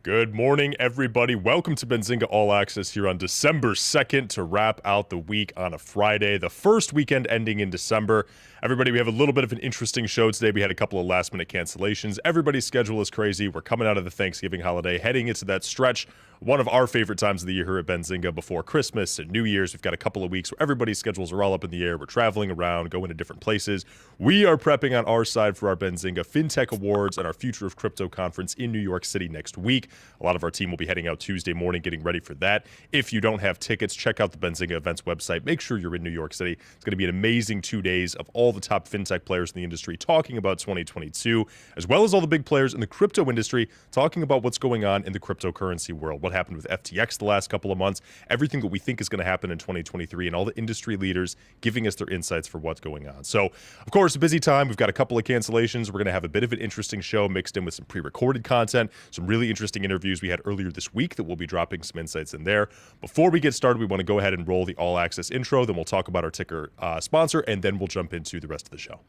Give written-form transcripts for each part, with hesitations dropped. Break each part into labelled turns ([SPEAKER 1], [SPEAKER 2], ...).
[SPEAKER 1] Good morning, everybody. Welcome to Benzinga All Access here on December 2nd to wrap out the week on a Friday, the first weekend ending in December. Everybody, we have a little bit of an interesting show today. We had a couple of last-minute cancellations. Everybody's schedule is crazy. We're coming out of the Thanksgiving holiday, heading into that stretch, one of our favorite times of the year here at Benzinga before Christmas and New Year's. We've got a couple of weeks where everybody's schedules are all up in the air. We're traveling around, going to different places. We are prepping on our side for our Benzinga FinTech Awards and our Future of Crypto conference in New York City next week. A lot of our team will be heading out Tuesday morning, getting ready for that. If you don't have tickets, check out the Benzinga Events website. Make sure you're in New York City. It's going to be an amazing 2 days of all the top fintech players in the industry talking about 2022, as well as all the big players in the crypto industry talking about what's going on in the cryptocurrency world, what happened with FTX the last couple of months, everything that we think is going to happen in 2023, and all the industry leaders giving us their insights for what's going on. So, of course, a busy time. We've got a couple of cancellations. We're going to have a bit of an interesting show mixed in with some pre-recorded content, some really interesting interviews we had earlier this week that we'll be dropping some insights in there. Before we get started, we want to go ahead and roll the All Access intro, then we'll talk about our ticker sponsor, and then we'll jump into the rest of the show.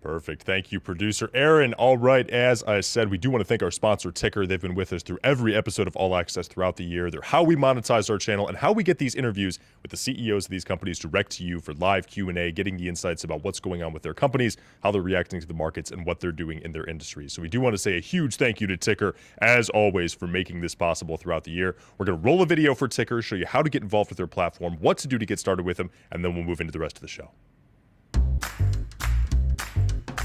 [SPEAKER 1] Perfect. Thank you, producer Aaron. All right, as I said, we do want to thank our sponsor, Ticker. They've been with us through every episode of All Access throughout the year. They're how we monetize our channel and how we get these interviews with the CEOs of these companies direct to you for live Q&A, getting the insights about what's going on with their companies, how they're reacting to the markets, and what they're doing in their industries. So we do want to say a huge thank you to Ticker, as always, for making this possible throughout the year. We're going to roll a video for Ticker, show you how to get involved with their platform, what to do to get started with them, and then we'll move into the rest of the show.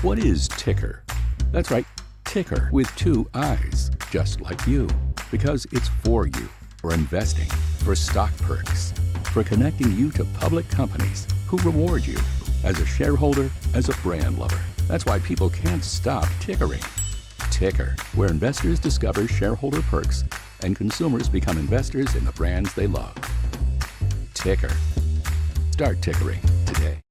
[SPEAKER 2] What is Ticker? That's right, Ticker with 2 I's, just like you. Because it's for you, for investing, for stock perks, for connecting you to public companies who reward you as a shareholder, as a brand lover. That's why people can't stop tickering. Ticker, where investors discover shareholder perks and consumers become investors in the brands they love. Ticker. Start tickering today.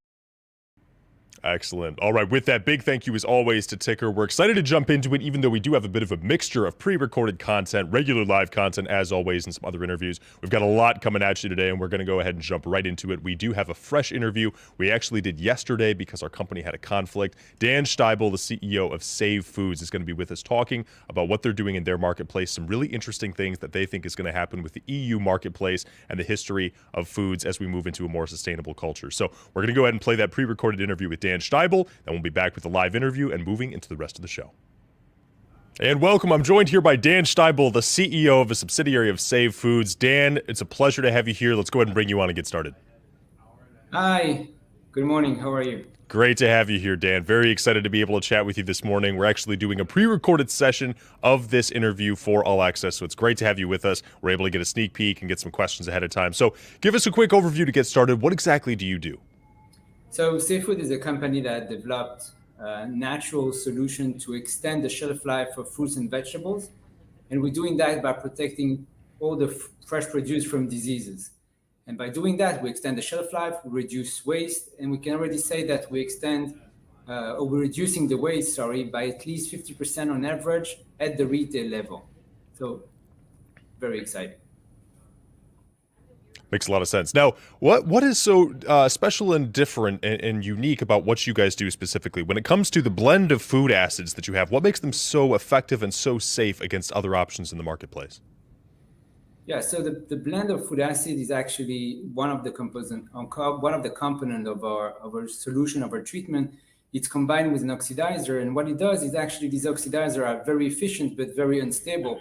[SPEAKER 1] Excellent. All right, with that, big thank you as always to Ticker. We're excited to jump into it, even though we do have a bit of a mixture of pre-recorded content, regular live content, as always, and some other interviews. We've got a lot coming at you today, and we're going to go ahead and jump right into it. We do have a fresh interview we actually did yesterday because our company had a conflict. Dan Steibel, the CEO of Save Foods, is going to be with us talking about what they're doing in their marketplace, some really interesting things that they think is going to happen with the EU marketplace and the history of foods as we move into a more sustainable culture. So we're going to go ahead and play that pre-recorded interview with Dan Steibel, and we'll be back with a live interview and moving into the rest of the show. And welcome. I'm joined here by Dan Steibel, the CEO of a subsidiary of Save Foods. Dan, it's a pleasure to have you here. Let's go ahead and bring you on and get started.
[SPEAKER 3] Hi. Good morning. How are you?
[SPEAKER 1] Great to have you here, Dan. Very excited to be able to chat with you this morning. We're actually doing a pre-recorded session of this interview for All Access, so it's great to have you with us. We're able to get a sneak peek and get some questions ahead of time. So give us a quick overview to get started. What exactly do you do?
[SPEAKER 3] So Food is a company that developed a natural solution to extend the shelf life of fruits and vegetables. And we're doing that by protecting all the fresh produce from diseases. And by doing that, we extend the shelf life, we reduce waste, and we can already say that we we're reducing the waste, by at least 50% on average at the retail level. So very exciting.
[SPEAKER 1] Makes a lot of sense. Now, what is so special and different and unique about what you guys do specifically when it comes to the blend of food acids that you have? What makes them so effective and so safe against other options in the marketplace?
[SPEAKER 3] Yeah, so the blend of food acid is actually one of the component of our solution, of our treatment. It's combined with an oxidizer, and what it does is actually these oxidizers are very efficient but very unstable.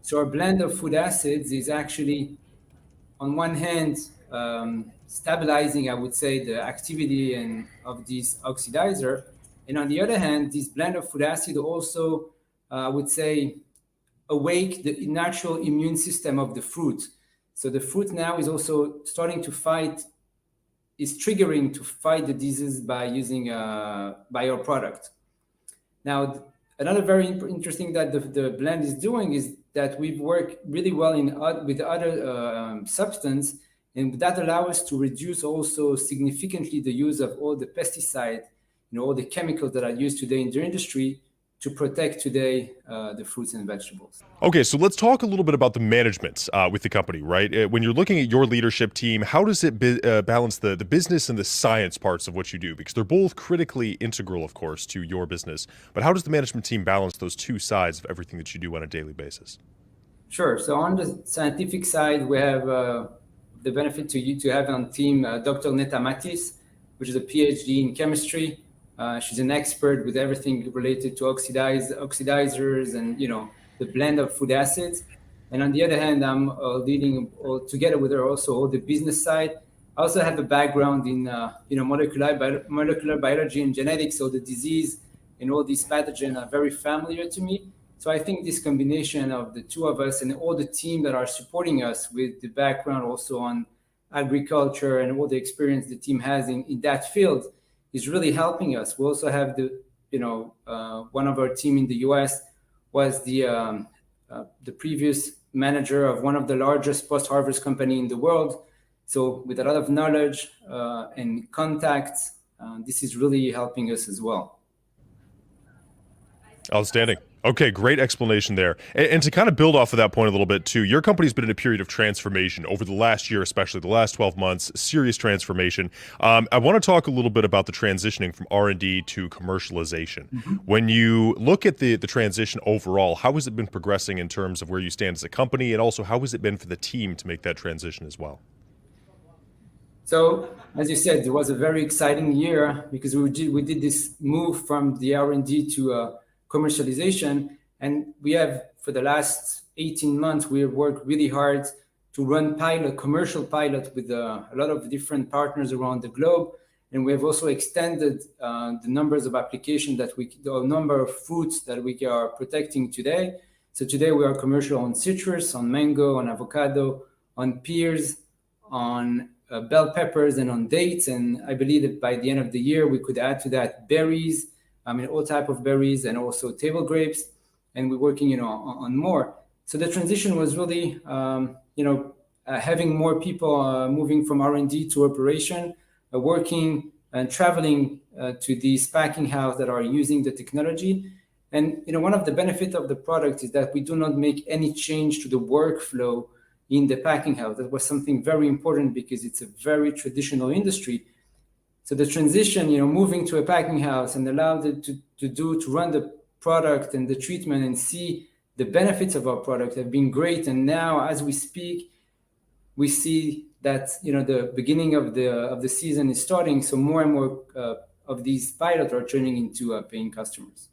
[SPEAKER 3] So our blend of food acids is actually, on one hand, stabilizing, I would say, the activity of this oxidizer. And on the other hand, this blend of food acid also, I would say, awake the natural immune system of the fruit. So the fruit now is also starting to fight, is triggering to fight the disease by using by our product. Now, another very interesting that the blend is doing is that we've worked really well with other substance, and that allows us to reduce also significantly the use of all the pesticide, all the chemicals that are used today in the industry to protect today the fruits and vegetables.
[SPEAKER 1] Okay, so let's talk a little bit about the management with the company, right? When you're looking at your leadership team, how does it balance the business and the science parts of what you do? Because they're both critically integral, of course, to your business. But how does the management team balance those two sides of everything that you do on a daily basis?
[SPEAKER 3] Sure. So on the scientific side, we have the benefit to have on team Dr. Neta Matis, which is a PhD in chemistry. She's an expert with everything related to oxidizers and the blend of food acids. And on the other hand, I'm leading together with her also all the business side. I also have a background in molecular biology and genetics, so the disease and all these pathogens are very familiar to me. So I think this combination of the two of us and all the team that are supporting us with the background also on agriculture and all the experience the team has in that field is really helping us. We also have one of our team in the US was the previous manager of one of the largest post-harvest company in the world. So with a lot of knowledge and contacts, this is really helping us as well.
[SPEAKER 1] Outstanding. Okay, great explanation there. And to kind of build off of that point a little bit too, your company's been in a period of transformation over the last year, especially the last 12 months, serious transformation. I want to talk a little bit about the transitioning from R&D to commercialization. Mm-hmm. When you look at the transition overall, how has it been progressing in terms of where you stand as a company, and also how has it been for the team to make that transition as well?
[SPEAKER 3] So, as you said, it was a very exciting year because we did this move from the R&D to commercialization, and we have for the last 18 months we have worked really hard to run commercial pilot with a lot of different partners around the globe, and we have also extended the numbers of applications the number of fruits that we are protecting today. So today we are commercial on citrus, on mango, on avocado, on pears, on bell peppers, and on dates. And I believe that by the end of the year we could add to that berries, all type of berries, and also table grapes, and we're working, on more. So the transition was really, having more people moving from R&D to operation, working and traveling to these packing houses that are using the technology. And one of the benefits of the product is that we do not make any change to the workflow in the packing house. That was something very important because it's a very traditional industry. So the transition, moving to a packing house and allowed it to run the product and the treatment and see the benefits of our product have been great. And now, as we speak, we see that the beginning of the season is starting. So more and more of these pilots are turning into paying customers.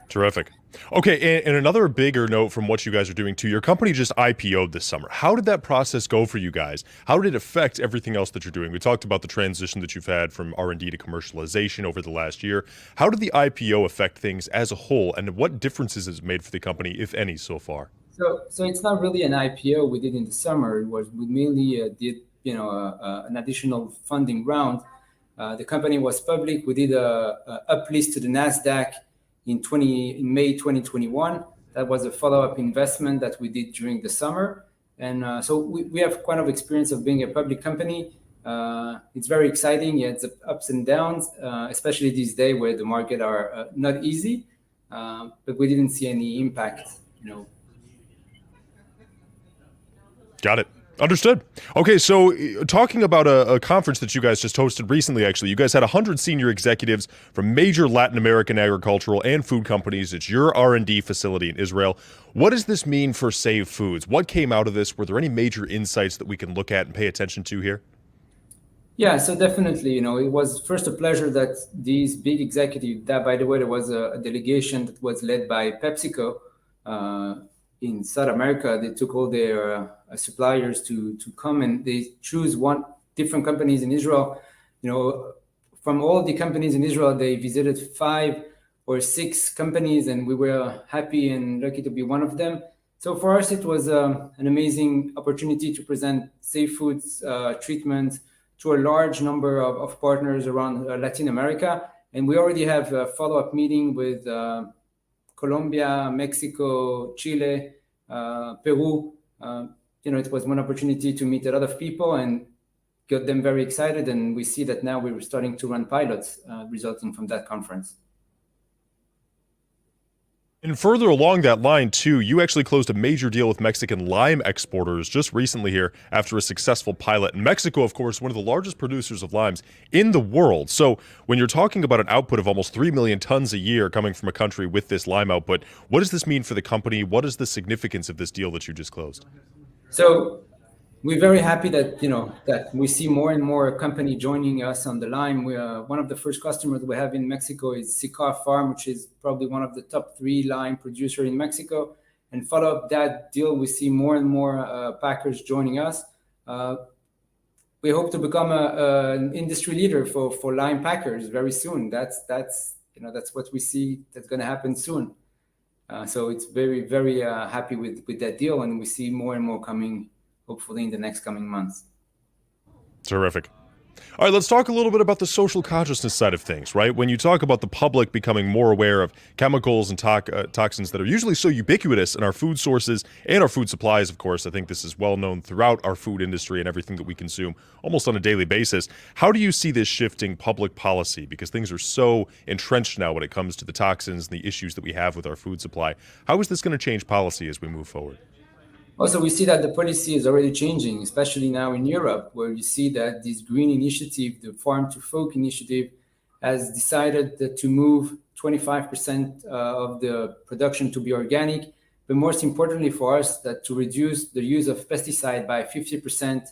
[SPEAKER 1] Terrific. Okay, and another bigger note from what you guys are doing too, your company just IPO'd this summer. How did that process go for you guys? How did it affect everything else that you're doing? We talked about the transition that you've had from R&D to commercialization over the last year. How did the IPO affect things as a whole, and what differences has it made for the company, if any, so far?
[SPEAKER 3] So it's not really an IPO we did in the summer. It was we mainly did an additional funding round. The company was public. We did a uplist to the NASDAQ in May 2021. That was a follow-up investment that we did during the summer. And so we have quite of experience of being a public company. It's very exciting. Yeah, it's ups and downs, especially these days where the market are not easy. But we didn't see any impact,
[SPEAKER 1] Got it. Understood. Okay, so talking about a conference that you guys just hosted recently, actually, you guys had 100 senior executives from major Latin American agricultural and food companies at your R&D facility in Israel. What does this mean for Save Foods? What came out of this? Were there any major insights that we can look at and pay attention to here?
[SPEAKER 3] Yeah, so definitely, it was first a pleasure that these big executives, that by the way, there was a delegation that was led by PepsiCo, in South America. They took all their suppliers to come, and they choose different companies in Israel. From all the companies in Israel, they visited 5 or 6 companies, and we were happy and lucky to be one of them. So for us, it was an amazing opportunity to present safe foods treatment to a large number of partners around Latin America. And we already have a follow-up meeting with Colombia, Mexico, Chile, Peru. It was one opportunity to meet a lot of people and got them very excited. And we see that now we're starting to run pilots resulting from that conference.
[SPEAKER 1] And further along that line, too, you actually closed a major deal with Mexican lime exporters just recently here after a successful pilot. And Mexico, of course, one of the largest producers of limes in the world. So when you're talking about an output of almost 3 million tons a year coming from a country with this lime output, what does this mean for the company? What is the significance of this deal that you just closed?
[SPEAKER 3] So we're very happy that that we see more and more company joining us on the line. We one of the first customers we have in Mexico is Sicar Farm, which is probably one of the top 3 lime producer in Mexico. And follow up that deal, we see more and more packers joining us. We hope to become an industry leader for lime packers very soon. That's what we see that's going to happen soon. So it's very happy with that deal, and we see more and more coming, hopefully in the next coming months.
[SPEAKER 1] Terrific. All right, let's talk a little bit about the social consciousness side of things, right? When you talk about the public becoming more aware of chemicals and toxins that are usually so ubiquitous in our food sources and our food supplies, of course, I think this is well known throughout our food industry and everything that we consume almost on a daily basis. How do you see this shifting public policy? Because things are so entrenched now when it comes to the toxins and the issues that we have with our food supply. How is this going to change policy as we move forward?
[SPEAKER 3] Also, we see that the policy is already changing, especially now in Europe, where you see that this green initiative, the Farm to Fork initiative, has decided to move 25% of the production to be organic. But most importantly for us, that to reduce the use of pesticide by 50%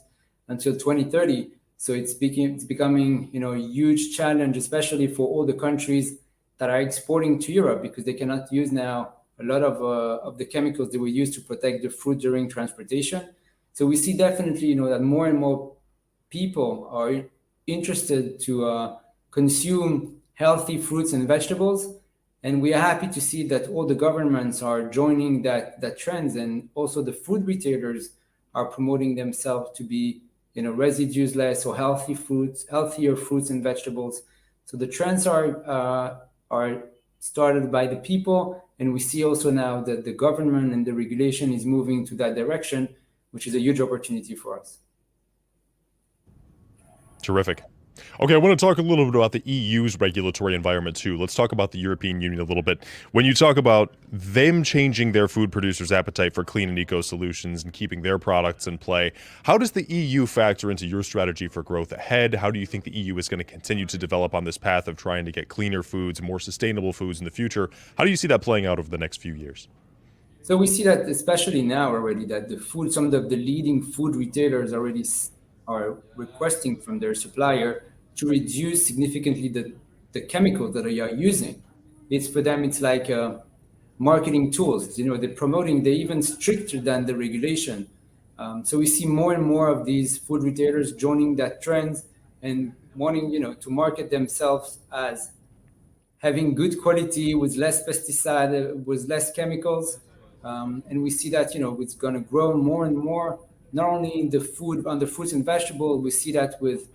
[SPEAKER 3] until 2030. So it's becoming a huge challenge, especially for all the countries that are exporting to Europe, because they cannot use now a lot of the chemicals that we use to protect the fruit during transportation. So we see definitely, that more and more people are interested to consume healthy fruits and vegetables. And we are happy to see that all the governments are joining that trends, and also the food retailers are promoting themselves to be, residues less or healthier fruits and vegetables. So the trends are started by the people. And we see also now that the government and the regulation is moving to that direction, which is a huge opportunity for us.
[SPEAKER 1] Terrific. Okay, I want to talk a little bit about the EU's regulatory environment too. Let's talk about the European Union a little bit. When you talk about them changing their food producers' appetite for clean and eco solutions and keeping their products in play, how does the EU factor into your strategy for growth ahead? How do you think the EU is going to continue to develop on this path of trying to get cleaner foods, more sustainable foods in the future? How do you see that playing out over the next few years?
[SPEAKER 3] So we see that especially now already that some of the leading food retailers already are requesting from their supplier to reduce significantly the chemicals that they are using. It's for them, it's like marketing tools. They're even stricter than the regulation. So we see more and more of these food retailers joining that trend and wanting, to market themselves as having good quality with less pesticide, with less chemicals. And we see that, it's going to grow more and more, not only in the food, on the fruits and vegetables. We see that with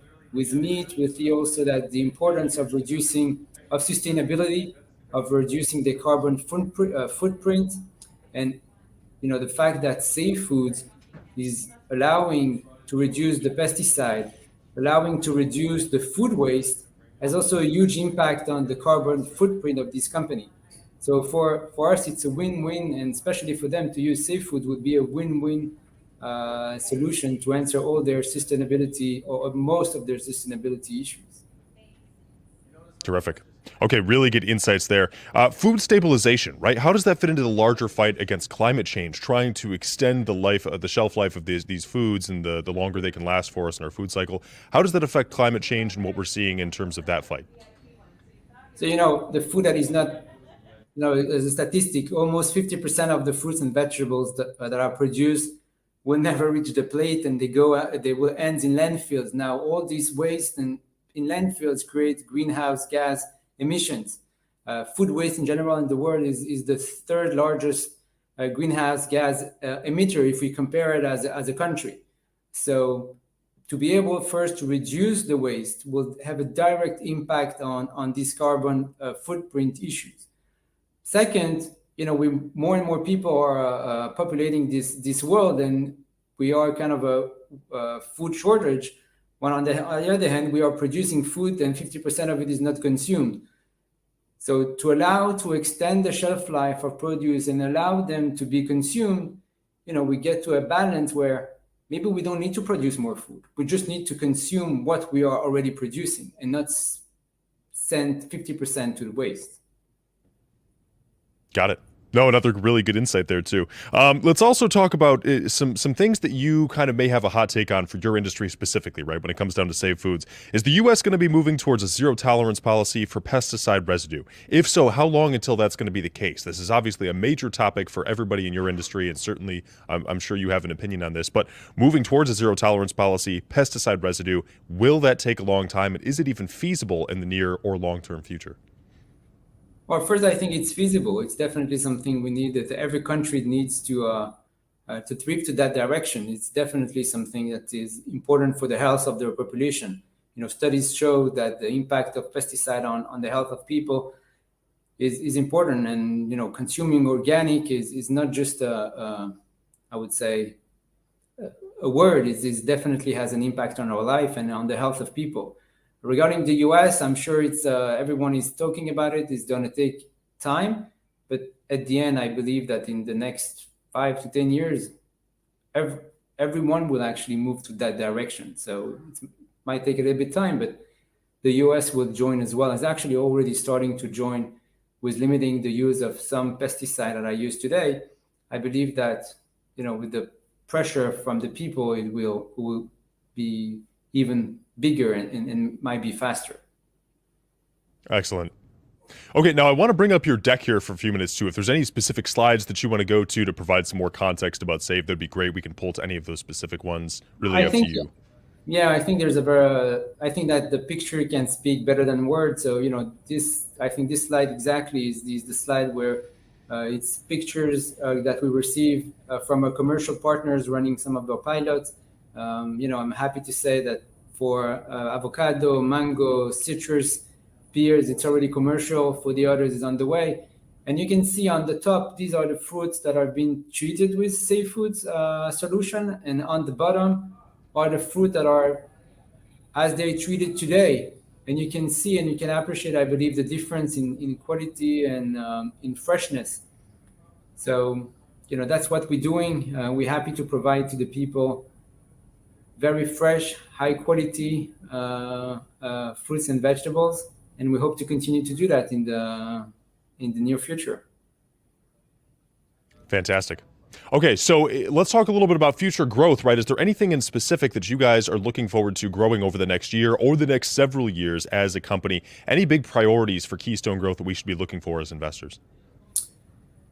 [SPEAKER 3] meat, with also that the importance of sustainability, of reducing the carbon footprint, and the fact that safe foods is allowing to reduce the pesticide, allowing to reduce the food waste, has also a huge impact on the carbon footprint of this company. So for us, it's a win-win, and especially for them to use safe food would be a win-win solution to answer all their sustainability or most of their sustainability issues.
[SPEAKER 1] Terrific. Okay, really good insights there. Food stabilization, right? How does that fit into the larger fight against climate change, trying to extend the shelf life of these foods and the longer they can last for us in our food cycle? How does that affect climate change and what we're seeing in terms of that fight?
[SPEAKER 3] So, the food that is not, as a statistic, almost 50% of the fruits and vegetables that are produced will never reach the plate, and they will end in landfills. Now, all these waste in landfills create greenhouse gas emissions. food waste in general in the world is the third largest greenhouse gas emitter if we compare it as a country. So to be able first to reduce the waste will have a direct impact on these carbon footprint issues. Second, more and more people are populating this world, and we are kind of a food shortage. When on the other hand, we are producing food and 50% of it is not consumed. So to extend the shelf life of produce and allow them to be consumed, we get to a balance where maybe we don't need to produce more food. We just need to consume what we are already producing and not send 50% to the waste.
[SPEAKER 1] Got it. No, another really good insight there too. Let's also talk about some things that you kind of may have a hot take on for your industry specifically, right? When it comes down to safe foods, is the U.S. going to be moving towards a zero tolerance policy for pesticide residue? If so, how long until that's going to be the case? This is obviously a major topic for everybody in your industry, and certainly I'm sure you have an opinion on this. But moving towards a zero tolerance policy, pesticide residue, will that take a long time, and is it even feasible in the near or long term future?
[SPEAKER 3] Well, first, I think it's feasible. It's definitely something we need, that every country needs to trip to that direction. It's definitely something that is important for the health of their population. Studies show that the impact of pesticide on the health of people is important, and consuming organic is not just I would say a word. It definitely has an impact on our life and on the health of people. Regarding the US, I'm sure it's everyone is talking about it. It's going to take time, but at the end, I believe that in the next 5 to 10 years, everyone will actually move to that direction. So it might take a little bit of time, but the US will join as well. It's actually already starting to join with limiting the use of some pesticide that I use today. I believe that with the pressure from the people, it will be even bigger and might be faster.
[SPEAKER 1] Excellent. Okay, now I want to bring up your deck here for a few minutes too. If there's any specific slides that you want to go to provide some more context about SAVE, that'd be great. We can pull to any of those specific ones. Really up to you.
[SPEAKER 3] Yeah, I think I think that the picture can speak better than words. So I think this slide exactly is the slide where it's pictures that we receive from our commercial partners running some of our pilots. I'm happy to say that for avocado, mango, citrus, pears, it's already commercial. For the others, it's on the way. And you can see on the top, these are the fruits that are being treated with Safe Foods solution. And on the bottom are the fruit that are as they treated today. And you can see and you can appreciate, I believe, the difference in quality and in freshness. So, that's what we're doing. We're happy to provide to the people very fresh, high quality fruits and vegetables, and we hope to continue to do that in the near future.
[SPEAKER 1] Fantastic. Okay, so let's talk a little bit about future growth, right? Is there anything in specific that you guys are looking forward to growing over the next year or the next several years as a company? Any big priorities for Keystone growth that we should be looking for as investors?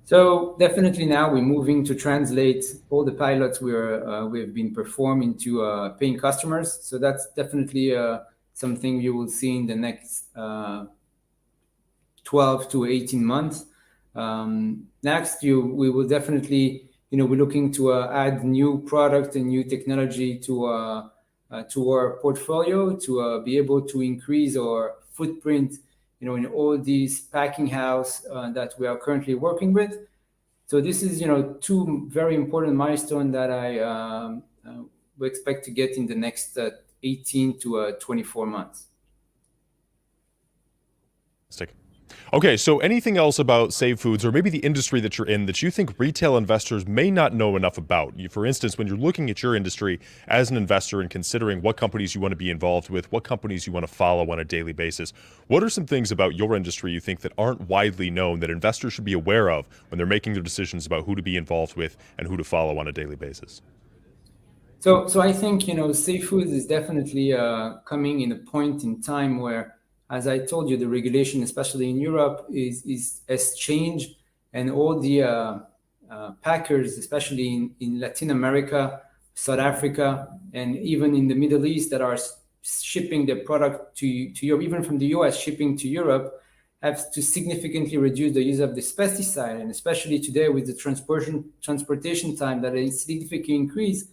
[SPEAKER 3] So definitely now we're moving to translate all the pilots we've been performing to paying customers. So that's definitely something you will see in the next 12 to 18 months. Next, we will definitely, we're looking to add new product and new technology to our portfolio to be able to increase our footprint in all these packing house that we are currently working with. So this is, two very important milestones that we expect to get in the next 18 to 24 months.
[SPEAKER 1] Okay, so anything else about Save Foods or maybe the industry that you're in that you think retail investors may not know enough about? For instance, when you're looking at your industry as an investor and considering what companies you want to be involved with, what companies you want to follow on a daily basis, what are some things about your industry you think that aren't widely known that investors should be aware of when they're making their decisions about who to be involved with and who to follow on a daily basis?
[SPEAKER 3] So I think, Safe Foods is definitely coming in a point in time where, as I told you, the regulation, especially in Europe, has changed, and all the packers, especially in Latin America, South Africa, and even in the Middle East, that are shipping their product to Europe, even from the US, shipping to Europe, have to significantly reduce the use of this pesticide, and especially today with the transportation time that is significantly increased,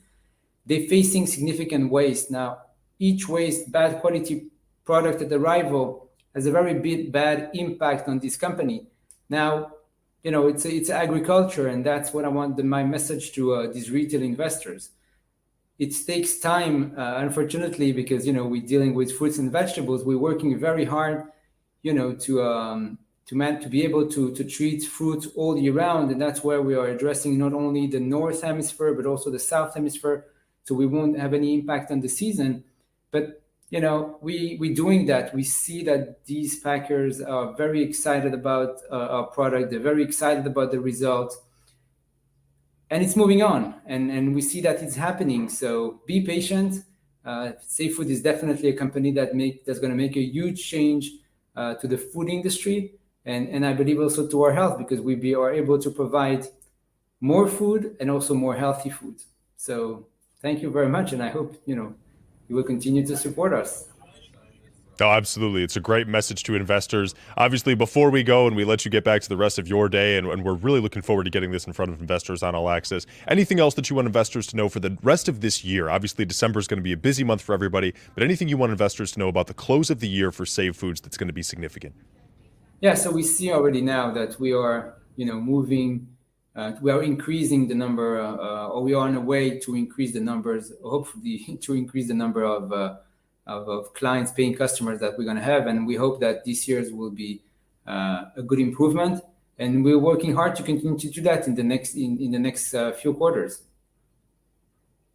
[SPEAKER 3] they're facing significant waste. Now, each waste, bad quality product at arrival has a very big bad impact on this company. Now, it's agriculture, and that's what I want my message to these retail investors. It takes time, unfortunately, because we're dealing with fruits and vegetables. We're working very hard, to be able to treat fruit all year round, and that's where we are addressing not only the north hemisphere but also the south hemisphere, so we won't have any impact on the season. But we're doing that. We see that these packers are very excited about our product. They're very excited about the results, and it's moving on, and we see that it's happening. So be patient. Safe Food is definitely a company that's going to make a huge change to the food industry, and I believe also to our health, because we are able to provide more food and also more healthy food. So thank you very much, and I hope you will continue to support us.
[SPEAKER 1] Oh, absolutely. It's a great message to investors. Obviously, before we go and we let you get back to the rest of your day, and we're really looking forward to getting this in front of investors on All Access, anything else that you want investors to know for the rest of this year? Obviously, December is going to be a busy month for everybody, but anything you want investors to know about the close of the year for Save Foods that's going to be significant?
[SPEAKER 3] Yeah, so we see already now that we are, moving, we are increasing the number, or we are on a way to increase the numbers, hopefully to increase the number of clients, paying customers that we're going to have, and we hope that this year's will be a good improvement. And we're working hard to continue to do that in the next few quarters.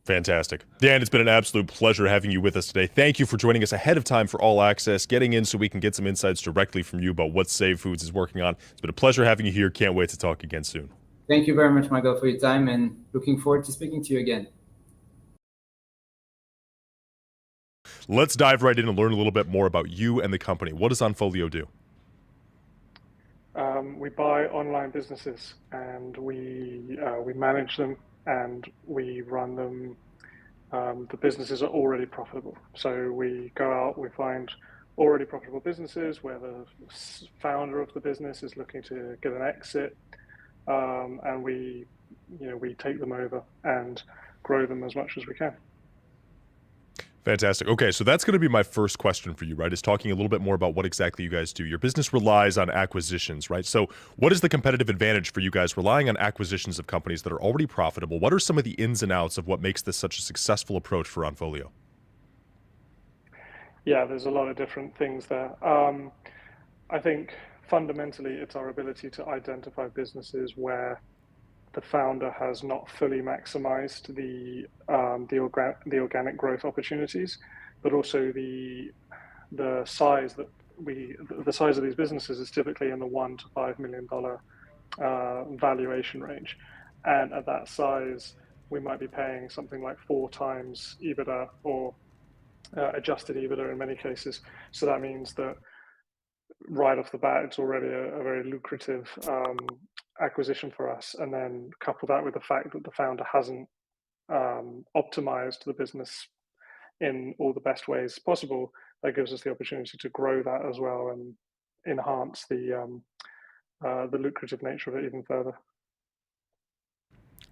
[SPEAKER 1] Fantastic. Dan, it's been an absolute pleasure having you with us today. Thank you for joining us ahead of time for All Access, getting in so we can get some insights directly from you about what Save Foods is working on. It's been a pleasure having you here. Can't wait to talk again soon.
[SPEAKER 3] Thank you very much, Michael, for your time, and looking forward to speaking to you again.
[SPEAKER 1] Let's dive right in and learn a little bit more about you and the company. What does Onfolio do?
[SPEAKER 4] We buy online businesses, and we manage them, and we run them. The businesses are already profitable, so we go out, we find already profitable businesses where the founder of the business is looking to get an exit, and we take them over and grow them as much as we can.
[SPEAKER 1] Fantastic. Okay, so that's going to be my first question for you, right? Is talking a little bit more about what exactly you guys do. Your business relies on acquisitions, right? So what is the competitive advantage for you guys relying on acquisitions of companies that are already profitable? What are some of the ins and outs of what makes this such a successful approach for Onfolio?
[SPEAKER 4] Yeah, there's a lot of different things there. I think fundamentally it's our ability to identify businesses where the founder has not fully maximized the organic growth opportunities, but also the size the size of these businesses is typically in the $1 to $5 million valuation range, and at that size we might be paying something like 4 times EBITDA or adjusted EBITDA in many cases. So that means that right off the bat, it's already a very lucrative acquisition for us. And then couple that with the fact that the founder hasn't optimized the business in all the best ways possible, that gives us the opportunity to grow that as well and enhance the lucrative nature of it even further.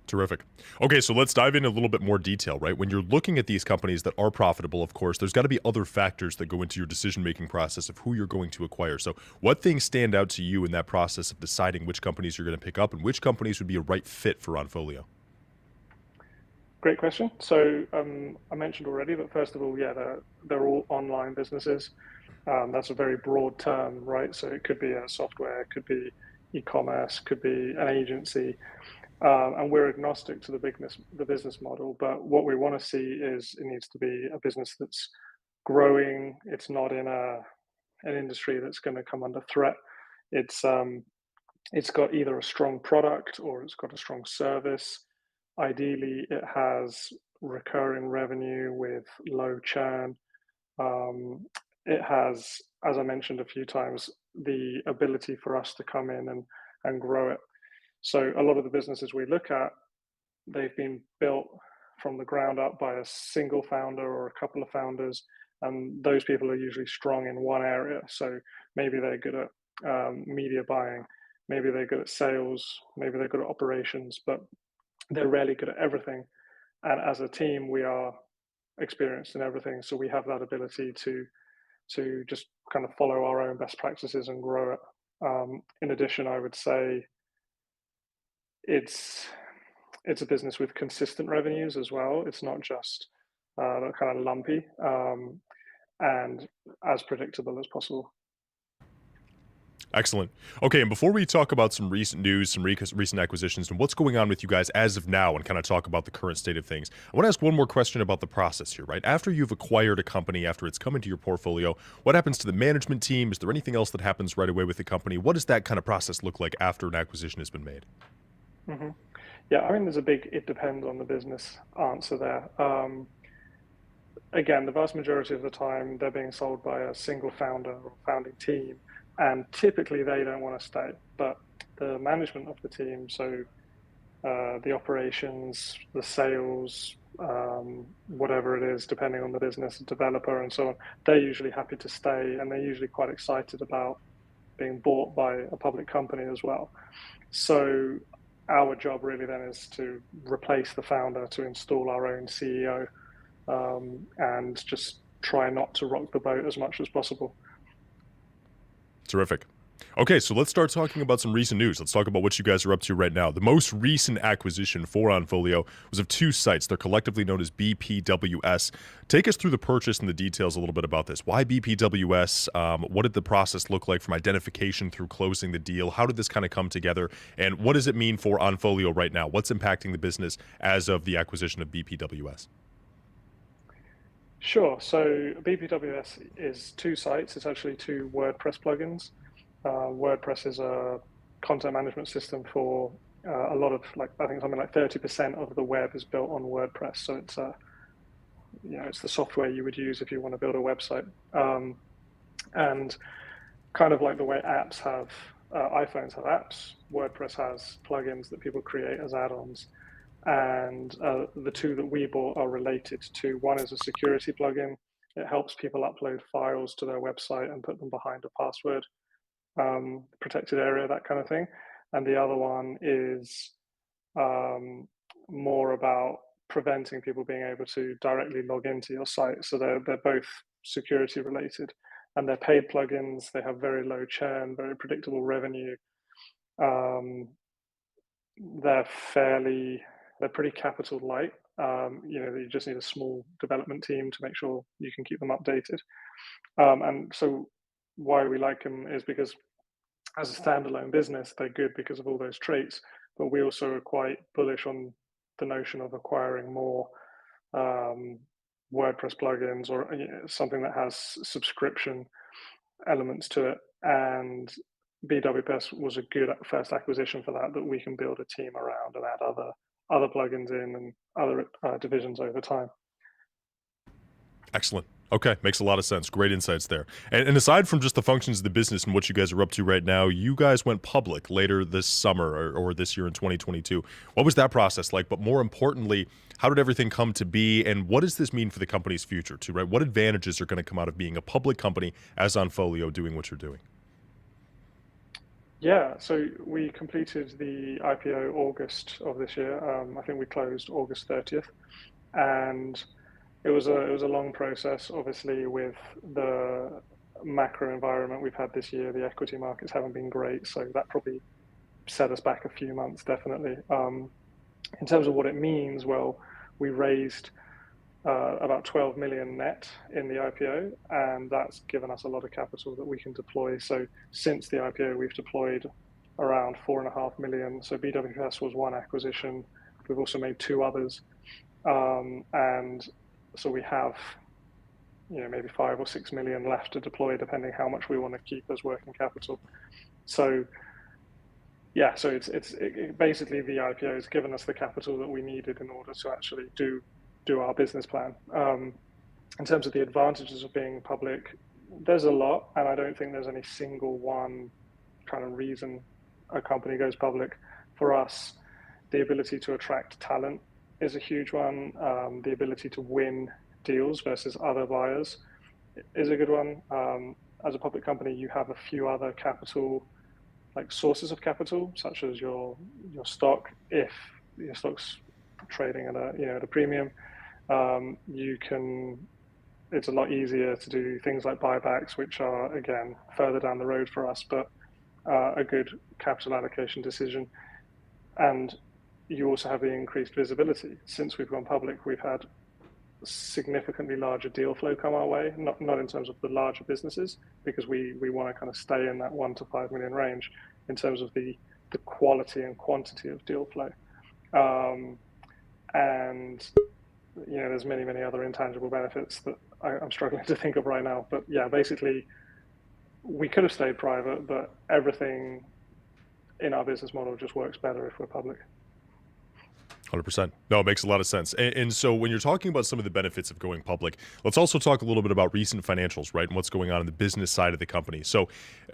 [SPEAKER 1] Terrific. Okay, so let's dive in a little bit more detail, right? When you're looking at these companies that are profitable, of course, there's got to be other factors that go into your decision-making process of who you're going to acquire. So what things stand out to you in that process of deciding which companies you're going to pick up and which companies would be a right fit for Onfolio?
[SPEAKER 4] Great question. So I mentioned already that first of all, yeah, they're all online businesses. That's a very broad term, right? So it could be a software, it could be e-commerce, could be an agency. And we're agnostic to the business model, but what we want to see is it needs to be a business that's growing. It's not in an industry that's going to come under threat. It's got either a strong product or it's got a strong service. Ideally, it has recurring revenue with low churn. It has, as I mentioned a few times, the ability for us to come in and grow it. So a lot of the businesses we look at, they've been built from the ground up by a single founder or a couple of founders, and those people are usually strong in one area. So maybe they're good at media buying. Maybe they're good at sales. Maybe they're good at operations, but they're rarely good at everything. And as a team, we are experienced in everything, so we have that ability to just kind of follow our own best practices and grow it. In addition, I would say it's it's a business with consistent revenues as well. It's not just kind of lumpy, and as predictable as possible.
[SPEAKER 1] Excellent. Okay, and before we talk about some recent news, some recent acquisitions, and what's going on with you guys as of now, and kind of talk about the current state of things, I want to ask one more question about the process here, right? After you've acquired a company, after it's come into your portfolio, what happens to the management team? Is there anything else that happens right away with the company? What does that kind of process look like after an acquisition has been made?
[SPEAKER 4] Hmm. Yeah, I mean, there's a big it depends on the business answer there. Again, the vast majority of the time, they're being sold by a single founder or founding team, and typically they don't want to stay. But the management of the team, so the operations, the sales, whatever it is, depending on the business, developer, and so on, they're usually happy to stay, and they're usually quite excited about being bought by a public company as well. So our job really then is to replace the founder, to install our own CEO, and just try not to rock the boat as much as possible.
[SPEAKER 1] Terrific. Okay, so let's start talking about some recent news. Let's talk about what you guys are up to right now. The most recent acquisition for Onfolio was of two sites. They're collectively known as BPWS. Take us through the purchase and the details a little bit about this. Why BPWS? What did the process look like from identification through closing the deal? How did this kind of come together? And what does it mean for Onfolio right now? What's impacting the business as of the acquisition of BPWS?
[SPEAKER 4] Sure. So BPWS is two sites. It's actually two WordPress plugins. WordPress is a content management system for a lot of, like, I think something like 30% of the web is built on WordPress. So it's it's the software you would use if you want to build a website. And kind of like the way apps have iPhones have apps, WordPress has plugins that people create as add-ons. And the two that we bought are related to. One is a security plugin. It helps people upload files to their website and put them behind a password protected area, that kind of thing. And the other one is more about preventing people being able to directly log into your site. So they're both security related, and they're paid plugins. They have very low churn, very predictable revenue. Um, they're pretty capital light. You just need a small development team to make sure you can keep them updated. And so why we like them is because as a standalone business, they're good because of all those traits. But we also are quite bullish on the notion of acquiring more WordPress plugins, or something that has subscription elements to it. And BWS was a good first acquisition for that we can build a team around and add other plugins in and other divisions over time.
[SPEAKER 1] Excellent. Okay, makes a lot of sense. Great insights there. And aside from just the functions of the business and what you guys are up to right now, you guys went public later this summer or this year in 2022. What was that process like? But more importantly, how did everything come to be? And what does this mean for the company's future too, right? What advantages are going to come out of being a public company as Onfolio doing what you're doing?
[SPEAKER 4] Yeah, so we completed the IPO August of this year. I think we closed August 30th, and it was a long process. Obviously, with the macro environment we've had this year, the equity markets haven't been great, so that probably set us back a few months, definitely. In terms of what it means, well, we raised about 12 million net in the IPO, and that's given us a lot of capital that we can deploy. So since the IPO, we've deployed around 4.5 million. So BWS was one acquisition. We've also made two others, and so we have maybe 5 or 6 million left to deploy, depending how much we want to keep as working capital. So yeah, so basically the IPO has given us the capital that we needed in order to actually do our business plan. In terms of the advantages of being public, there's a lot, and I don't think there's any single one kind of reason a company goes public. For us, the ability to attract talent is a huge one. The ability to win deals versus other buyers is a good one. as a public company, you have a few other capital, like sources of capital, such as your stock. If your stock's trading at a premium, you can. It's a lot easier to do things like buybacks, which are again further down the road for us, but a good capital allocation decision. And you also have the increased visibility. Since we've gone public, we've had significantly larger deal flow come our way, not in terms of the larger businesses, because we want to kind of stay in that 1 to 5 million range in terms of the quality and quantity of deal flow. And there's many other intangible benefits that I'm struggling to think of right now. But yeah, basically, we could have stayed private, but everything in our business model just works better if we're public.
[SPEAKER 1] 100%. No, it makes a lot of sense. And so when you're talking about some of the benefits of going public, let's also talk a little bit about recent financials, right? And what's going on in the business side of the company. So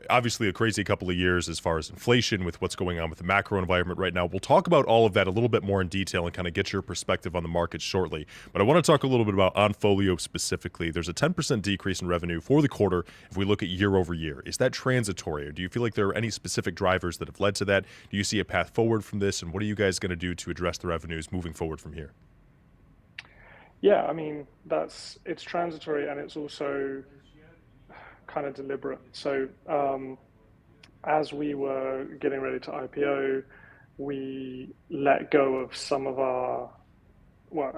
[SPEAKER 1] obviously a crazy couple of years as far as inflation with what's going on with the macro environment right now. We'll talk about all of that a little bit more in detail and kind of get your perspective on the market shortly. But I want to talk a little bit about Onfolio specifically. There's a 10% decrease in revenue for the quarter if we look at year over year. Is that transitory, or do you feel like there are any specific drivers that have led to that? Do you see a path forward from this, and what are you guys going to do to address the revenues moving forward from here?
[SPEAKER 4] Yeah, I mean, it's transitory, and it's also kind of deliberate. So as we were getting ready to IPO, we let go of some of a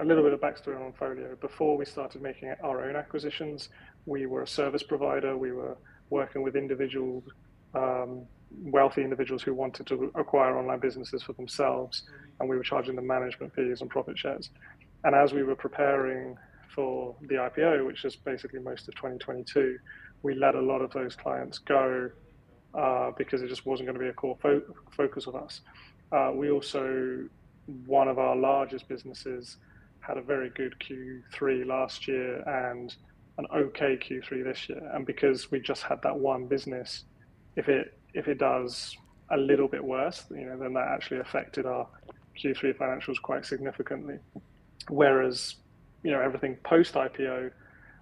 [SPEAKER 4] little bit of backstory on Onfolio. Before we started making our own acquisitions, we were a service provider. We were working with individuals, wealthy individuals who wanted to acquire online businesses for themselves, and we were charging them management fees and profit shares. And as we were preparing for the IPO, which is basically most of 2022, we let a lot of those clients go because it just wasn't going to be a core focus of us. We also, one of our largest businesses had a very good Q3 last year and an okay Q3 this year. And because we just had that one business, if it does a little bit worse, then that actually affected our Q3 financials quite significantly. Whereas, everything post IPO,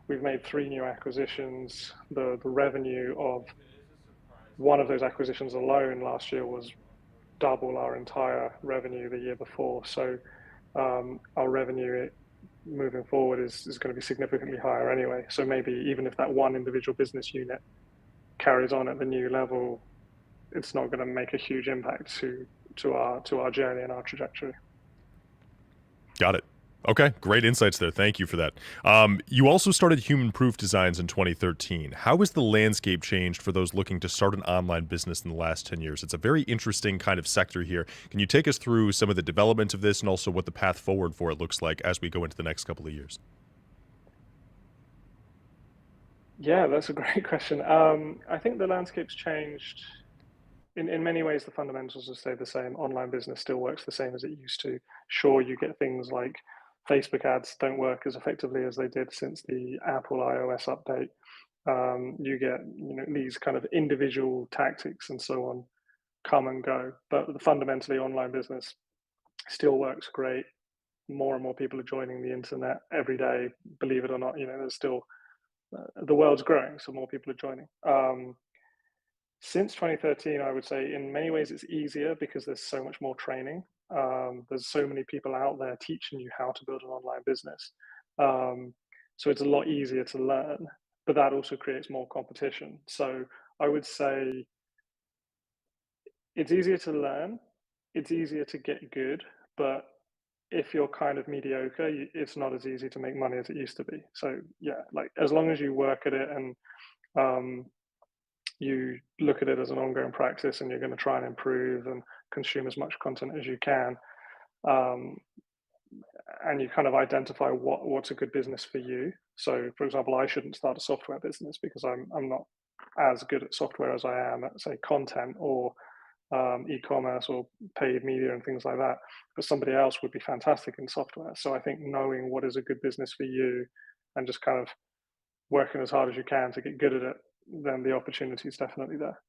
[SPEAKER 4] we've made 3 new acquisitions. The revenue of one of those acquisitions alone last year was double our entire revenue the year before. So our revenue moving forward is going to be significantly higher anyway. So maybe even if that one individual business unit carries on at the new level, it's not going to make a huge impact to our journey and our trajectory.
[SPEAKER 1] Got it. Okay, great insights there. Thank you for that. You also started Human Proof Designs in 2013. How has the landscape changed for those looking to start an online business in the last 10 years? It's a very interesting kind of sector here. Can you take us through some of the development of this and also what the path forward for it looks like as we go into the next couple of years?
[SPEAKER 4] Yeah, that's a great question. I think the landscape's changed. In many ways, the fundamentals will stay the same. Online business still works the same as it used to. Sure, you get things like Facebook ads don't work as effectively as they did since the Apple iOS update. You get these kind of individual tactics and so on come and go, but fundamentally online business still works great. More and more people are joining the internet every day. Believe it or not, there's still the world's growing, so more people are joining. Since 2013, I would say in many ways it's easier because there's so much more training. There's so many people out there teaching you how to build an online business. So it's a lot easier to learn, but that also creates more competition. So I would say it's easier to learn, it's easier to get good, but if you're kind of mediocre, it's not as easy to make money as it used to be. So yeah, like as long as you work at it and you look at it as an ongoing practice and you're going to try and improve and consume as much content as you can, and you kind of identify what's a good business for you. So for example, I shouldn't start a software business because I'm not as good at software as I am at, say, content or e-commerce or paid media and things like that, but somebody else would be fantastic in software. So I think knowing what is a good business for you and just kind of working as hard as you can to get good at it, then the opportunity is definitely there.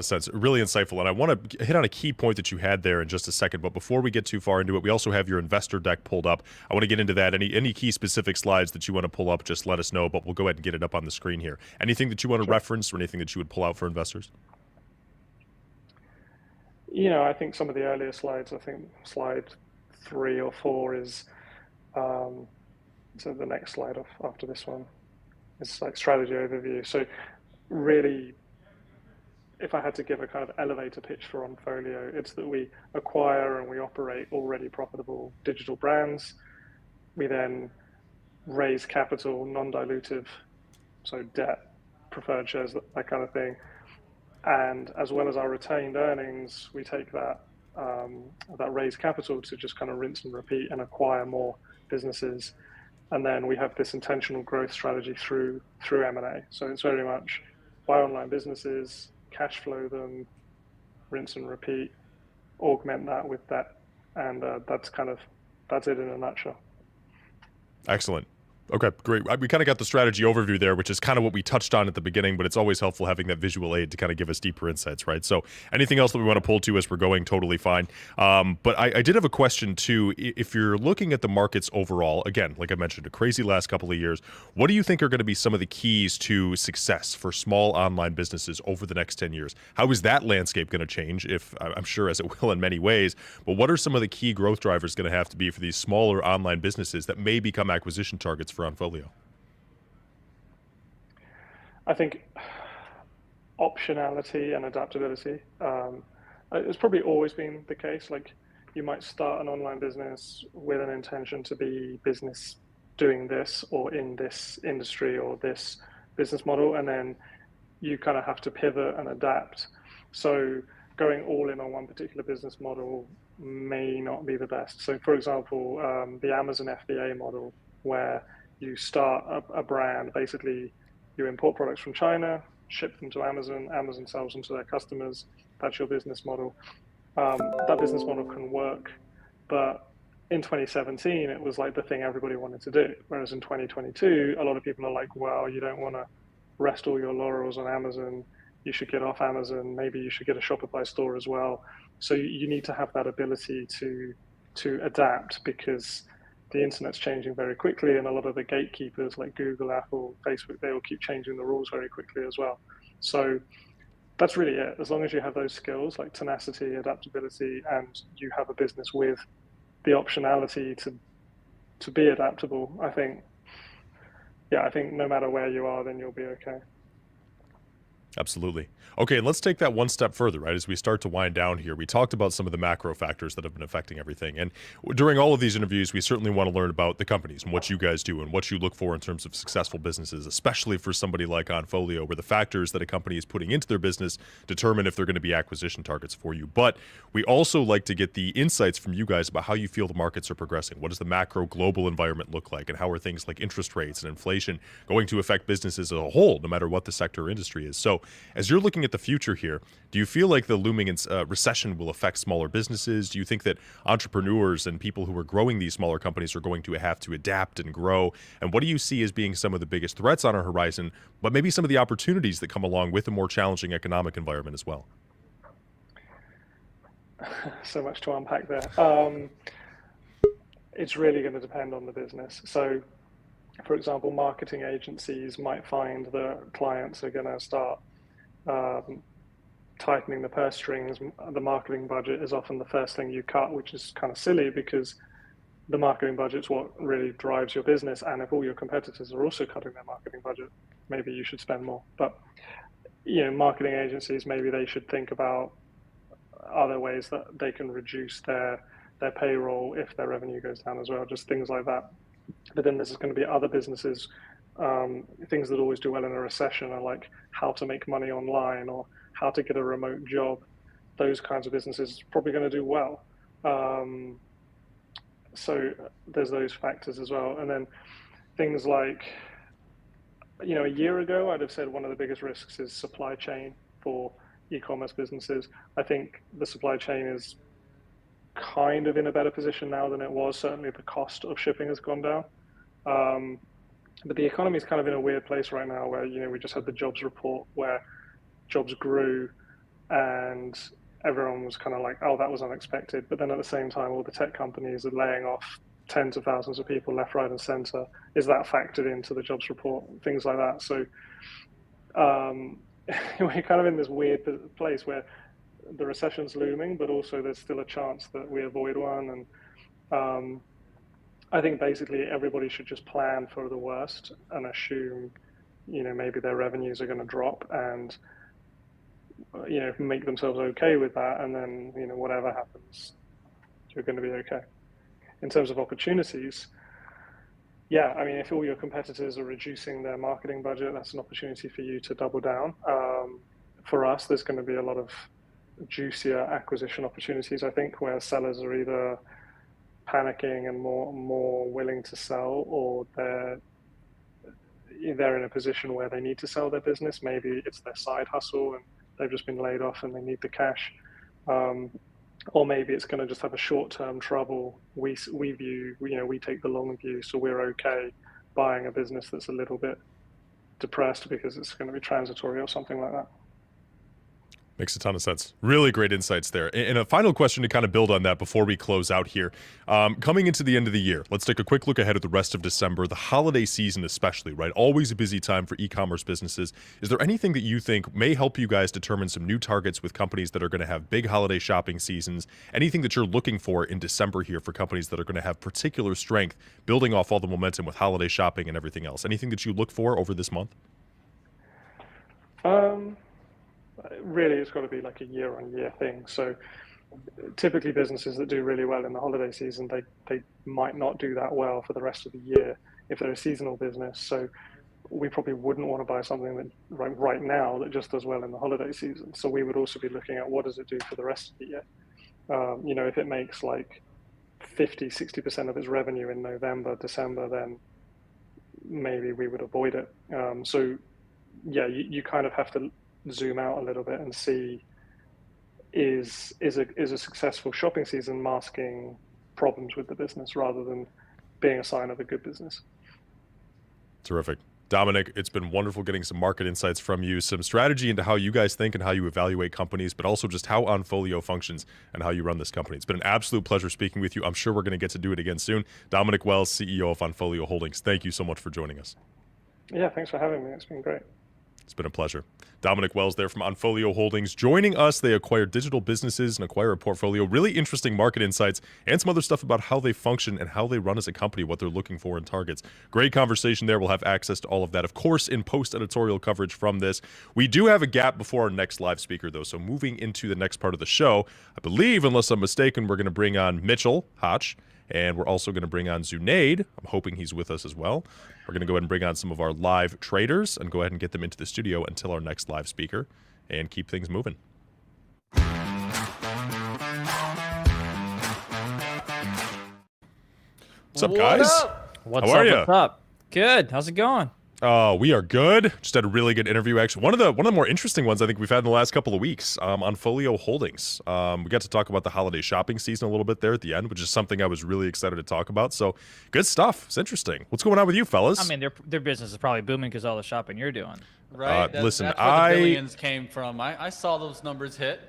[SPEAKER 1] Sense. Really insightful. And I want to hit on a key point that you had there in just a second. But before we get too far into it, we also have your investor deck pulled up. I want to get into that. Any key specific slides that you want to pull up, just let us know. But we'll go ahead and get it up on the screen here. Anything that you want to reference or anything that you would pull out for investors?
[SPEAKER 4] I think some of the earlier slides, I think slide 3 or 4 is, so the next slide after this one is like strategy overview. So really, if I had to give a kind of elevator pitch for Onfolio, it's that we acquire and we operate already profitable digital brands. We then raise capital, non-dilutive, so debt, preferred shares, that kind of thing. And as well as our retained earnings, we take that raised capital to just kind of rinse and repeat and acquire more businesses. And then we have this intentional growth strategy through M&A. So it's very much buy online businesses, cash flow them, rinse and repeat, augment that with debt, and that's it in a nutshell.
[SPEAKER 1] Excellent. Okay, great. We kind of got the strategy overview there, which is kind of what we touched on at the beginning, but it's always helpful having that visual aid to kind of give us deeper insights, right? So anything else that we want to pull to as we're going, totally fine. But I did have a question too. If you're looking at the markets overall, again, like I mentioned, a crazy last couple of years, what do you think are going to be some of the keys to success for small online businesses over the next 10 years? How is that landscape going to change? If I'm sure as it will in many ways, but what are some of the key growth drivers going to have to be for these smaller online businesses that may become acquisition targets for Onfolio?
[SPEAKER 4] I think optionality and adaptability. It's probably always been the case. Like you might start an online business with an intention to be business doing this or in this industry or this business model, and then you kind of have to pivot and adapt. So going all in on one particular business model may not be the best. So for example, the Amazon FBA model, where you start a brand, basically you import products from China, ship them to Amazon, Amazon sells them to their customers. That's your business model. That business model can work, but in 2017, it was like the thing everybody wanted to do. Whereas in 2022, a lot of people are like, well, you don't want to rest all your laurels on Amazon. You should get off Amazon. Maybe you should get a Shopify store as well. So you need to have that ability to adapt, because the internet's changing very quickly, and a lot of the gatekeepers like Google, Apple, Facebook, they will keep changing the rules very quickly as well. So that's really it. As long as you have those skills like tenacity, adaptability, and you have a business with the optionality to be adaptable, I think no matter where you are, then you'll be okay.
[SPEAKER 1] Absolutely. Okay, and let's take that one step further, right? As we start to wind down here, we talked about some of the macro factors that have been affecting everything. And during all of these interviews, we certainly want to learn about the companies and what you guys do and what you look for in terms of successful businesses, especially for somebody like Onfolio, where the factors that a company is putting into their business determine if they're going to be acquisition targets for you. But we also like to get the insights from you guys about how you feel the markets are progressing. What does the macro global environment look like? And how are things like interest rates and inflation going to affect businesses as a whole, no matter what the sector or industry is? So as you're looking at the future here, do you feel like the looming recession will affect smaller businesses? Do you think that entrepreneurs and people who are growing these smaller companies are going to have to adapt and grow? And what do you see as being some of the biggest threats on our horizon, but maybe some of the opportunities that come along with a more challenging economic environment as well?
[SPEAKER 4] So much to unpack there. It's really going to depend on the business. So, for example, marketing agencies might find that clients are going to start tightening the purse strings. The marketing budget is often the first thing you cut, which is kind of silly, because the marketing budget is what really drives your business. And if all your competitors are also cutting their marketing budget, maybe you should spend more. But marketing agencies, maybe they should think about other ways that they can reduce their payroll if their revenue goes down as well, just things like that. But then there's going to be other businesses. Things that always do well in a recession are like how to make money online or how to get a remote job. Those kinds of businesses are probably going to do well. So there's those factors as well. And then things like, a year ago, I'd have said one of the biggest risks is supply chain for e-commerce businesses. I think the supply chain is kind of in a better position now than it was. Certainly the cost of shipping has gone down. But the economy is kind of in a weird place right now where, we just had the jobs report where jobs grew and everyone was kind of like, oh, that was unexpected. But then at the same time, all the tech companies are laying off tens of thousands of people left, right, and center. Is that factored into the jobs report? Things like that. So we're kind of in this weird place where the recession's looming, but also there's still a chance that we avoid one. And I think basically everybody should just plan for the worst and assume, maybe their revenues are going to drop, and make themselves okay with that, and then whatever happens, you're going to be okay. In terms of opportunities, yeah, I mean, if all your competitors are reducing their marketing budget, that's an opportunity for you to double down. For us, there's going to be a lot of juicier acquisition opportunities, I think, where sellers are either panicking and more willing to sell, or they're in a position where they need to sell their business. Maybe it's their side hustle and they've just been laid off and they need the cash. Or maybe it's going to just have a short-term trouble. We view, we take the long view, so we're okay buying a business that's a little bit depressed because it's going to be transitory or something like that.
[SPEAKER 1] Makes a ton of sense. Really great insights there. And a final question to kind of build on that before we close out here. Coming into the end of the year, let's take a quick look ahead at the rest of December, the holiday season especially, right? Always a busy time for e-commerce businesses. Is there anything that you think may help you guys determine some new targets with companies that are going to have big holiday shopping seasons? Anything that you're looking for in December here for companies that are going to have particular strength, building off all the momentum with holiday shopping and everything else? Anything that you look for over this month?
[SPEAKER 4] Really, it's got to be like a year-on-year thing. So typically businesses that do really well in the holiday season, they might not do that well for the rest of the year if they're a seasonal business. So we probably wouldn't want to buy something that right now that just does well in the holiday season. So we would also be looking at what does it do for the rest of the year. If it makes like 50-60% of its revenue in November, December, then maybe we would avoid it. So yeah, you kind of have to zoom out a little bit and see, is a successful shopping season masking problems with the business rather than being a sign of a good business.
[SPEAKER 1] Terrific. Dominic, it's been wonderful getting some market insights from you, some strategy into how you guys think and how you evaluate companies, but also just how Onfolio functions and how you run this company. It's been an absolute pleasure speaking with you. I'm sure we're going to get to do it again soon. Dominic Wells, CEO of Onfolio Holdings, thank you so much for joining us.
[SPEAKER 4] Yeah, thanks for having me. It's been great.
[SPEAKER 1] It's been a pleasure. Dominic Wells there from Onfolio Holdings joining us. They acquire digital businesses and acquire a portfolio. Really interesting market insights and some other stuff about how they function and how they run as a company, what they're looking for in targets. Great conversation there. We'll have access to all of that, of course, in post-editorial coverage from this. We do have a gap before our next live speaker, though. So moving into the next part of the show, I believe, unless I'm mistaken, we're going to bring on Mitchell Hotch. And we're also going to bring on Zunaid. I'm hoping he's with us as well. We're going to go ahead and bring on some of our live traders and go ahead and get them into the studio until our next live speaker and keep things moving. What's up, guys?
[SPEAKER 5] What's
[SPEAKER 1] How are you?
[SPEAKER 5] What's up? Good. How's it going?
[SPEAKER 1] We are good. Just had a really good interview, actually. One of the more interesting ones I think we've had in the last couple of weeks on Onfolio Holdings. We got to talk about the holiday shopping season a little bit there at the end, which is something I was really excited to talk about. So good stuff. It's interesting. What's going on with you, fellas?
[SPEAKER 5] I mean, their business is probably booming because all the shopping you're doing.
[SPEAKER 6] Right.
[SPEAKER 1] Listen,
[SPEAKER 6] that's where the billions came from. I saw those numbers hit.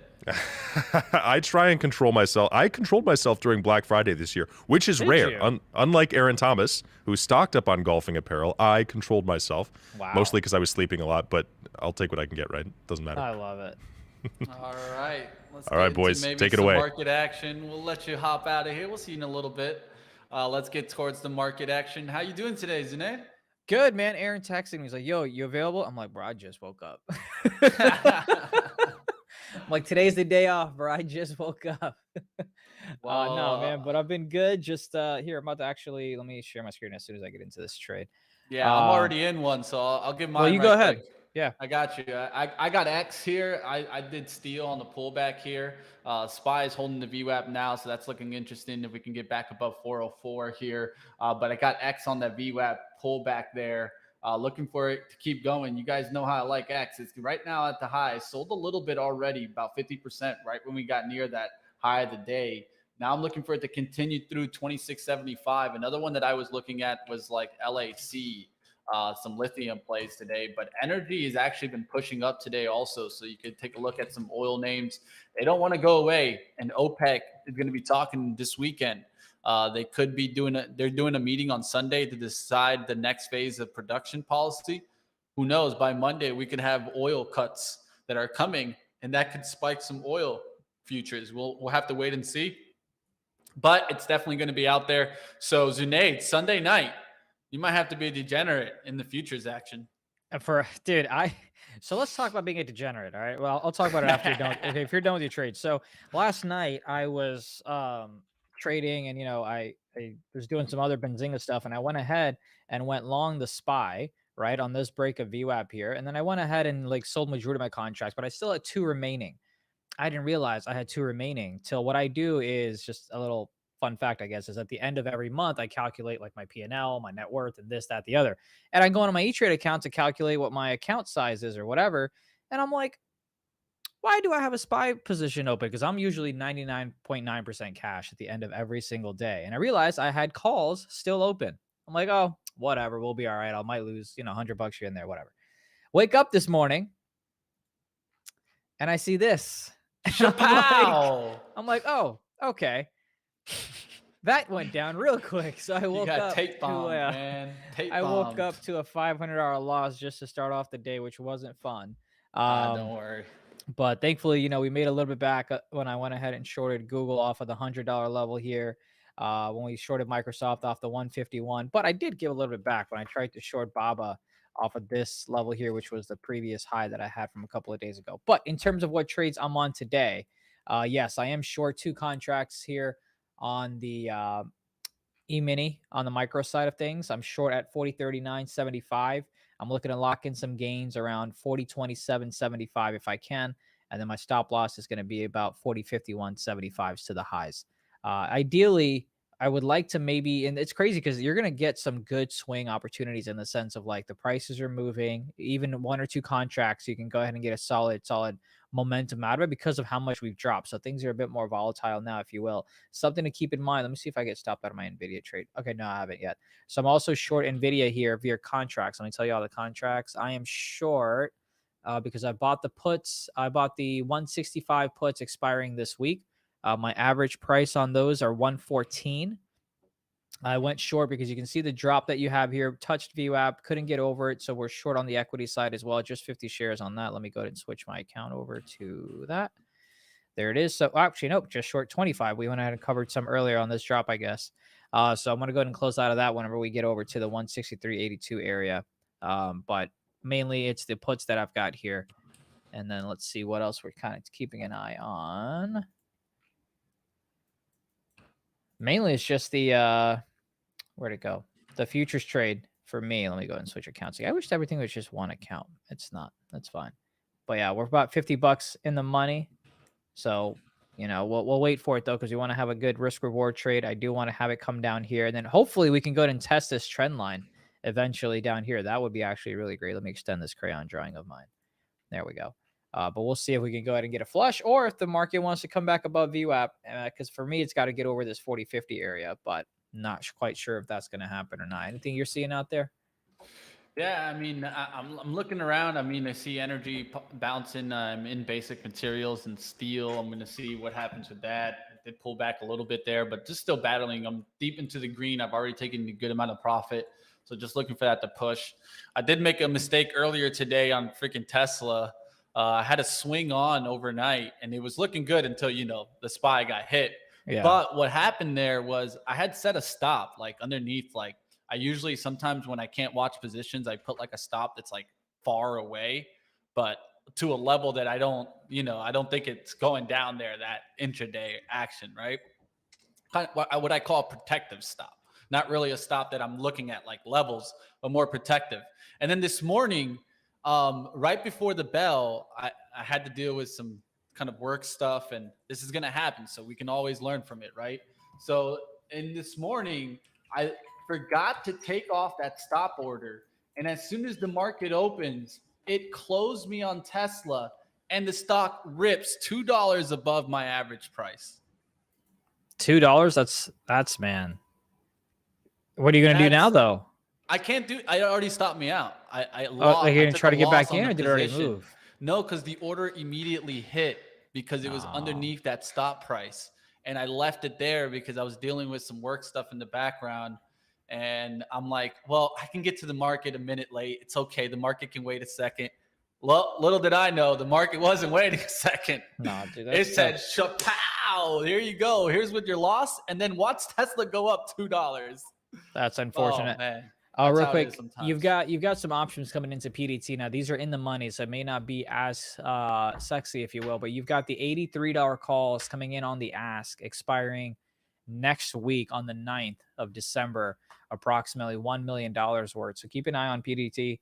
[SPEAKER 1] I try and control myself. I controlled myself during Black Friday this year, which is rare. Unlike Aaron Thomas, who stocked up on golfing apparel, I controlled myself.
[SPEAKER 5] Wow.
[SPEAKER 1] Mostly because I was sleeping a lot, but I'll take what I can get, right? Doesn't matter.
[SPEAKER 5] I love it.
[SPEAKER 6] All right. Let's
[SPEAKER 1] All right,
[SPEAKER 6] get
[SPEAKER 1] boys,
[SPEAKER 6] into maybe
[SPEAKER 1] take it
[SPEAKER 6] some
[SPEAKER 1] away.
[SPEAKER 6] Market action. We'll let you hop out of here. We'll see you in a little bit. Let's get towards the market action. How you doing today, Zunaid?
[SPEAKER 5] Good, man. Aaron texted me. He's like, yo, you available? I'm like, bro, I just woke up. I'm like, today's the day off, bro. I just woke up. No, man, but I've been good. Just here, I'm about to actually, let me share my screen as soon as I get into this trade.
[SPEAKER 6] Yeah, I'm already in one, so I'll give mine.
[SPEAKER 5] Well, you
[SPEAKER 6] right
[SPEAKER 5] go ahead.
[SPEAKER 6] quick.
[SPEAKER 5] Yeah.
[SPEAKER 6] I got you. I got X here. I did steal on the pullback here. SPY is holding the VWAP now, so that's looking interesting if we can get back above 404 here. But I got X on that VWAP pullback there. Looking for it to keep going. You guys know how I like X. It's right now at the high. Sold a little bit already, about 50%, right when we got near that high of the day. Now I'm looking for it to continue through 2675. Another one that I was looking at was like LAC. some lithium plays today. But energy has actually been pushing up today also. So you could take a look at some oil names. They don't want to go away. And OPEC is going to be talking this weekend. They could be they're doing a meeting on Sunday to decide the next phase of production policy. Who knows? By Monday, we could have oil cuts that are coming, and that could spike some oil futures. We'll have to wait and see. But it's definitely going to be out there. So Zunaid, Sunday night, you might have to be a degenerate in the futures action.
[SPEAKER 5] So let's talk about being a degenerate. All right. Well, I'll talk about it after you're done. If you're done with your trade. So last night I was trading, and I was doing some other Benzinga stuff, and I went ahead and went long the SPY right on this break of VWAP here, and then I went ahead and like sold majority of my contracts, but I still had 2 remaining. I didn't realize I had 2 remaining till what I do is just a little fun fact, I guess, is at the end of every month, I calculate like my P&L, my net worth, and this, that, the other. And I go on my E-Trade account to calculate what my account size is or whatever. And I'm like, why do I have a SPY position open? Because I'm usually 99.9% cash at the end of every single day. And I realized I had calls still open. I'm like, oh, whatever. We'll be all right. I might lose, $100 here and there, whatever. Wake up this morning and I see this. I'm like, oh, okay. That went down real quick. So I woke up I woke up to a $500 loss just to start off the day, which wasn't fun.
[SPEAKER 6] Don't worry.
[SPEAKER 5] But thankfully, we made a little bit back when I went ahead and shorted Google off of the $100 level here. When we shorted Microsoft off the 151. But I did give a little bit back when I tried to short Baba off of this level here, which was the previous high that I had from a couple of days ago. But in terms of what trades I'm on today, yes, I am short 2 contracts here on the E-mini on the micro side of things. I'm short at 40.39.75. I'm looking to lock in some gains around 40.27.75 if I can. And then my stop loss is going to be about 40.51.75s to the highs. Ideally, I would like to maybe, and it's crazy because you're going to get some good swing opportunities in the sense of like the prices are moving, even 1 or 2 contracts, you can go ahead and get a solid momentum out of it because of how much we've dropped. So things are a bit more volatile now, if you will. Something to keep in mind. Let me see if I get stopped out of my NVIDIA trade. Okay, no, I haven't yet. So I'm also short NVIDIA here via contracts. Let me tell you all the contracts. I am short because I bought the puts. I bought the 165 puts expiring this week. My average price on those are 114. I went short because you can see the drop that you have here. Touched VWAP, couldn't get over it. So we're short on the equity side as well. Just 50 shares on that. Let me go ahead and switch my account over to that. There it is. So actually, nope, just short 25. We went ahead and covered some earlier on this drop, I guess. So I'm going to go ahead and close out of that whenever we get over to the 163.82 area. But mainly it's the puts that I've got here. And then let's see what else we're kind of keeping an eye on. Mainly it's just the where'd it go? The futures trade for me. Let me go ahead and switch accounts. I wish everything was just one account. It's not. That's fine. But yeah, we're about $50 in the money. So, we'll wait for it though, because we want to have a good risk reward trade. I do want to have it come down here, and then hopefully we can go ahead and test this trend line eventually down here. That would be actually really great. Let me extend this crayon drawing of mine. There we go. But we'll see if we can go ahead and get a flush, or if the market wants to come back above VWAP, because for me, it's got to get over this 40-50 area, but not quite sure if that's going to happen or not. Anything you're seeing out there?
[SPEAKER 6] Yeah, I mean, I'm looking around. I mean, I see energy bouncing in basic materials and steel. I'm going to see what happens with that. They pull back a little bit there, but just still battling. I'm deep into the green. I've already taken a good amount of profit. So just looking for that to push. I did make a mistake earlier today on freaking Tesla. I had a swing on overnight, and it was looking good until, the SPY got hit. Yeah. But what happened there was I had set a stop, like underneath, like I usually sometimes when I can't watch positions, I put like a stop that's like far away, but to a level that I don't think it's going down there, that intraday action, right? Kind of what I call a protective stop. Not really a stop that I'm looking at like levels, but more protective. And then this morning, right before the bell, I had to deal with some kind of work stuff, and this is going to happen. So we can always learn from it, right? So in this morning, I forgot to take off that stop order. And as soon as the market opens, it closed me on Tesla, and the stock rips $2 above my average price.
[SPEAKER 5] $2? That's man. What are you going to do now, though?
[SPEAKER 6] I can't do. I already stopped me out. I
[SPEAKER 5] Oh,
[SPEAKER 6] lost.
[SPEAKER 5] like you're
[SPEAKER 6] I
[SPEAKER 5] gonna
[SPEAKER 6] took
[SPEAKER 5] try
[SPEAKER 6] a
[SPEAKER 5] to get
[SPEAKER 6] loss
[SPEAKER 5] back
[SPEAKER 6] on
[SPEAKER 5] in,
[SPEAKER 6] the
[SPEAKER 5] or did it already
[SPEAKER 6] position.
[SPEAKER 5] move?
[SPEAKER 6] No, because the order immediately hit because it was
[SPEAKER 5] Oh,
[SPEAKER 6] underneath that stop price, and I left it there because I was dealing with some work stuff in the background. And I'm like, well, I can get to the market a minute late. It's okay. The market can wait a second. Well, little did I know, the market wasn't waiting a second.
[SPEAKER 5] no, dude,
[SPEAKER 6] It
[SPEAKER 5] that's tough.
[SPEAKER 6] said, "Chapow! Here you go. Here's with your loss." And then watch Tesla go up $2.
[SPEAKER 5] That's
[SPEAKER 6] Oh
[SPEAKER 5] unfortunate.
[SPEAKER 6] man, that's
[SPEAKER 5] Real
[SPEAKER 6] how it is
[SPEAKER 5] quick,
[SPEAKER 6] sometimes.
[SPEAKER 5] you've got some options coming into PDT now. These are in the money, so it may not be as sexy, if you will. But you've got the $83 calls coming in on the ask, expiring next week on the 9th of December, approximately $1 million worth. So keep an eye on PDD,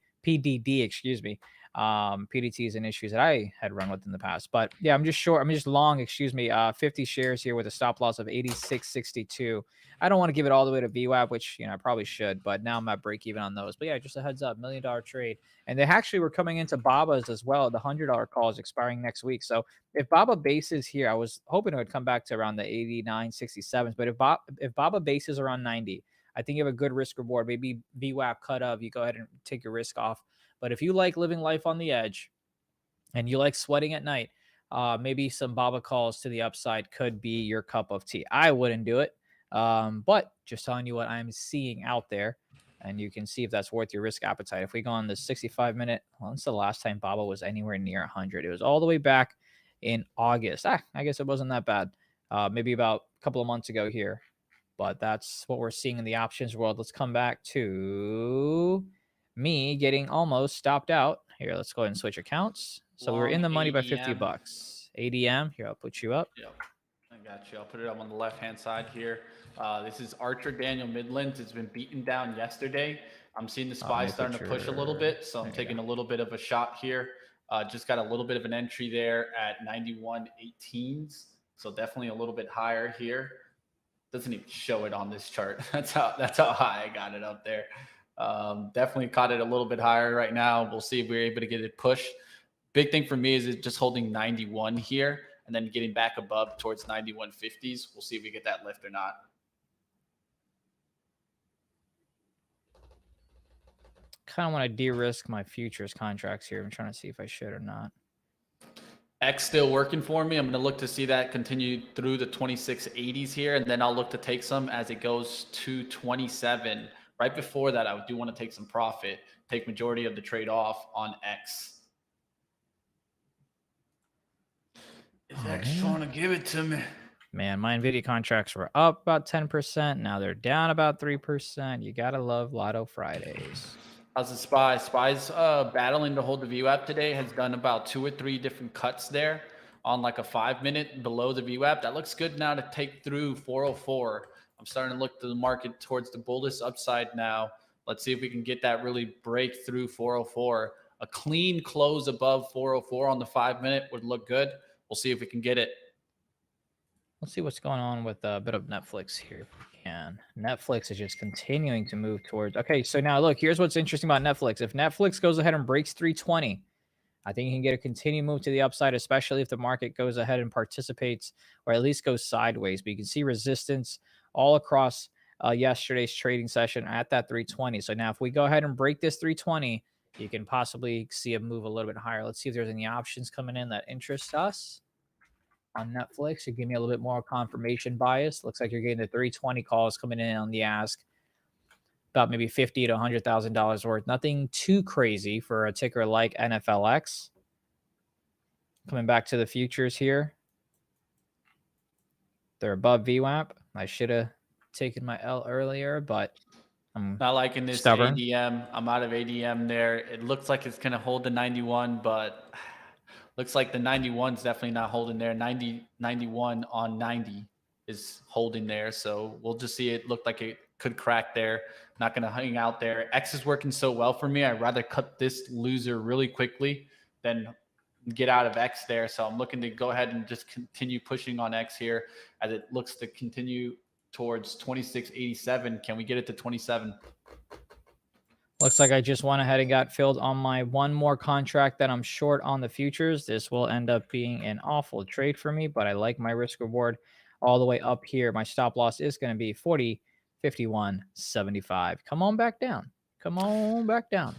[SPEAKER 5] excuse me. PDTs and issues that I had run with in the past. But yeah, I'm just short. I'm just long, excuse me. 50 shares here with a stop loss of 86.62. I don't want to give it all the way to VWAP, which I probably should, but now I'm at break even on those. But yeah, just a heads up, $1 million trade. And they actually were coming into Baba's as well. The $100 call is expiring next week. So if Baba bases here, I was hoping it would come back to around the 89.67s. But if Baba bases around 90, I think you have a good risk reward. Maybe VWAP cut of, you go ahead and take your risk off. But if you like living life on the edge and you like sweating at night, maybe some Baba calls to the upside could be your cup of tea. I wouldn't do it, but just telling you what I'm seeing out there, and you can see if that's worth your risk appetite. If we go on the 65-minute, well, that's the last time Baba was anywhere near 100. It was all the way back in August. I guess it wasn't that bad. Maybe about a couple of months ago here, but that's what we're seeing in the options world. Let's come back to me getting almost stopped out. Here, let's go ahead and switch accounts. So we were
[SPEAKER 6] Long
[SPEAKER 5] in the money by 50
[SPEAKER 6] ADM.
[SPEAKER 5] bucks. ADM, here, I'll put you up.
[SPEAKER 6] Yep, I got you. I'll put it up on the left-hand side here. This is Archer Daniel Midlands. It's been beaten down yesterday. I'm seeing the SPY starting to push a little bit, so I'm taking a little bit of a shot here. Just got a little bit of an entry there at 91.18s, so definitely a little bit higher here. Doesn't even show it on this chart. That's how high I got it up there. Definitely caught it a little bit higher right now. We'll see if we're able to get it pushed. Big thing for me is it just holding 91 here and then getting back above towards 91.50s. We'll see if we get that lift or not.
[SPEAKER 5] Kind of want to de-risk my futures contracts here. I'm trying to see if I should or not.
[SPEAKER 6] X still working for me. I'm going to look to see that continue through the 26.80s here, and then I'll look to take some as it goes to 27. Right before that, I do want to take some profit, take majority of the trade off on X. Is X trying to give it to me?
[SPEAKER 5] Man, my NVIDIA contracts were up about 10%. Now they're down about 3%. You got to love Lotto Fridays.
[SPEAKER 6] How's the SPY? SPY's battling to hold the VWAP today, has done about 2 or 3 different cuts there on like a 5-minute below the VWAP. That looks good now to take through 404. I'm starting to look to the market towards the bullish upside now. Let's see if we can get that really break through 404. A clean close above 404 on the 5-minute would look good. We'll see if we can get it.
[SPEAKER 5] Let's see what's going on with a bit of Netflix here if we can. Netflix is just continuing to move towards. Okay, so now look, here's what's interesting about Netflix. If Netflix goes ahead and breaks 320, I think you can get a continued move to the upside, especially if the market goes ahead and participates or at least goes sideways. But you can see resistance all across yesterday's trading session at that 320. So now if we go ahead and break this 320, you can possibly see a move a little bit higher. Let's see if there's any options coming in that interest us on Netflix. You give me a little bit more confirmation bias. Looks like you're getting the 320 calls coming in on the ask. About maybe $50,000 to $100,000 worth. Nothing too crazy for a ticker like NFLX. Coming back to the futures here. They're above VWAP. I should have taken my L earlier, but I'm
[SPEAKER 6] not liking this
[SPEAKER 5] stubborn.
[SPEAKER 6] ADM. I'm out of ADM there. It looks like it's going to hold the 91, but looks like the 91 is definitely not holding there. 91 on 90 is holding there. So we'll just see. It looked like it could crack there. Not going to hang out there. X is working so well for me. I'd rather cut this loser really quickly than get out of X there. So I'm looking to go ahead and just continue pushing on X here as it looks to continue towards 26.87. Can we get it to 27?
[SPEAKER 5] Looks like I just went ahead and got filled on my one more contract that I'm short on the futures. This will end up being an awful trade for me, but I like my risk reward all the way up here. My stop loss is going to be 40, 51, 75. Come on back down. Come on back down.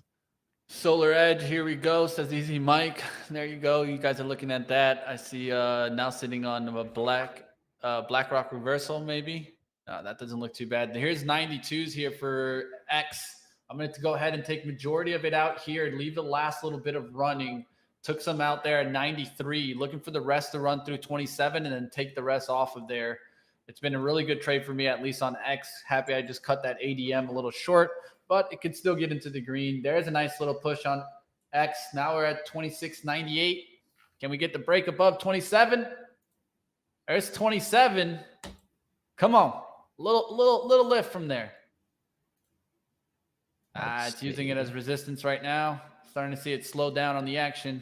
[SPEAKER 6] Solar Edge, here we go, says Easy Mike. There you go. You guys are looking at that. I see now sitting on a BlackRock reversal, maybe. That doesn't look too bad. Here's 92s here for X. I'm going to go ahead and take majority of it out here and leave the last little bit of running. Took some out there at 93, looking for the rest to run through 27 and then take the rest off of there. It's been a really good trade for me, at least on X. Happy I just cut that ADM a little short, but it could still get into the green. There's a nice little push on X. Now we're at 26.98. Can we get the break above 27? There's 27. Come on. Little lift from there. It's using it as resistance right now. Starting to see it slow down on the action.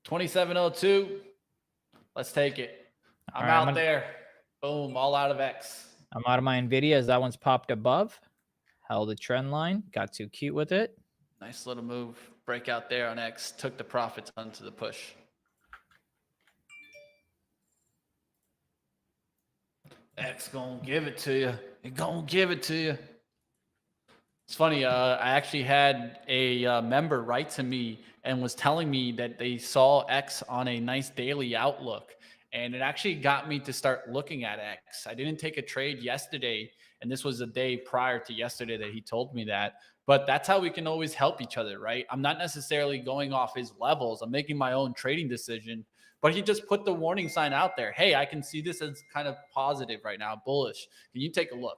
[SPEAKER 6] 27.02. Let's take it. I'm out there. Boom, all out of X.
[SPEAKER 5] I'm out of my NVIDIA as that one's popped above. Held the trend line. Got too cute with it.
[SPEAKER 6] Nice little move. Breakout there on X. Took the profits onto the push. X gonna give it to you. It gonna give it to you. It's funny. I actually had a member write to me and was telling me that they saw X on a nice daily outlook. And it actually got me to start looking at X. I didn't take a trade yesterday, and this was a day prior to yesterday that he told me that. But that's how we can always help each other, right? I'm not necessarily going off his levels. I'm making my own trading decision. But he just put the warning sign out there. Hey, I can see this as kind of positive right now, bullish. Can you take a look?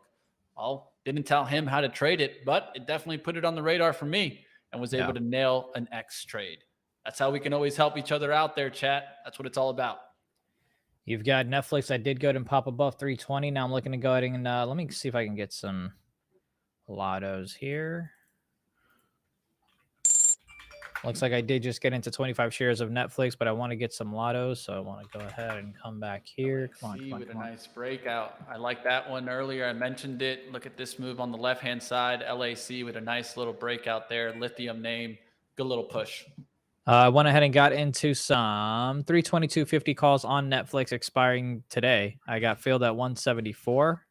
[SPEAKER 6] Well, didn't tell him how to trade it, but it definitely put it on the radar for me and was able to nail an X trade. That's how we can always help each other out there, chat. That's what it's all about.
[SPEAKER 5] You've got Netflix. I did go ahead and pop above 320. Now I'm looking to go ahead and let me see if I can get some lottos here. Looks like I did just get into 25 shares of Netflix, but I want to get some lottos, so I want to go ahead and come back here. Come on,
[SPEAKER 6] with a nice breakout. I like that one earlier. I mentioned it. Look at this move on the left-hand side. LAC with a nice little breakout there. Lithium name. Good little push.
[SPEAKER 5] I went ahead and got into some 322.50 calls on Netflix expiring today. I got filled at 174.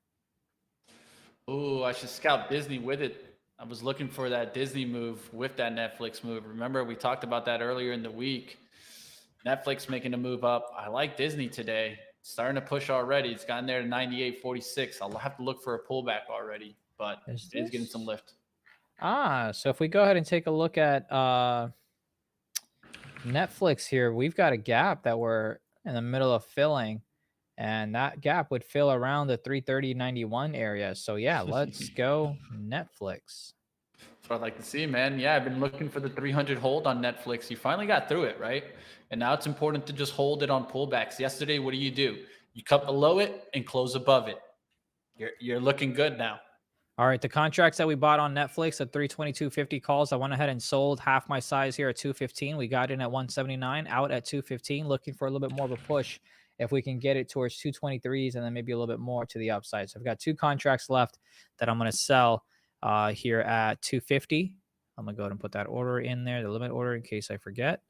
[SPEAKER 6] Ooh, I should scout Disney with it. I was looking for that Disney move with that Netflix move. Remember, we talked about that earlier in the week. Netflix making a move up. I like Disney today. Starting to push already. It's gotten there to 98.46. I'll have to look for a pullback already, but it is getting some lift.
[SPEAKER 5] So if we go ahead and take a look at Netflix here, we've got a gap that we're in the middle of filling. And that gap would fill around the 330.91 area. So, yeah, let's go Netflix.
[SPEAKER 6] That's what I'd like to see, man. Yeah, I've been looking for the 300 hold on Netflix. You finally got through it, right? And now it's important to just hold it on pullbacks. Yesterday, what do? You cut below it and close above it. You're looking good now.
[SPEAKER 5] All right, the contracts that we bought on Netflix at 322.50 calls, I went ahead and sold half my size here at 215. We got in at 179, out at 215, looking for a little bit more of a push. If we can get it towards 223s and then maybe a little bit more to the upside. So I've got 2 contracts left that I'm going to sell here at 250. I'm going to go ahead and put that order in there, the limit order, in case I forget.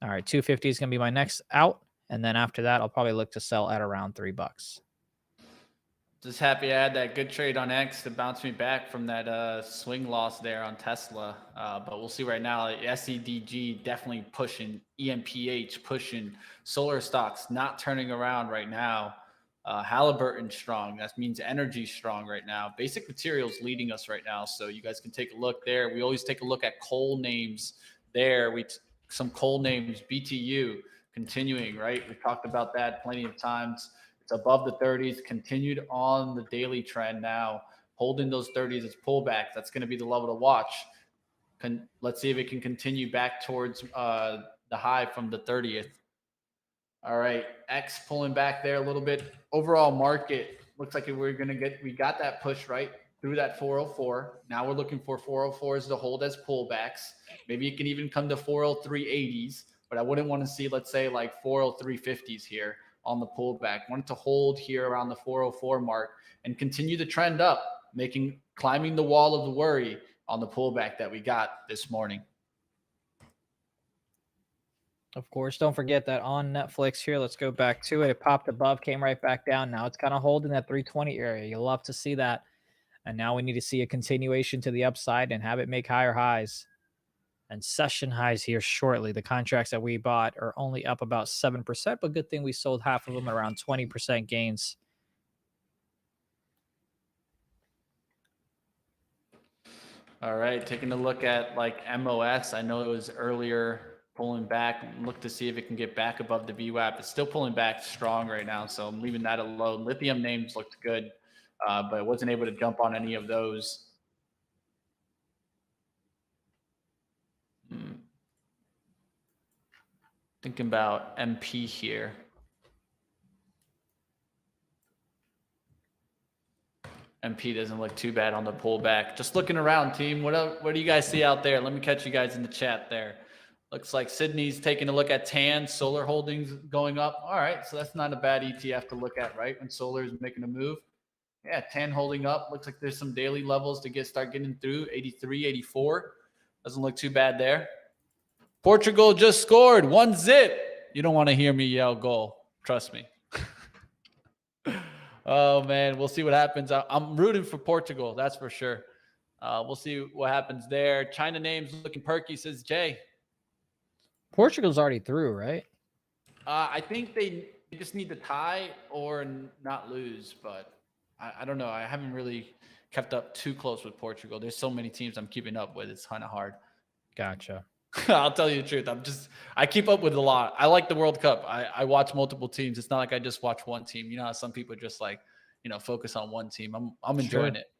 [SPEAKER 5] All right, 250 is going to be my next out. And then after that, I'll probably look to sell at around $3.
[SPEAKER 6] Just happy I had that good trade on X to bounce me back from that swing loss there on Tesla. But we'll see right now. SEDG definitely pushing, EMPH pushing, solar stocks not turning around right now. Halliburton strong. That means energy strong right now. Basic materials leading us right now. So you guys can take a look there. We always take a look at coal names there. Some coal names, BTU continuing, right? We talked about that plenty of times. It's above the 30s, continued on the daily trend now, holding those 30s as pullbacks. That's going to be the level to watch. Let's see if it can continue back towards the high from the 30th. All right, X pulling back there a little bit. Overall market looks like we got that push right through that 404. Now we're looking for 404s to hold as pullbacks. Maybe it can even come to 403.80s, but I wouldn't want to see, let's say, like 403.50s here on the pullback. Wanted to hold here around the 404 mark and continue the trend up, climbing the wall of the worry on the pullback that we got this morning.
[SPEAKER 5] Of course, don't forget that on Netflix here, let's go back to it. It popped above, came right back down. Now it's kind of holding that 320 area. You'll love to see that. And now we need to see a continuation to the upside and have it make higher highs and session highs here shortly. The contracts that we bought are only up about 7%, but good thing we sold half of them at around 20% gains.
[SPEAKER 6] All right, taking a look at like MOS. I know it was earlier pulling back. Look to see if it can get back above the VWAP. It's still pulling back strong right now, so I'm leaving that alone. Lithium names looked good, but I wasn't able to jump on any of those. Thinking about MP here. MP doesn't look too bad on the pullback. Just looking around, team. What do you guys see out there? Let me catch you guys in the chat there. Looks like Sydney's taking a look at TAN, solar holdings going up. All right, so that's not a bad ETF to look at, right? When solar is making a move. Yeah, TAN holding up. Looks like there's some daily levels to start getting through. 83, 84. Doesn't look too bad there. Portugal just scored 1-0. You don't want to hear me yell goal. Trust me. Oh, man. We'll see what happens. I'm rooting for Portugal. That's for sure. We'll see what happens there. China names looking perky, says Jay.
[SPEAKER 5] Portugal's already through, right?
[SPEAKER 6] I think they just need to tie or not lose, but I don't know. I haven't really kept up too close with Portugal. There's so many teams I'm keeping up with. It's kind of hard.
[SPEAKER 5] Gotcha.
[SPEAKER 6] I'll tell you the truth. I keep up with a lot. I like the World Cup. I watch multiple teams. It's not like I just watch one team. You know how some people just like, focus on one team. I'm enjoying it.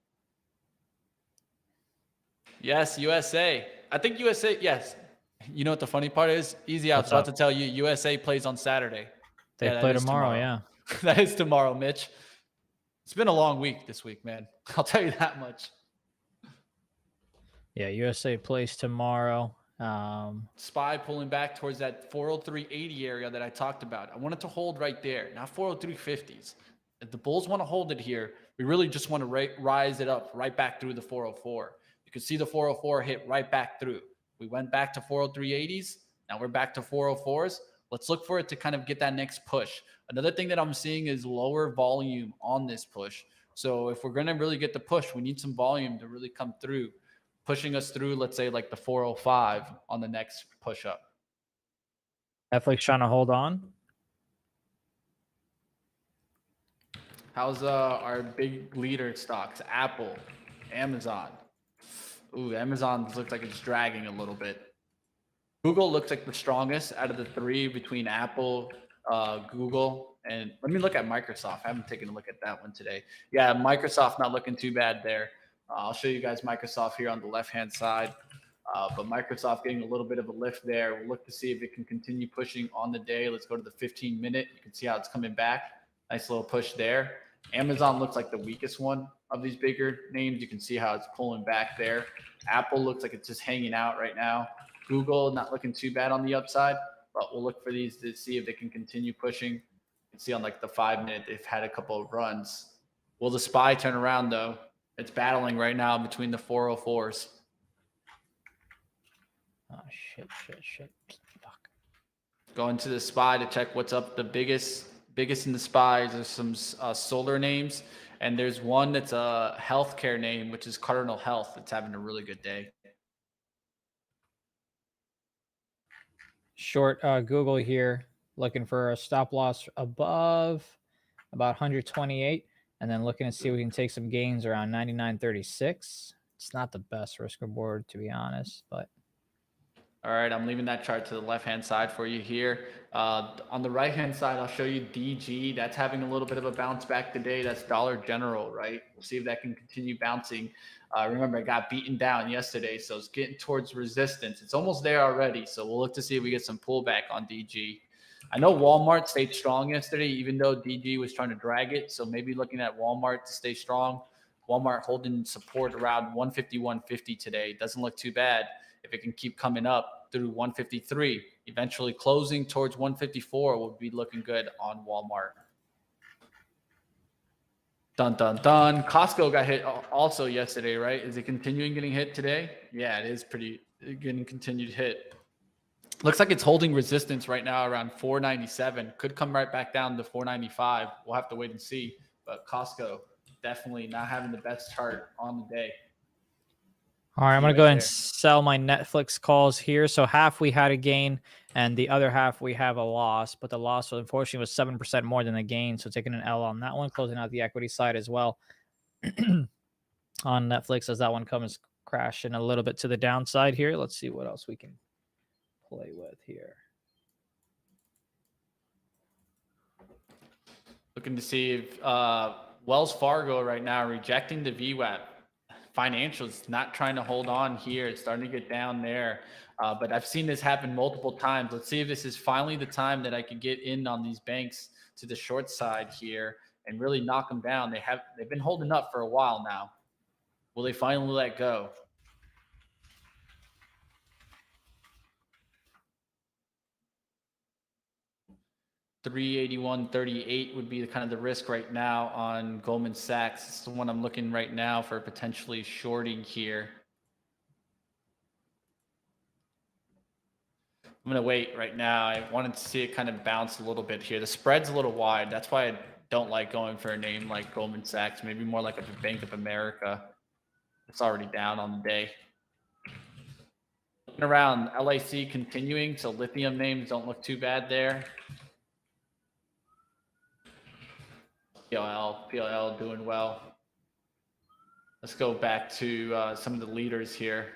[SPEAKER 6] Yes, USA. I think USA, yes. You know what the funny part is? Easy out. I was about to tell you, USA plays on Saturday.
[SPEAKER 5] They play tomorrow, yeah.
[SPEAKER 6] That is tomorrow, Mitch. It's been a long week this week, man. I'll tell you that much.
[SPEAKER 5] Yeah, USA plays tomorrow.
[SPEAKER 6] SPY pulling back towards that 403.80 area that I talked about. I want it to hold right there, not 403.50s. If the bulls want to hold it here, we really just want to rise it up right back through the 404. You can see the 404 hit right back through. We went back to 403.80s. Now we're back to 404s. Let's look for it to kind of get that next push. Another thing that I'm seeing is lower volume on this push. So if we're going to really get the push, we need some volume to really come through, pushing us through, let's say, like the 405 on the next push up.
[SPEAKER 5] Netflix trying to hold on.
[SPEAKER 6] How's our big leader stocks? Apple, Amazon. Ooh, Amazon looks like it's dragging a little bit. Google looks like the strongest out of the three between Apple, Google, and let me look at Microsoft. I haven't taken a look at that one today. Yeah, Microsoft not looking too bad there. I'll show you guys Microsoft here on the left-hand side. But Microsoft getting a little bit of a lift there. We'll look to see if it can continue pushing on the day. Let's go to the 15-minute. You can see how it's coming back. Nice little push there. Amazon looks like the weakest one of these bigger names. You can see how it's pulling back there. Apple looks like it's just hanging out right now. Google not looking too bad on the upside, but we'll look for these to see if they can continue pushing. You can see on like the 5-minute, they've had a couple of runs. Will the SPY turn around though? It's battling right now between the 404s.
[SPEAKER 5] Oh, shit. Fuck.
[SPEAKER 6] Going to the SPY to check what's up. The biggest in the SPY. There's some solar names, and there's one that's a healthcare name, which is Cardinal Health. That's having a really good day.
[SPEAKER 5] Short Google here, looking for a stop loss above about 128, and then looking to see if we can take some gains around 99.36. It's not the best risk reward, to be honest, but.
[SPEAKER 6] All right, I'm leaving that chart to the left-hand side for you here. On the right-hand side, I'll show you DG. That's having a little bit of a bounce back today. That's Dollar General, right? We'll see if that can continue bouncing. Remember, it got beaten down yesterday, so it's getting towards resistance. It's almost there already, so we'll look to see if we get some pullback on DG. I know Walmart stayed strong yesterday, even though DG was trying to drag it, so maybe looking at Walmart to stay strong. Walmart holding support around 150, 150 today. Doesn't look too bad. If it can keep coming up through 153, eventually closing towards 154 would be looking good on Walmart. Dun, dun, dun. Costco got hit also yesterday, right? Is it continuing getting hit today? Yeah, it is getting continued hit. Looks like it's holding resistance right now around 497. Could come right back down to 495. We'll have to wait and see. But Costco definitely not having the best chart on the day.
[SPEAKER 5] All right, I'm
[SPEAKER 6] See
[SPEAKER 5] going to
[SPEAKER 6] right
[SPEAKER 5] go ahead and
[SPEAKER 6] there.
[SPEAKER 5] sell my Netflix calls here. So half we had a gain and the other half we have a loss, but the loss unfortunately was 7% more than the gain. So taking an L on that one, closing out the equity side as well on Netflix as that one comes crashing a little bit to the downside here. Let's see what else we can play with here.
[SPEAKER 6] Looking to see if Wells Fargo right now rejecting the VWAP. Financials not trying to hold on here. It's starting to get down there. But I've seen this happen multiple times. Let's see if this is finally the time that I can get in on these banks to the short side here and really knock them down. They've been holding up for a while now. Will they finally let go? $381.38 would be kind of the risk right now on Goldman Sachs. It's the one I'm looking right now for potentially shorting here. I'm going to wait right now. I wanted to see it kind of bounce a little bit here. The spread's a little wide. That's why I don't like going for a name like Goldman Sachs, maybe more like a Bank of America. It's already down on the day. Looking around, LAC continuing, so lithium names don't look too bad there. PLL doing well. Let's go back to some of the leaders here.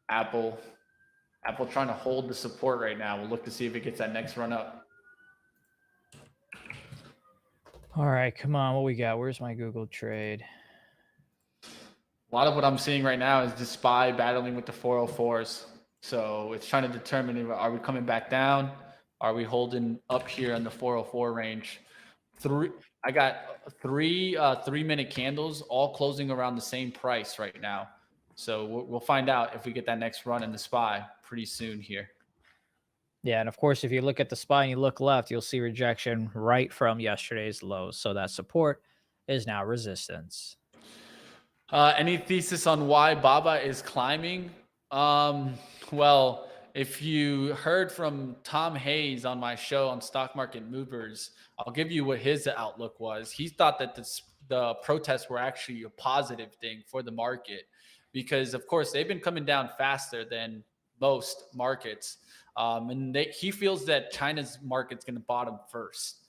[SPEAKER 6] Apple trying to hold the support right now. We'll look to see if it gets that next run up.
[SPEAKER 5] All right, come on. What we got? Where's my Google trade?
[SPEAKER 6] A lot of what I'm seeing right now is the SPY battling with the 404s. So it's trying to determine if are we coming back down? Are we holding up here in the 404 range? I got three 3-minute candles all closing around the same price right now. So we'll find out if we get that next run in the SPY pretty soon here.
[SPEAKER 5] Yeah, and of course, if you look at the SPY and you look left, you'll see rejection right from yesterday's lows. So that support is now resistance.
[SPEAKER 6] Any thesis on why Baba is climbing? Well, if you heard from Tom Hayes on my show on Stock Market Movers, I'll give you what his outlook was. He thought that the protests were actually a positive thing for the market because, of course, they've been coming down faster than most markets. And he feels that China's market's going to bottom first.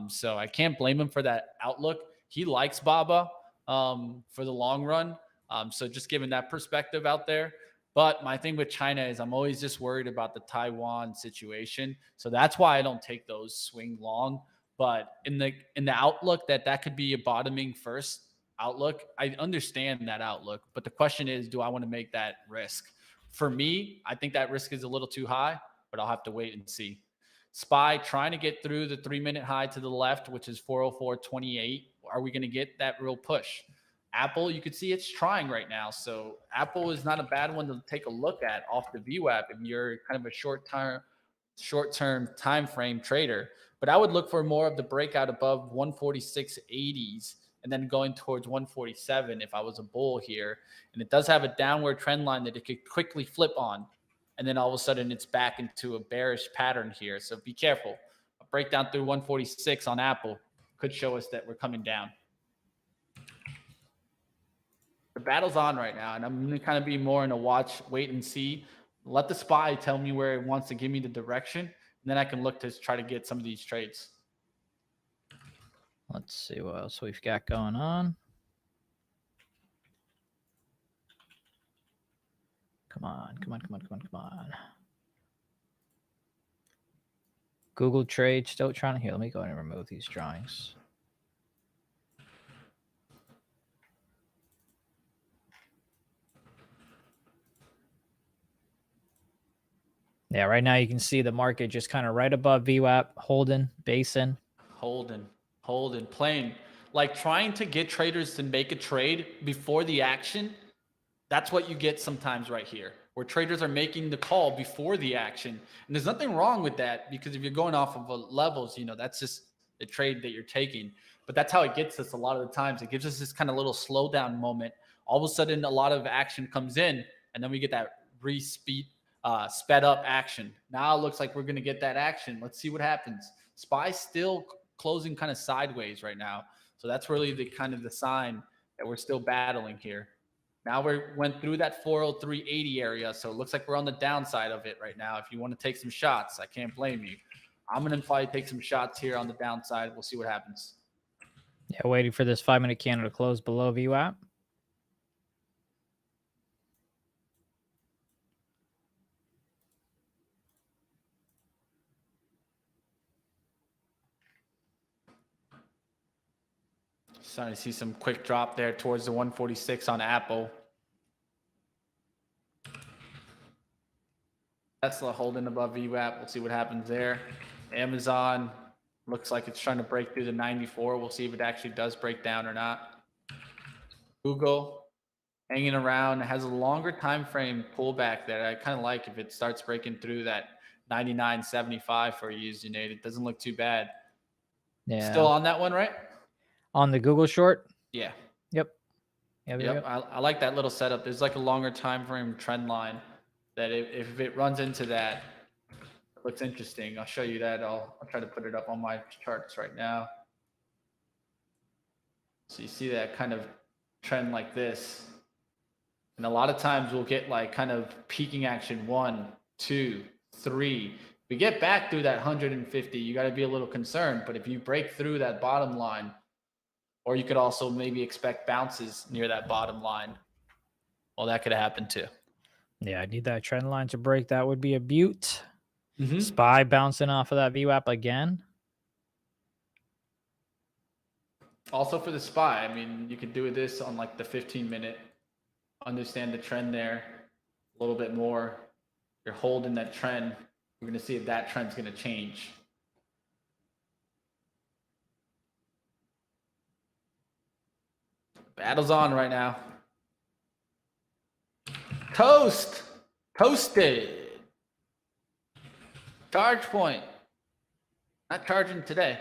[SPEAKER 6] So I can't blame him for that outlook. He likes Baba for the long run. So just giving that perspective out there. But my thing with China is I'm always just worried about the Taiwan situation. So that's why I don't take those swing long. But in the outlook that could be a bottoming first outlook, I understand that outlook. But the question is, do I want to make that risk? For me, I think that risk is a little too high, but I'll have to wait and see. SPY trying to get through the 3-minute high to the left, which is 404.28. Are we going to get that real push? Apple, you can see it's trying right now. So Apple is not a bad one to take a look at off the VWAP if you're kind of a short-term time frame trader. But I would look for more of the breakout above 146.80s and then going towards 147 if I was a bull here. And it does have a downward trend line that it could quickly flip on. And then all of a sudden it's back into a bearish pattern here. So be careful. A breakdown through 146 on Apple could show us that we're coming down. The battle's on right now, and I'm going to kind of be more in a watch, wait and see. Let the SPY tell me where it wants to give me the direction, and then I can look to try to get some of these trades.
[SPEAKER 5] Let's see what else we've got going on. Come on. Google trade still trying to heal. Let me go ahead and remove these drawings. Yeah, right now you can see the market just kind of right above VWAP, holding, basing.
[SPEAKER 6] Holding, playing. Like trying to get traders to make a trade before the action. That's what you get sometimes right here, where traders are making the call before the action. And there's nothing wrong with that because if you're going off of levels, that's just the trade that you're taking. But that's how it gets us a lot of the times. It gives us this kind of little slowdown moment. All of a sudden, a lot of action comes in, and then we get that sped up action. Now it looks like we're going to get that action. Let's see what happens. SPY still closing kind of sideways right now. So So that's really the kind of the sign that we're still battling here. Now we went through that 403.80 area, so it looks like we're on the downside of it right now. If you want to take some shots, I can't blame you. I'm going to probably take some shots here on the downside. We'll see what happens.
[SPEAKER 5] Yeah, waiting for this 5-minute candle to close below VWAP.
[SPEAKER 6] Starting to see some quick drop there towards the 146 on Apple. Tesla holding above VWAP. We'll see what happens there. Amazon looks like it's trying to break through the 94. We'll see if it actually does break down or not. Google hanging around. It has a longer time frame pullback that I kind of like if it starts breaking through that 99.75 for a used unit. It doesn't look too bad.
[SPEAKER 5] Yeah.
[SPEAKER 6] Still on that one, right?
[SPEAKER 5] On the Google short?
[SPEAKER 6] Yeah.
[SPEAKER 5] Yep.
[SPEAKER 6] Yep. I like that little setup. There's like a longer time frame trend line that if it runs into that, it looks interesting. I'll show you that. I'll try to put it up on my charts right now. So you see that kind of trend like this. And a lot of times we'll get like kind of peaking action 1, 2, 3. If we get back through that 150, you got to be a little concerned. But if you break through that bottom line, or you could also maybe expect bounces near that bottom line, well, that could happen too.
[SPEAKER 5] Yeah, I need that trend line to break. That would be a beaut.
[SPEAKER 6] Mm-hmm.
[SPEAKER 5] SPY bouncing off of that VWAP again.
[SPEAKER 6] Also for the SPY, I mean, you could do this on like the 15-minute. Understand the trend there a little bit more. You're holding that trend. We're going to see if that trend's going to change. Battle's on right now. Toasted. Charge point. Not charging today.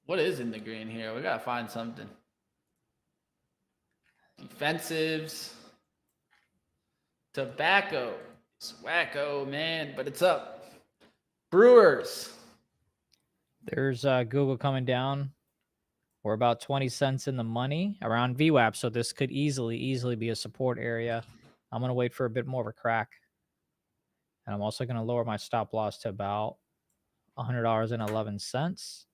[SPEAKER 6] What is in the green here? We got to find something. Defensives. Tobacco. It's wacko, man, but it's up. Brewers.
[SPEAKER 5] There's Google coming down. We're about 20 cents in the money around VWAP, so this could easily be a support area. I'm going to wait for a bit more of a crack. And I'm also going to lower my stop loss to about $100.11.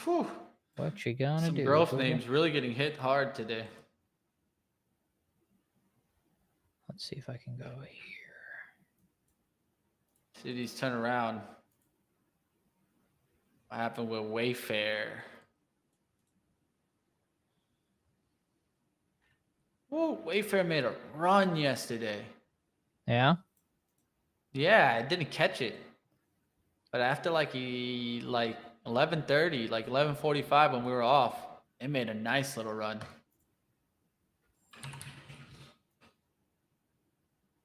[SPEAKER 6] Whew.
[SPEAKER 5] What you gonna do?
[SPEAKER 6] Some growth
[SPEAKER 5] Google?
[SPEAKER 6] names really getting hit hard today.
[SPEAKER 5] Let's see if I can go here.
[SPEAKER 6] See these turn around. What happened with Wayfair? Whoa, Wayfair made a run yesterday.
[SPEAKER 5] Yeah?
[SPEAKER 6] Yeah, I didn't catch it. But after like 11:30, like 11:45 when we were off, it made a nice little run.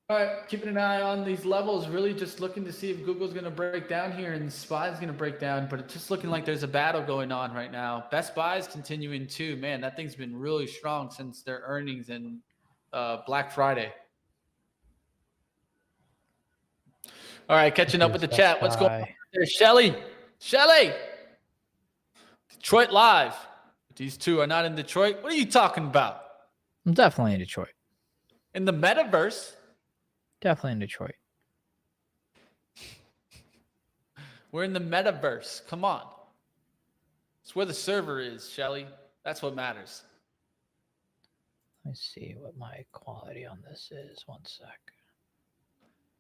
[SPEAKER 6] All right, keeping an eye on these levels, really just looking to see if Google's going to break down here and SPY's going to break down, but it's just looking like there's a battle going on right now. Best Buy is continuing too. Man, that thing's been really strong since their earnings and Black Friday. All right, catching up with the chat. What's going on there? Shelly. Detroit Live. These two are not in Detroit. What are you talking about?
[SPEAKER 5] I'm definitely in Detroit.
[SPEAKER 6] In the metaverse?
[SPEAKER 5] Definitely in Detroit.
[SPEAKER 6] We're in the metaverse. Come on. It's where the server is, Shelly. That's what matters.
[SPEAKER 5] Let me see what my quality on this is. 1 sec.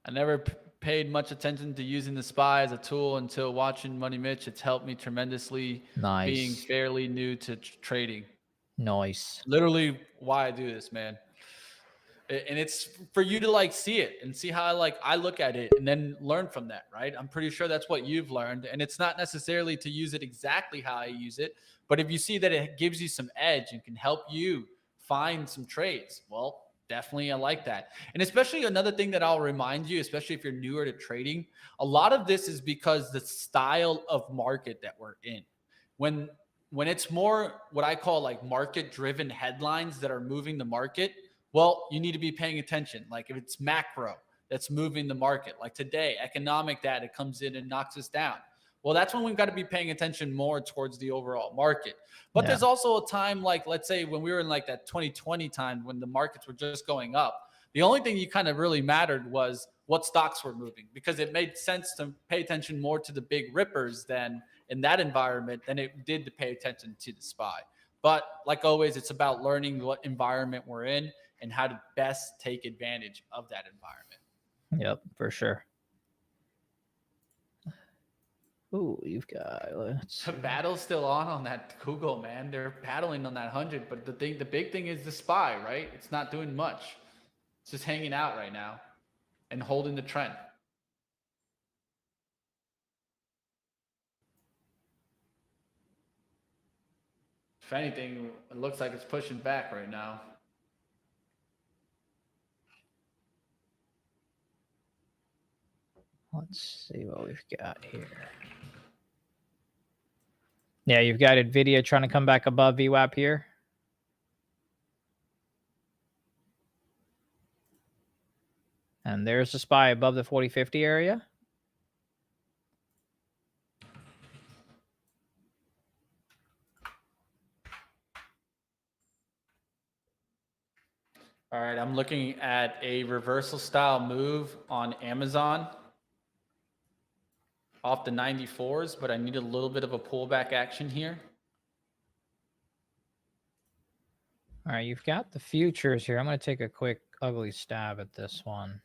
[SPEAKER 6] I never paid much attention to using the SPY as a tool until watching Money Mitch. It's helped me tremendously.
[SPEAKER 5] Nice.
[SPEAKER 6] Being fairly new to trading.
[SPEAKER 5] Nice.
[SPEAKER 6] Literally why I do this, man. And it's for you to like see it and see how I look at it and then learn from that, right? I'm pretty sure that's what you've learned. And it's not necessarily to use it exactly how I use it, but if you see that it gives you some edge and can help you find some trades, well, definitely I like that. And especially another thing that I'll remind you, especially if you're newer to trading, a lot of this is because the style of market that we're in. When it's more what I call like market driven headlines that are moving the market, Well, you need to be paying attention. Like if it's macro that's moving the market, like today, economic data comes in and knocks us down. Well, that's when we've got to be paying attention more towards the overall market. But
[SPEAKER 5] Yeah.
[SPEAKER 6] there's also a time like, let's say, when we were in like that 2020 time when the markets were just going up, the only thing you kind of really mattered was what stocks were moving, because it made sense to pay attention more to the big rippers than in that environment than it did to pay attention to the SPY. But like always, it's about learning what environment we're in and how to best take advantage of that environment.
[SPEAKER 5] Yep, for sure. Ooh, you've got, let's
[SPEAKER 6] The battle's still on that Google, man. They're battling on that 100, but the big thing is the SPY, right? It's not doing much. It's just hanging out right now and holding the trend. If anything, it looks like it's pushing back right now.
[SPEAKER 5] let's see what we've got here. Yeah, you've got Nvidia trying to come back above VWAP here. And there's the SPY above the 40-50 area.
[SPEAKER 6] All right, I'm looking at a reversal style move on Amazon off the 94s, but I need a little bit of a pullback action here.
[SPEAKER 5] All right, you've got the futures here. I'm going to take a quick ugly stab at this one.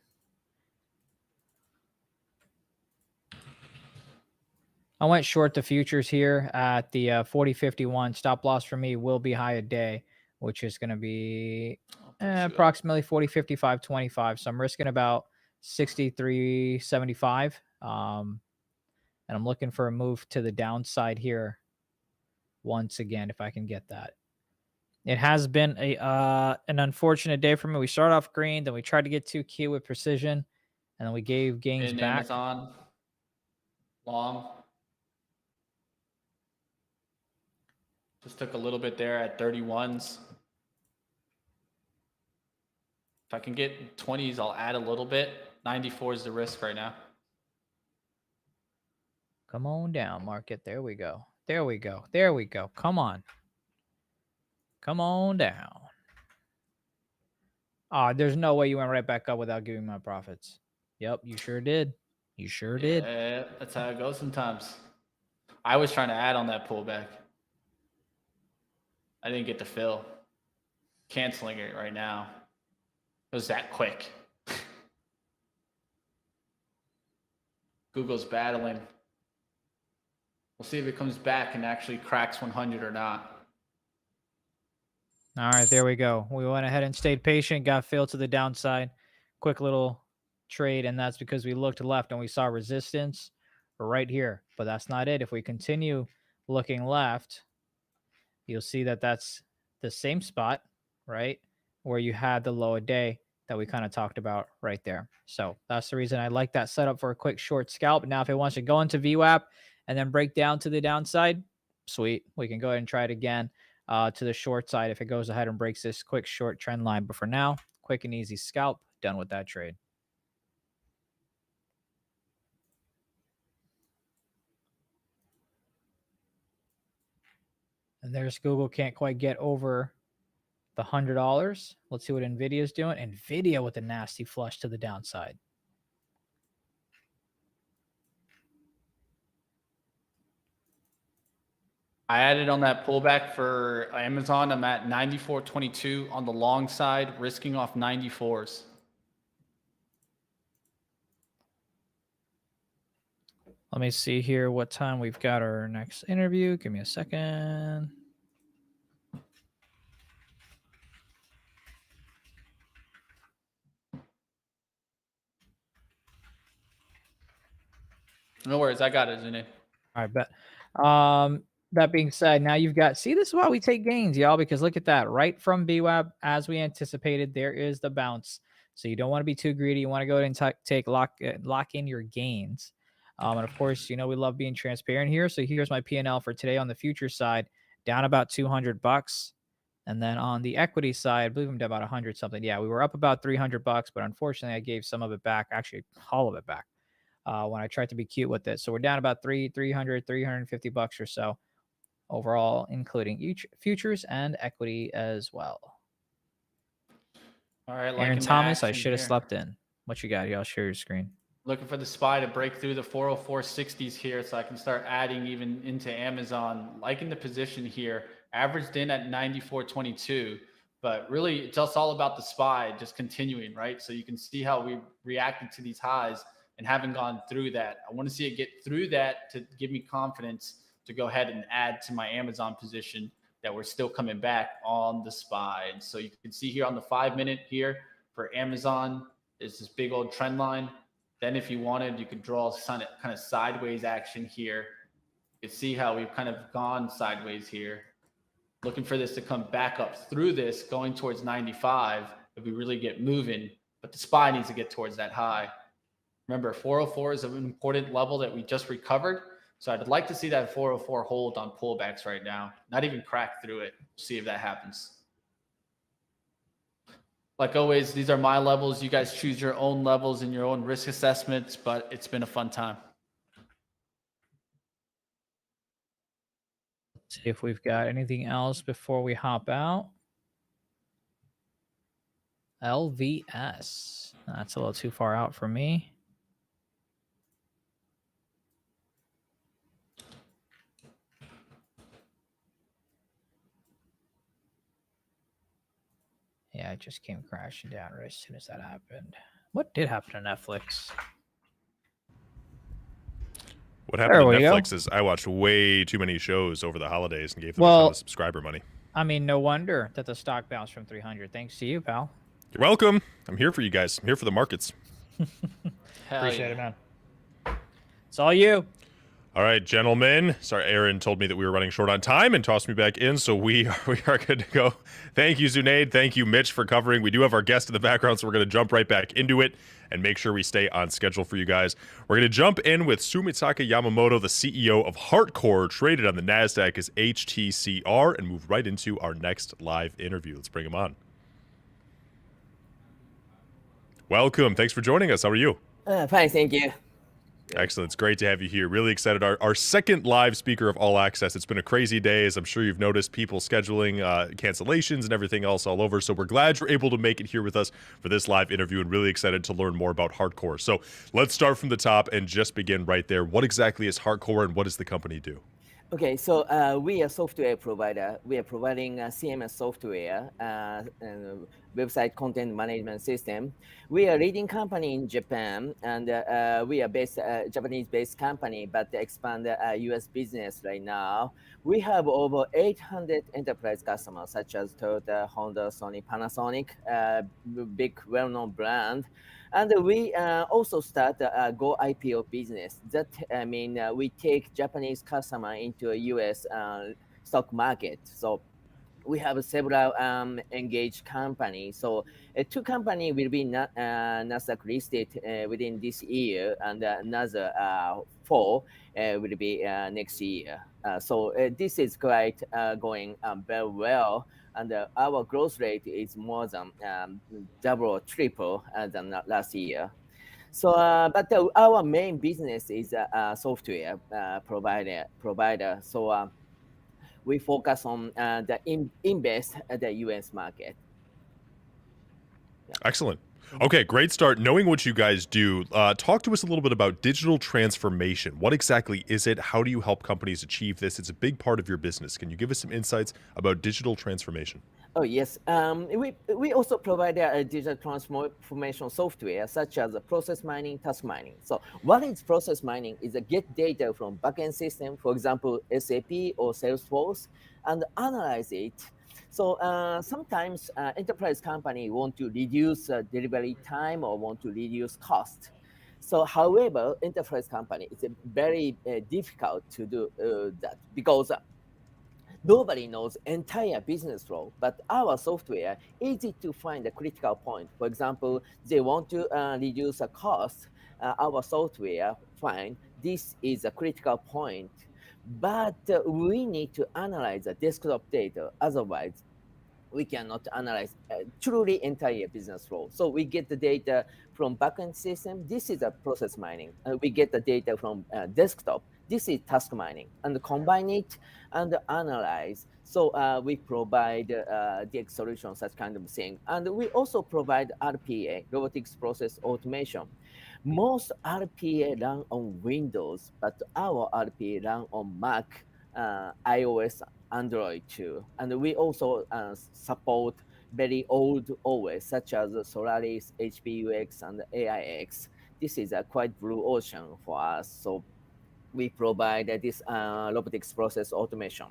[SPEAKER 5] I went short the futures here at the 40.51. Stop loss for me will be high a day, which is going to be approximately 40.55.25. So I'm risking about 63.75. And I'm looking for a move to the downside here once again, if I can get that. It has been an unfortunate day for me. We started off green, then we tried to get 2Q with precision, and then we gave gains
[SPEAKER 6] In
[SPEAKER 5] back.
[SPEAKER 6] Amazon, long. Just took a little bit there at 31s. If I can get 20s, I'll add a little bit. 94 is the risk right now.
[SPEAKER 5] Come on down, market. There we go. There we go. There we go. Come on. Come on down. There's no way you went right back up without giving my profits. Yep, you sure did. You sure did.
[SPEAKER 6] Yeah, that's how it goes sometimes. I was trying to add on that pullback. I didn't get the fill. Canceling it right now. It was that quick. Google's battling. We'll see if it comes back and actually cracks 100 or not.
[SPEAKER 5] All right, there we go. We went ahead and stayed patient, got filled to the downside. Quick little trade, and that's because we looked left and we saw resistance right here. But that's not it. If we continue looking left, you'll see that that's the same spot, right, where you had the low a day that we kind of talked about right there. So that's the reason I like that setup for a quick short scalp. Now, if it wants to go into VWAP and then break down to the downside, sweet. We can go ahead and try it again to the short side if it goes ahead and breaks this quick short trend line. But for now, quick and easy scalp, done with that trade. And there's Google, can't quite get over the $100. Let's see what Nvidia is doing. Nvidia with a nasty flush to the downside.
[SPEAKER 6] I added on that pullback for Amazon. I'm at 94.22 on the long side, risking off 94s.
[SPEAKER 5] Let me see here what time we've got our next interview. Give me a second.
[SPEAKER 6] No worries, I got it, Zune.
[SPEAKER 5] All right, bet. That being said, now you've got, see, this is why we take gains, y'all, because look at that. Right from BWAB, as we anticipated, there is the bounce. So you don't want to be too greedy. You want to go ahead and lock in your gains. And of course, you know, we love being transparent here. So here's my P&L for today on the future side, down about $200. And then on the equity side, I believe I'm down about 100 something. Yeah, we were up about $300, but unfortunately, I gave some of it back, actually all of it back, when I tried to be cute with it. So we're down about 350 bucks or so overall, including each futures and equity as well.
[SPEAKER 6] All right,
[SPEAKER 5] Aaron
[SPEAKER 6] liking the
[SPEAKER 5] Thomas, I
[SPEAKER 6] action
[SPEAKER 5] should have
[SPEAKER 6] here.
[SPEAKER 5] slept in. What you got here? I'll share your screen.
[SPEAKER 6] Looking for the SPY to break through the 404.60s here so I can start adding even into Amazon. Liking the position here, averaged in at 94.22, but really it's just all about the SPY just continuing, right? So you can see how we reacted to these highs and haven't gone through that. I want to see it get through that to give me confidence to go ahead and add to my Amazon position that we're still coming back on the SPY. And so you can see here on the 5-minute here for Amazon is this big old trend line. Then if you wanted, you could draw kind of sideways action here. You can see how we've kind of gone sideways here. Looking for this to come back up through this, going towards 95 if we really get moving. But the SPY needs to get towards that high. Remember, 404 is an important level that we just recovered. So I'd like to see that 404 hold on pullbacks right now. Not even crack through it. See if that happens. Like always, these are my levels. You guys choose your own levels and your own risk assessments, but it's been a fun time.
[SPEAKER 5] Let's see if we've got anything else before we hop out. LVS. That's a little too far out for me. Yeah, it just came crashing down right as soon as that happened. What did happen to Netflix?
[SPEAKER 1] What happened
[SPEAKER 5] There
[SPEAKER 1] to
[SPEAKER 5] we go.
[SPEAKER 1] Netflix is I watched way too many shows over the holidays and gave them a ton of subscriber money.
[SPEAKER 5] I mean, no wonder that the stock bounced from 300. Thanks to you, pal.
[SPEAKER 1] You're welcome. I'm here for you guys. I'm here for the markets.
[SPEAKER 5] Appreciate it, man. It's all you.
[SPEAKER 1] All right, gentlemen. Sorry, Aaron told me that we were running short on time and tossed me back in, so we are good to go. Thank you, Zunaid. Thank you, Mitch, for covering. We do have our guest in the background, so we're going to jump right back into it and make sure we stay on schedule for you guys. We're going to jump in with Sumitaka Yamamoto, the CEO of Hardcore, traded on the NASDAQ as HTCR, and move right into our next live interview. Let's bring him on. Welcome. Thanks for joining us. How are you?
[SPEAKER 7] Fine, thank you.
[SPEAKER 1] Excellent. It's great to have you here. Really excited. Our second live speaker of All Access. It's been a crazy day, as I'm sure you've noticed, people scheduling cancellations and everything else all over. So we're glad you're able to make it here with us for this live interview and really excited to learn more about Hardcore. So let's start from the top and just begin right there. What exactly is Hardcore and what does the company do?
[SPEAKER 7] Okay, so we are a software provider. We are providing CMS software and website content management system. We are a leading company in Japan, and we are based Japanese-based company, but expand U.S. business right now. We have over 800 enterprise customers, such as Toyota, Honda, Sony, Panasonic, big well-known brand. And we also start a Go IPO business. That we take Japanese customer into a U.S. Stock market. So we have several engaged companies. So two companies will be Nasdaq listed within this year, and another 4 will be next year. So this is quite going very well. And our growth rate is more than double or triple than last year. So, but our main business is software provider. So we focus on invest at the U.S. market.
[SPEAKER 1] Yeah. Excellent. Okay, great start. Knowing what you guys do, talk to us a little bit about digital transformation. What exactly is it? How do you help companies achieve this? It's a big part of your business. Can you give us some insights about digital transformation?
[SPEAKER 7] Oh, yes. We also provide digital transformation software such as process mining, task mining. So what is process mining is get data from backend system, for example, SAP or Salesforce, and analyze it. So sometimes enterprise company want to reduce delivery time or want to reduce cost. So however, enterprise company, it's very difficult to do that because nobody knows entire business flow, but our software easy to find a critical point. For example, they want to reduce a cost. Our software find this is a critical point, but we need to analyze the desktop data. Otherwise, we cannot analyze truly entire business flow. So we get the data from backend system. This is a process mining. We get the data from desktop. This is task mining, and combine it and analyze. So we provide DX solution, such kind of thing. And we also provide RPA, robotics process automation. Most RPA run on Windows, but our RPA run on Mac, iOS, Android too. And we also support very old OS such as Solaris, HPUX, and AIX. This is a quite blue ocean for us. So we provide this robotics process automation.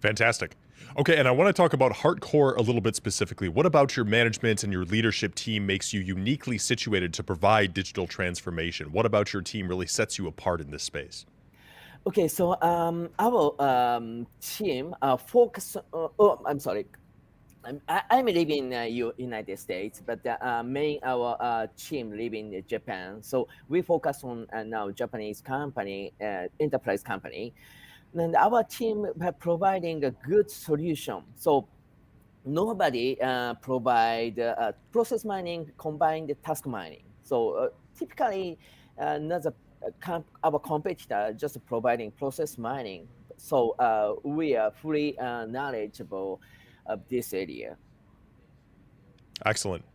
[SPEAKER 1] Fantastic. Okay, and I want to talk about Hardcore a little bit specifically. What about your management and your leadership team makes you uniquely situated to provide digital transformation? What about your team really sets you apart in this space?
[SPEAKER 7] Okay, so our team focus. I'm sorry. I'm living in United States, but main our team live in Japan. So we focus on now Japanese company, enterprise company, and our team providing a good solution. So nobody provide process mining combined task mining. So typically, another our competitor just providing process mining. So we are fully knowledgeable of this area.
[SPEAKER 1] Excellent.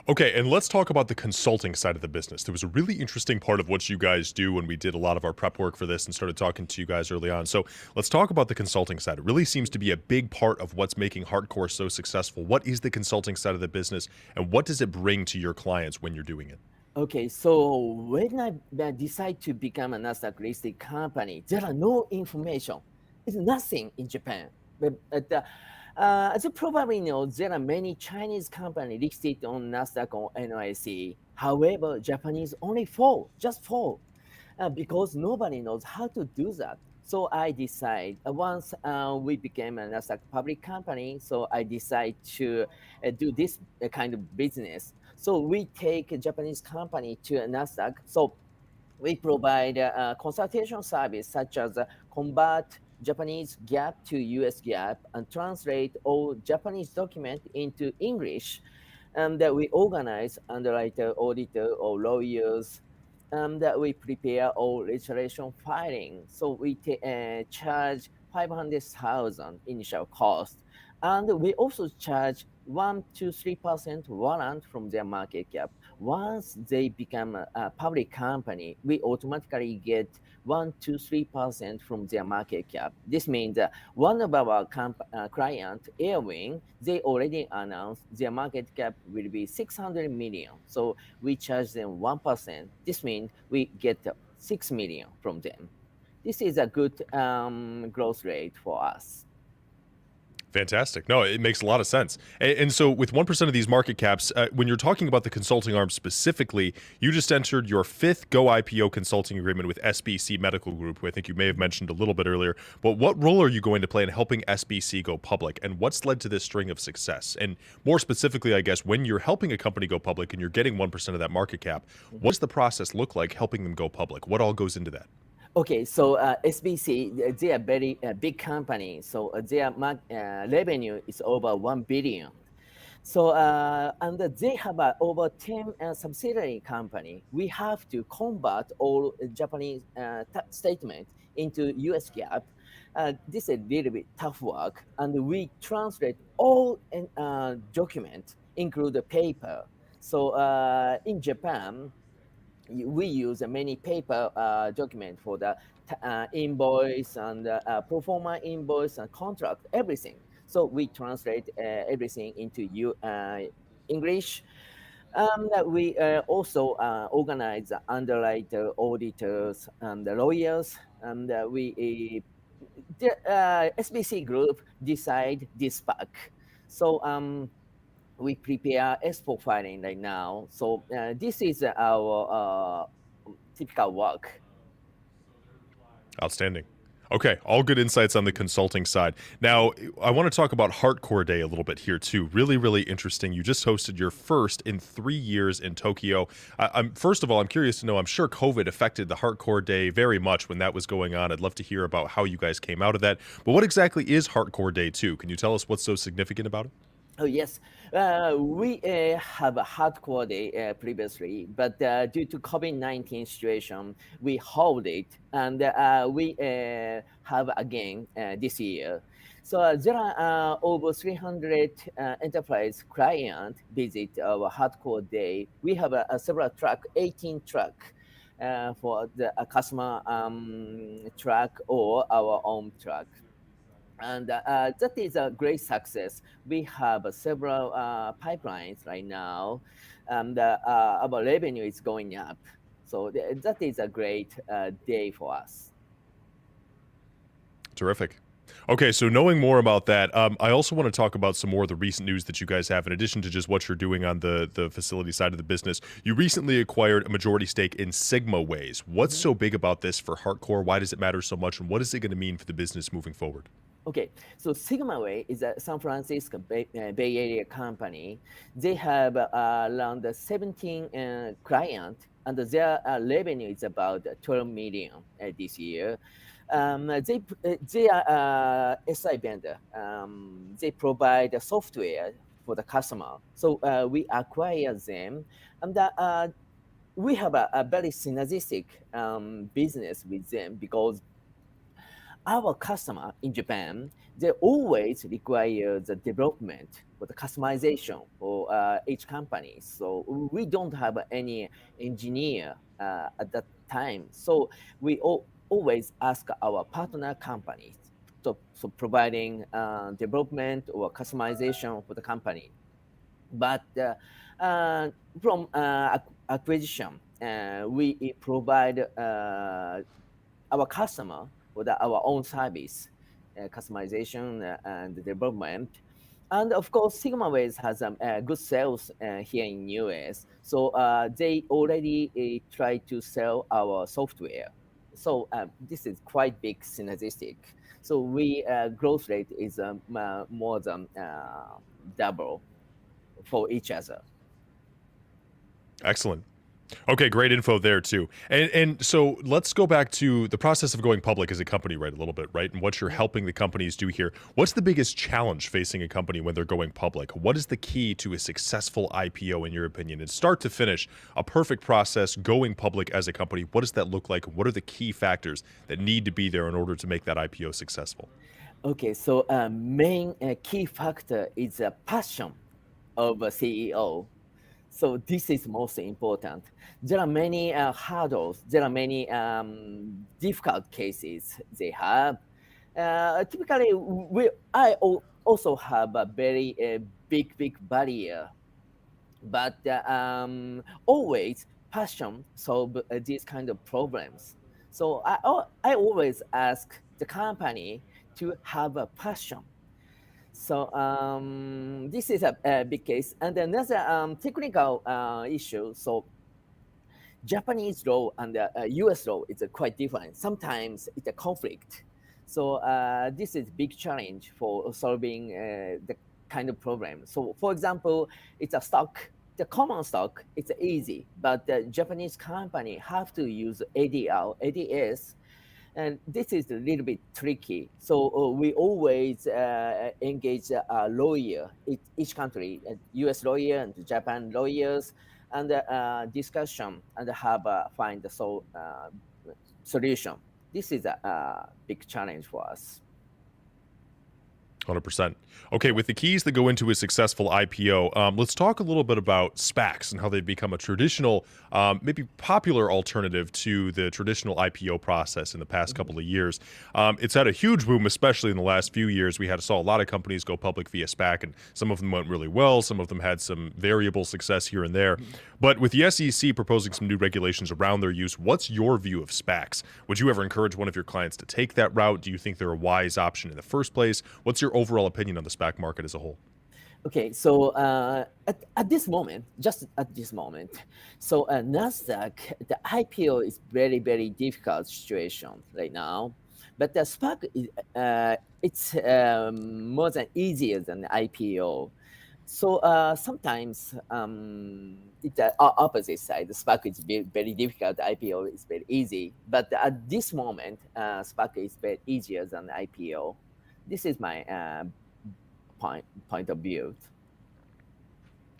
[SPEAKER 1] Okay, and let's talk about the consulting side of the business. There was a really interesting part of what you guys do when we did a lot of our prep work for this and started talking to you guys early on. So let's talk about the consulting side. It really seems to be a big part of what's making Hardcore so successful. What is the consulting side of the business, and what does it bring to your clients when you're doing it?
[SPEAKER 7] Okay, so when I decide to become a Nasdaq listed company, there are no information. It's nothing in Japan. As you probably know, there are many Chinese companies listed on Nasdaq or NYSE. However, Japanese only four, just four, because nobody knows how to do that. So I decide once we became a Nasdaq public company, so I decide to do this kind of business. So we take a Japanese company to a Nasdaq. So we provide a consultation service such as convert Japanese GAAP to US GAAP and translate all Japanese document into English. And that we organize underwriter, auditor, or lawyers. That we prepare all registration filing. So we charge 500,000 initial cost. And we also charge 1 to 3% warrant from their market cap. Once they become a public company, we automatically get 1 to 3% from their market cap. This means that one of our client, Airwing, they already announced their market cap will be 600 million. So we charge them 1%. This means we get 6 million from them. This is a good growth rate for us.
[SPEAKER 1] Fantastic. No, it makes a lot of sense. And so with 1% of these market caps, when you're talking about the consulting arm specifically, you just entered your 5th Go IPO consulting agreement with SBC Medical Group, who I think you may have mentioned a little bit earlier. But what role are you going to play in helping SBC go public? And what's led to this string of success? And more specifically, I guess, when you're helping a company go public and you're getting 1% of that market cap, what does the process look like helping them go public? What all goes into that?
[SPEAKER 7] Okay, so SBC, they are very big company. So their revenue is over 1 billion. So and they have over 10 subsidiary company. We have to convert all Japanese statement into US GAAP. This is a little bit tough work, and we translate all documents, include the paper. So in Japan, we use many paper document for the invoice and pro forma invoice and contract, everything. So we translate everything into English. We also organize underwriter, auditors, and the lawyers. And the SBC group decide this pack. So we prepare S4 filing right now. So this is our typical work.
[SPEAKER 1] Outstanding. Okay, all good insights on the consulting side. Now, I want to talk about Hardcore Day a little bit here too. Really, really interesting. You just hosted your first in 3 years in Tokyo. I'm first of all, I'm curious to know. I'm sure COVID affected the Hardcore Day very much when that was going on. I'd love to hear about how you guys came out of that. But what exactly is Hardcore Day 2? Can you tell us what's so significant about it?
[SPEAKER 7] Oh, yes. We have a hardcore day previously, but due to COVID-19 situation, we hold it, and we have again this year. So there are over 300 enterprise clients visit our hardcore day. We have a several truck, 18 truck for the customer truck or our own truck. And that is a great success. We have several pipelines right now, and our revenue is going up. So that is a great day for us.
[SPEAKER 1] Terrific. Okay, so knowing more about that, I also want to talk about some more of the recent news that you guys have, in addition to just what you're doing on the facility side of the business. You recently acquired a majority stake in Sigma Ways. What's so big about this for Hardcore? Why does it matter so much, and what is it going to mean for the business moving forward?
[SPEAKER 7] Okay, so Sigmaway is a San Francisco Bay Area company. They have around 17 clients, and their revenue is about 12 million this year. They are SI vendor. They provide the software for the customer. So we acquire them, and we have a very synergistic business with them because our customer in Japan, they always require the development for the customization for each company. So we don't have any engineer at that time. So we always ask our partner companies so providing development or customization for the company. But from acquisition, we provide our customer with our own service, customization and development. And of course, Sigmaways has good sales here in US. So they already try to sell our software. So this is quite big synergistic. So we growth rate is more than double for each other.
[SPEAKER 1] Excellent. Okay, great info there too. And so let's go back to the process of going public as a company, right, a little bit, right? And what you're helping the companies do here. What's the biggest challenge facing a company when they're going public? What is the key to a successful IPO in your opinion? And start to finish, a perfect process going public as a company, what does that look like? What are the key factors that need to be there in order to make that IPO successful?
[SPEAKER 7] Okay, so main key factor is a passion of a CEO. So this is most important. There are many hurdles. There are many difficult cases they have. Typically, I also have a very big barrier, but always passion solve these kind of problems. So I always ask the company to have a passion. So this is a big case. And another technical issue. So Japanese law and US law is quite different. Sometimes it's a conflict. So this is big challenge for solving the kind of problem. So for example, it's a stock. The common stock, it's easy, but the Japanese company have to use ADR, ADS, and this is a little bit tricky. So we always engage a lawyer, each country, US lawyer and Japan lawyers, and discussion and have find the solution. This is a big challenge for us.
[SPEAKER 1] 100%. Okay, with the keys that go into a successful IPO, let's talk a little bit about SPACs and how they've become a traditional, maybe popular alternative to the traditional IPO process in the past couple of years. It's had a huge boom, especially in the last few years. We saw a lot of companies go public via SPAC, and some of them went really well. Some of them had some variable success here and there. But with the SEC proposing some new regulations around their use, what's your view of SPACs? Would you ever encourage one of your clients to take that route? Do you think they're a wise option in the first place? What's your overall opinion on the SPAC market as a whole?
[SPEAKER 7] Okay, so at this moment, just at this moment, so Nasdaq, the IPO is very difficult situation right now But the SPAC is it's more than easier than IPO. So sometimes it's the opposite side. The SPAC is very difficult. IPO is very easy. But at this moment, SPAC is very easier than IPO. This is my point of view.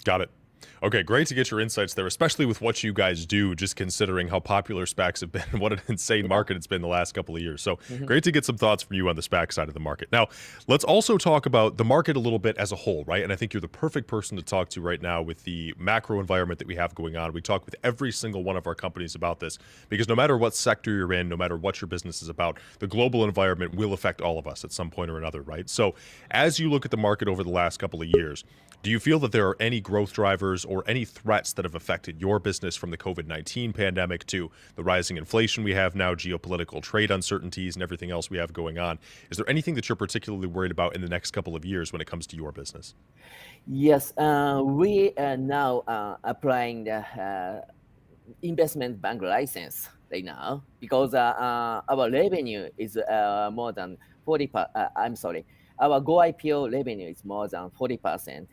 [SPEAKER 1] Got it. Okay, great to get your insights there, especially with what you guys do, just considering how popular SPACs have been and what an insane market it's been the last couple of years. So great to get some thoughts from you on the SPAC side of the market. Now, let's also talk about the market a little bit as a whole, right? And I think you're the perfect person to talk to right now with the macro environment that we have going on. We talk with every single one of our companies about this because no matter what sector you're in, no matter what your business is about, the global environment will affect all of us at some point or another, right? So as you look at the market over the last couple of years, do you feel that there are any growth drivers or any threats that have affected your business from the COVID-19 pandemic to the rising inflation we have now, geopolitical trade uncertainties, and everything else we have going on? Is there anything that you're particularly worried about in the next couple of years when it comes to your business?
[SPEAKER 7] Yes, we are now applying the investment bank license right now because our revenue is more than 40. I'm sorry, our Go IPO revenue is more than 40%.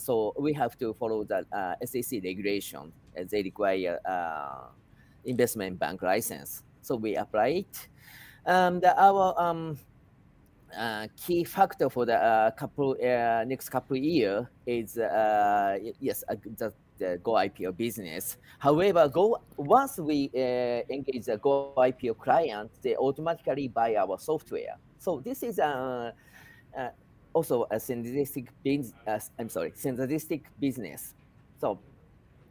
[SPEAKER 7] So we have to follow the SEC regulation as they require investment bank license. So we apply it. Our key factor for the next couple year is yes, the Go IPO business. However, once we engage the Go IPO client, they automatically buy our software. So this is also a synergistic business. So,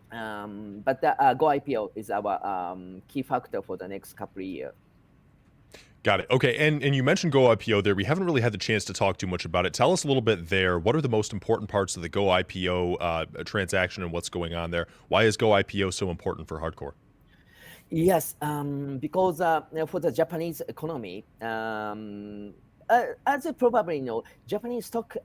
[SPEAKER 7] but the Go IPO is our key factor for the next couple of years.
[SPEAKER 1] Got it. Okay, and you mentioned Go IPO there. We haven't really had the chance to talk too much about it. Tell us a little bit there. What are the most important parts of the Go IPO transaction and what's going on there? Why is Go IPO so important for Hardcore?
[SPEAKER 7] Yes, because for the Japanese economy, as you probably know, Japanese stock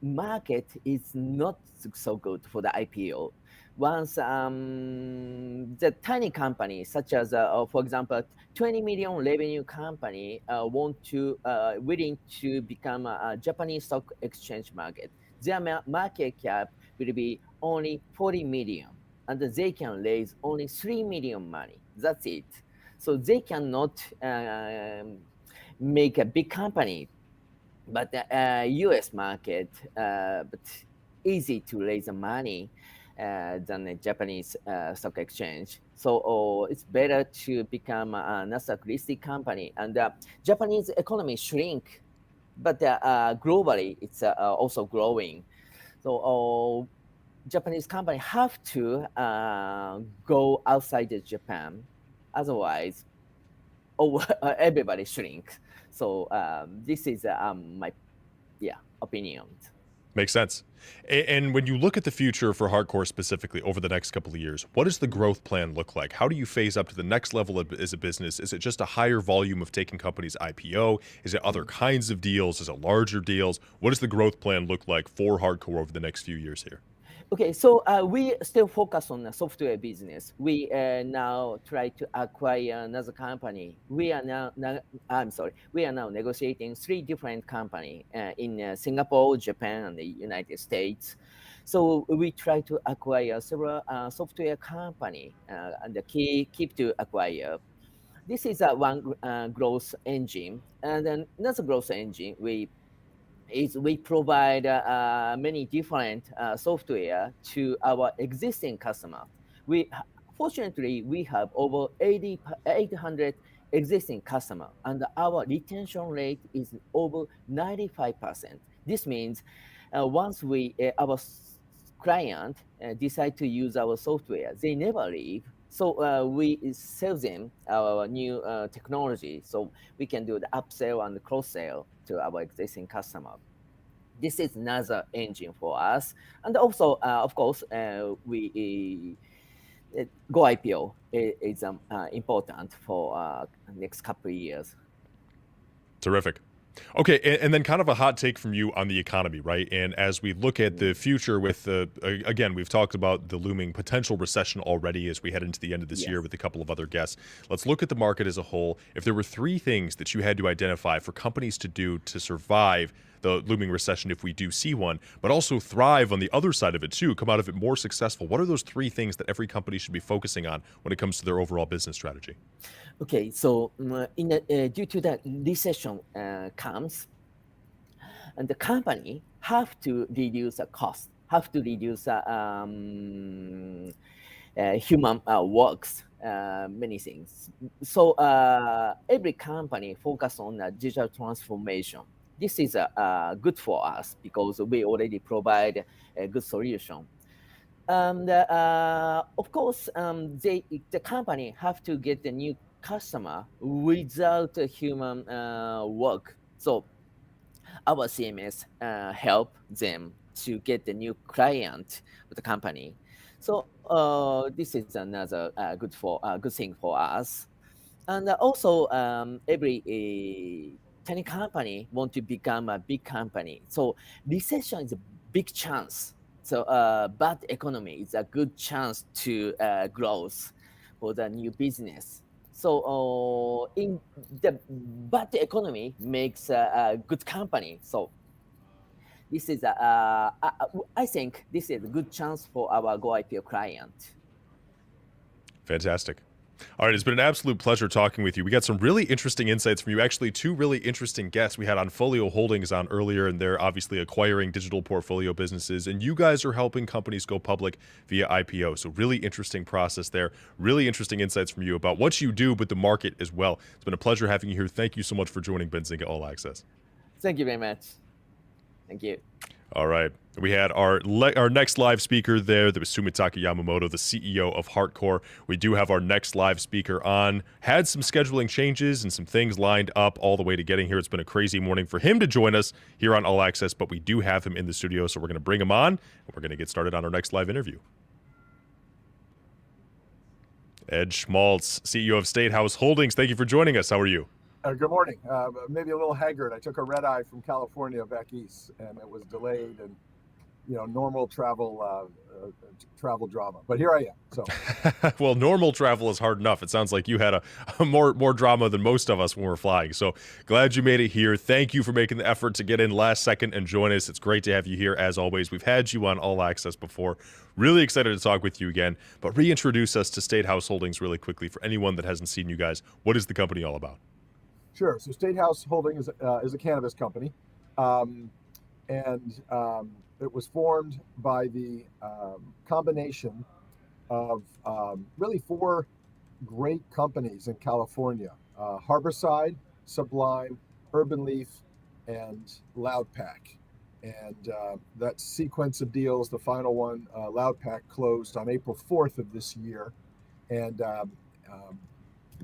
[SPEAKER 7] market is not so good for the IPO. Once the tiny companies, such as, for example, 20 million revenue company willing to become a Japanese stock exchange market, their market cap will be only 40 million, and they can raise only 3 million money. That's it. So they cannot make a big company, but the US market, but easy to raise the money than the Japanese stock exchange. So it's better to become a Nasdaq listed company. And Japanese economy shrink, but globally it's also growing. So Japanese company have to go outside of Japan, otherwise everybody shrink. So this is my opinion.
[SPEAKER 1] Makes sense. And when you look at the future for Hardcore specifically over the next couple of years, what does the growth plan look like? How do you phase up to the next level as a business? Is it just a higher volume of taking companies IPO? Is it other kinds of deals? Is it larger deals? What does the growth plan look like for Hardcore over the next few years here?
[SPEAKER 7] Okay, so we still focus on the software business. We now try to acquire another company. We are now negotiating 3 different companies in Singapore, Japan, and the United States. So we try to acquire several software company and keep to acquire. This is one growth engine, and then another growth engine we provide many different software to our existing customers. Fortunately, we have over 800 existing customers, and our retention rate is over 95%. This means once our client decide to use our software, they never leave. So we sell them our new technology, so we can do the upsell and cross-sell to our existing customer. This is another engine for us. And also, of course, we Go IPO is important for next couple of years.
[SPEAKER 1] Terrific. Okay, and then kind of a hot take from you on the economy, right? And as we look at the future with again, we've talked about the looming potential recession already as we head into the end of this year
[SPEAKER 7] Yes.
[SPEAKER 1] with a couple of other guests. Let's look at the market as a whole. If there were three things that you had to identify for companies to do to survive the looming recession, if we do see one, but also thrive on the other side of it too, come out of it more successful, what are those three things that every company should be focusing on when it comes to their overall business strategy?
[SPEAKER 7] Okay, so due to that recession comes, and the company have to reduce the cost, have to reduce human works, many things. So every company focus on digital transformation. This is good for us because we already provide a good solution. And of course, the company have to get the new customer without human work. So our CMS help them to get the new client with the company. So this is another good thing for us. And also, every tiny company want to become a big company. So recession is a big chance. So bad economy is a good chance to growth for the new business. So in the bad economy makes a good company. So this is I think this is a good chance for our Go IPO client.
[SPEAKER 1] Fantastic. All right, it's been an absolute pleasure talking with you. We got some really interesting insights from you. Actually, two really interesting guests. We had Onfolio Holdings on earlier, and they're obviously acquiring digital portfolio businesses. And you guys are helping companies go public via IPO. So really interesting process there. Really interesting insights from you about what you do, but the market as well. It's been a pleasure having you here. Thank you so much for joining Benzinga All Access.
[SPEAKER 7] Thank you very much. Thank you.
[SPEAKER 1] All right. We had our next live speaker there. That was Sumitaka Yamamoto, the CEO of Hardcore. We do have our next live speaker on. Had some scheduling changes and some things lined up all the way to getting here. It's been a crazy morning for him to join us here on All Access, but we do have him in the studio, so we're going to bring him on, and we're going to get started on our next live interview. Ed Schmaltz, CEO of State House Holdings. Thank you for joining us. How are you?
[SPEAKER 8] Good morning. Maybe a little haggard. I took a red eye from California back east, and it was delayed, and normal travel drama. But here I am. So,
[SPEAKER 1] well, normal travel is hard enough. It sounds like you had a more drama than most of us when we're flying. So glad you made it here. Thank you for making the effort to get in last second and join us. It's great to have you here as always. We've had you on All Access before. Really excited to talk with you again. But reintroduce us to State House Holdings really quickly for anyone that hasn't seen you guys. What is the company all about?
[SPEAKER 8] sure. So State House Holdings is a cannabis company, and it was formed by the combination of really four great companies in California: Harborside, Sublime, Urban Leaf, and Loudpack. And that sequence of deals, the final one, Loudpack, closed on April 4th of this year, and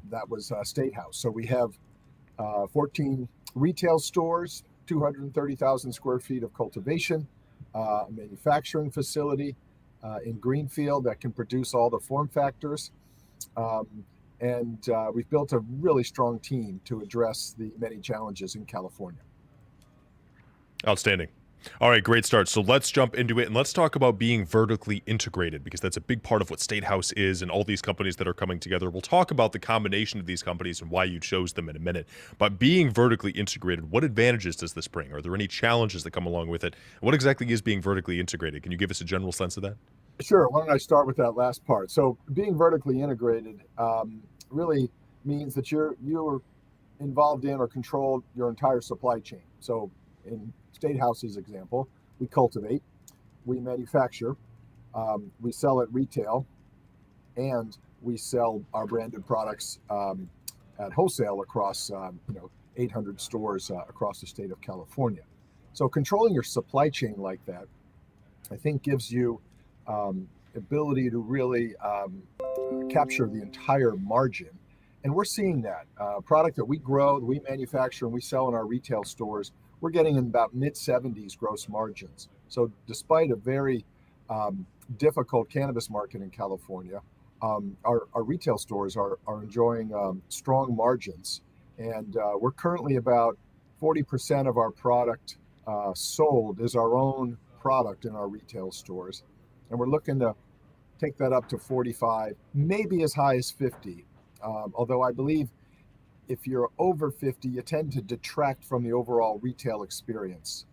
[SPEAKER 8] that was State House. So we have 14 retail stores, 230,000 square feet of cultivation, a manufacturing facility in Greenfield that can produce all the form factors. And we've built a really strong team to address the many challenges in California.
[SPEAKER 1] Outstanding. All right, great start. So let's jump into it and let's talk about being vertically integrated, because that's a big part of what State House is and all these companies that are coming together. We'll talk about the combination of these companies and why you chose them in a minute. But being vertically integrated, what advantages does this bring? Are there any challenges that come along with it? What exactly is being vertically integrated? Can you give us a general sense of that?
[SPEAKER 8] Sure. Why don't I start with that last part? So being vertically integrated really means that you're involved in or control your entire supply chain. So in State House's example, we cultivate, we manufacture, we sell at retail, and we sell our branded products at wholesale across 800 stores across the state of California. So controlling your supply chain like that, I think, gives you ability to really capture the entire margin. And we're seeing that product that we grow, we manufacture, and we sell in our retail stores, we're getting in about mid-70s gross margins. So despite a very difficult cannabis market in California, our retail stores are enjoying strong margins. And we're currently about 40% of our product sold is our own product in our retail stores. And we're looking to take that up to 45, maybe as high as 50. Although I believe if you're over 50, you tend to detract from the overall retail experience.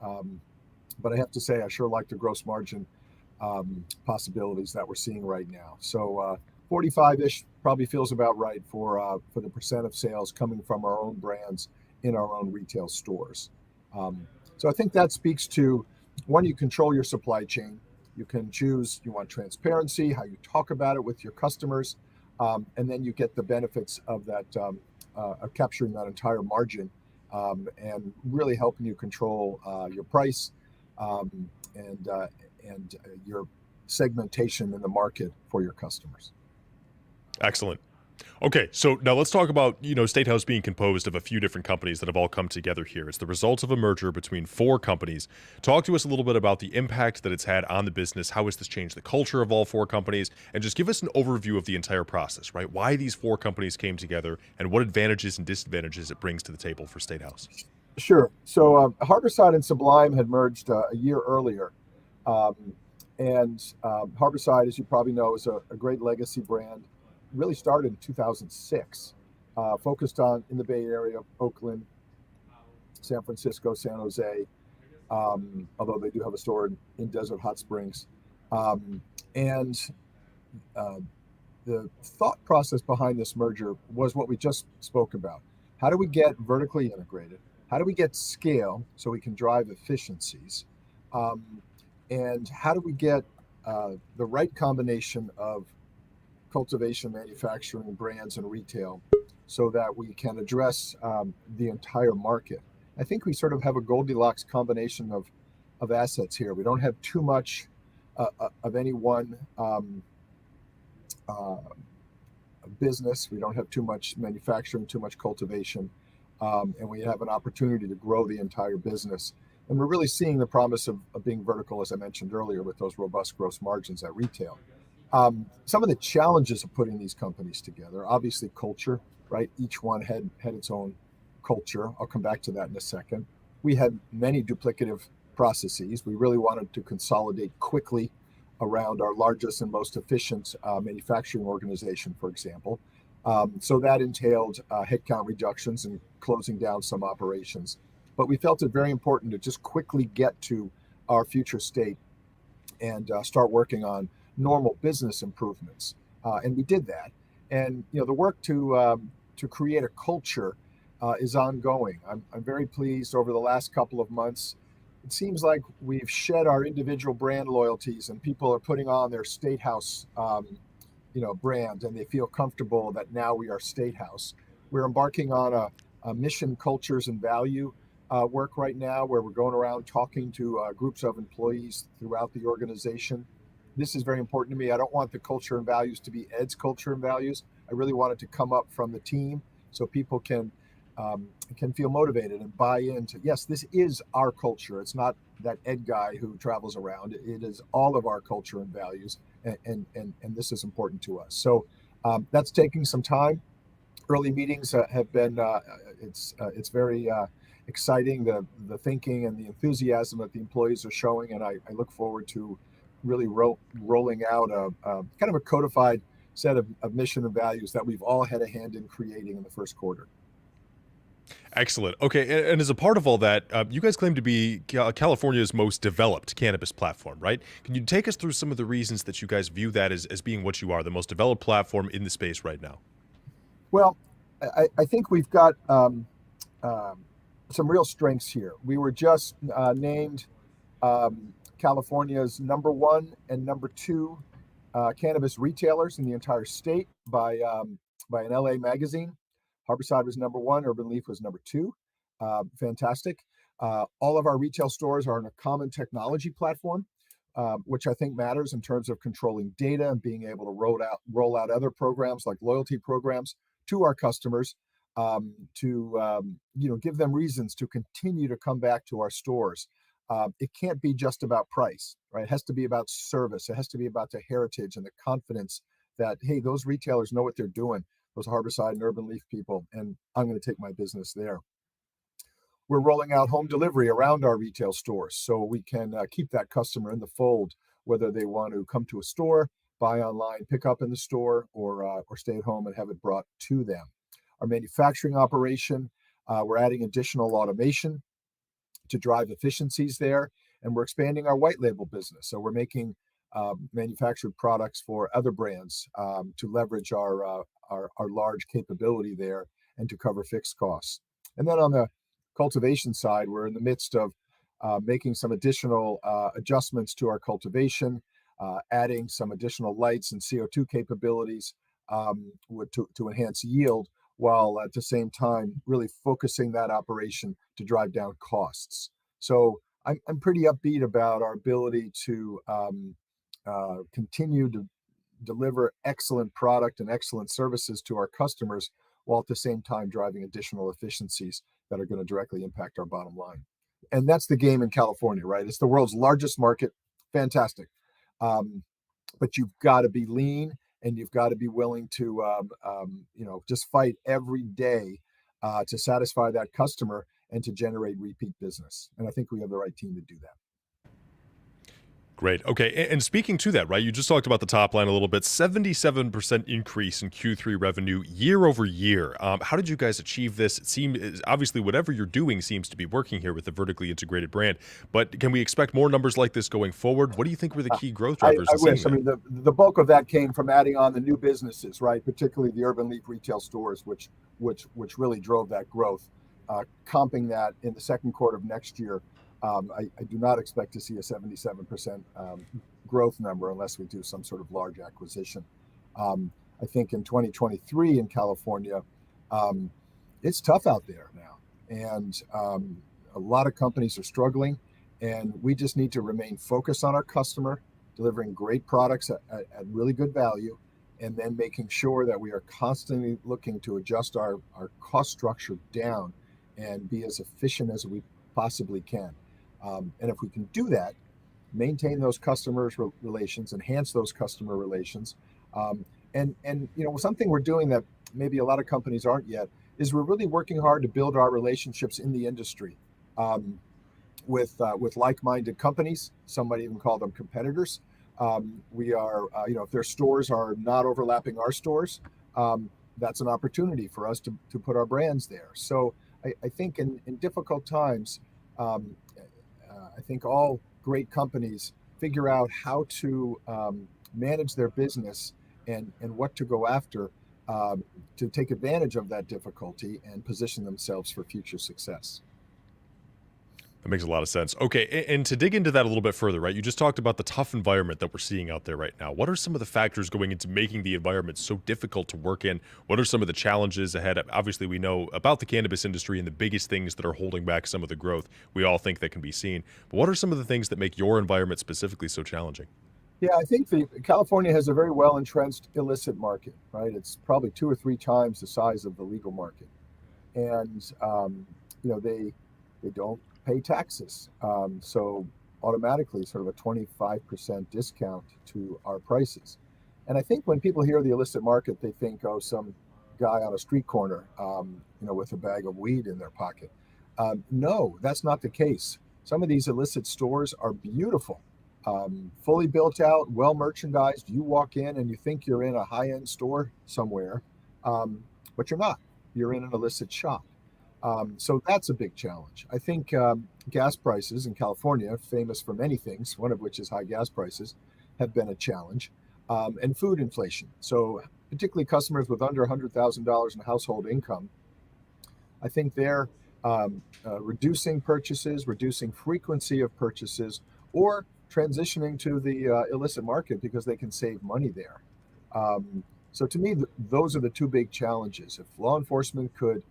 [SPEAKER 8] But I have to say, I sure like the gross margin possibilities that we're seeing right now. So 45-ish probably feels about right for the percent of sales coming from our own brands in our own retail stores. So I think that speaks to, one, you control your supply chain. You can choose, you want transparency, how you talk about it with your customers, and then you get the benefits of that, of capturing that entire margin, and really helping you control your price, and your segmentation in the market for your customers.
[SPEAKER 1] Excellent. Okay, so now let's talk about, State House being composed of a few different companies that have all come together here. It's the result of a merger between 4 companies. Talk to us a little bit about the impact that it's had on the business. How has this changed the culture of all 4 companies? And just give us an overview of the entire process, right? Why these 4 companies came together and what advantages and disadvantages it brings to the table for State House.
[SPEAKER 8] Sure. So Harborside and Sublime had merged a year earlier. Harborside, as you probably know, is a great legacy brand. Really started in 2006, focused on in the Bay Area, Oakland, San Francisco, San Jose, although they do have a store in Desert Hot Springs. The thought process behind this merger was what we just spoke about. How do we get vertically integrated? How do we get scale so we can drive efficiencies? And how do we get the right combination of cultivation, manufacturing, brands, and retail so that we can address the entire market? I think we sort of have a Goldilocks combination of assets here. We don't have too much of any one business. We don't have too much manufacturing, too much cultivation, and we have an opportunity to grow the entire business. And we're really seeing the promise of being vertical, as I mentioned earlier, with those robust gross margins at retail. Some of the challenges of putting these companies together, obviously culture, right? Each one had its own culture. I'll come back to that in a second. We had many duplicative processes. We really wanted to consolidate quickly around our largest and most efficient manufacturing organization, for example. So that entailed headcount reductions and closing down some operations. But we felt it very important to just quickly get to our future state and start working on normal business improvements. And we did that. And the work to create a culture is ongoing. I'm very pleased over the last couple of months. It seems like we've shed our individual brand loyalties and people are putting on their State House brand, and they feel comfortable that now we are State House. We're embarking on a mission, cultures, and value work right now, where we're going around talking to groups of employees throughout the organization. This is very important to me. I don't want the culture and values to be Ed's culture and values. I really want it to come up from the team so people can feel motivated and buy into, yes, this is our culture. It's not that Ed guy who travels around. It is all of our culture and values, and this is important to us. So that's taking some time. Early meetings have been, it's very exciting, the thinking and the enthusiasm that the employees are showing, and I look forward to really rolling out a kind of a codified set of mission and values that we've all had a hand in creating in the first quarter.
[SPEAKER 1] Excellent. Okay, and as a part of all that, you guys claim to be California's most developed cannabis platform, right? Can you take us through some of the reasons that you guys view that as being what you are, the most developed platform in the space right now?
[SPEAKER 8] Well, I think we've got some real strengths here. We were just named California's #1 and #2 cannabis retailers in the entire state by an LA magazine. Harborside was #1, Urban Leaf was #2. Fantastic. All of our retail stores are on a common technology platform, which I think matters in terms of controlling data and being able to roll out other programs like loyalty programs to our customers, to give them reasons to continue to come back to our stores. It can't be just about price, right? It has to be about service. It has to be about the heritage and the confidence that, hey, those retailers know what they're doing, those Harborside and Urban Leaf people, and I'm going to take my business there. we're rolling out home delivery around our retail stores so we can keep that customer in the fold, whether they want to come to a store, buy online, pick up in the store, or stay at home and have it brought to them. Our manufacturing operation, we're adding additional automation to drive efficiencies there, and we're expanding our white label business. So we're making manufactured products for other brands to leverage our large capability there and to cover fixed costs. And then on the cultivation side, we're in the midst of making some additional adjustments to our cultivation, adding some additional lights and CO2 capabilities to enhance yield, while at the same time really focusing that operation to drive down costs. So I'm pretty upbeat about our ability to continue to deliver excellent product and excellent services to our customers, while at the same time driving additional efficiencies that are going to directly impact our bottom line. And that's the game in California, right? It's the world's largest market. Fantastic. But you've got to be lean, and you've got to be willing to, just fight every day to satisfy that customer and to generate repeat business. And I think we have the right team to do that.
[SPEAKER 1] Great. Okay. And speaking to that, right, you just talked about the top line a little bit, 77% increase in Q3 revenue year over year. How did you guys achieve this? It seems, obviously, whatever you're doing seems to be working here with the vertically integrated brand, but can we expect more numbers like this going forward? What do you think were the key growth drivers?
[SPEAKER 8] I wish. I mean, the bulk of that came from adding on the new businesses, right? Particularly the Urban Leaf retail stores, which really drove that growth. Comping that in the second quarter of next year, I do not expect to see a 77% growth number unless we do some sort of large acquisition. I think in 2023 in California, it's tough out there now, and a lot of companies are struggling, and we just need to remain focused on our customer, delivering great products at really good value, and then making sure that we are constantly looking to adjust our cost structure down and be as efficient as we possibly can. And if we can do that, maintain those customers relations, enhance those customer relations, and something we're doing that maybe a lot of companies aren't yet is we're really working hard to build our relationships in the industry with like-minded companies. Some might even call them competitors. We are, if their stores are not overlapping our stores, that's an opportunity for us to put our brands there. So I think in difficult times, I think all great companies figure out how to manage their business and what to go after to take advantage of that difficulty and position themselves for future success.
[SPEAKER 1] That makes a lot of sense. Okay, and to dig into that a little bit further, right? You just talked about the tough environment that we're seeing out there right now. What are some of the factors going into making the environment so difficult to work in? What are some of the challenges ahead? Obviously, we know about the cannabis industry and the biggest things that are holding back some of the growth we all think that can be seen. But what are some of the things that make your environment specifically so challenging?
[SPEAKER 8] Yeah, I think California has a very well-entrenched illicit market, right? It's probably 2 or 3 times the size of the legal market. And, they don't pay taxes. So automatically sort of a 25% discount to our prices. And I think when people hear the illicit market, they think, oh, some guy on a street corner, with a bag of weed in their pocket. No, that's not the case. Some of these illicit stores are beautiful, fully built out, well merchandised. You walk in and you think you're in a high-end store somewhere, but you're not. You're in an illicit shop. So that's a big challenge. I think gas prices in California, famous for many things, one of which is high gas prices, have been a challenge, and food inflation. So particularly customers with under $100,000 in household income, I think they're reducing purchases, reducing frequency of purchases, or transitioning to the illicit market because they can save money there. So to me, those are the 2 big challenges. If law enforcement could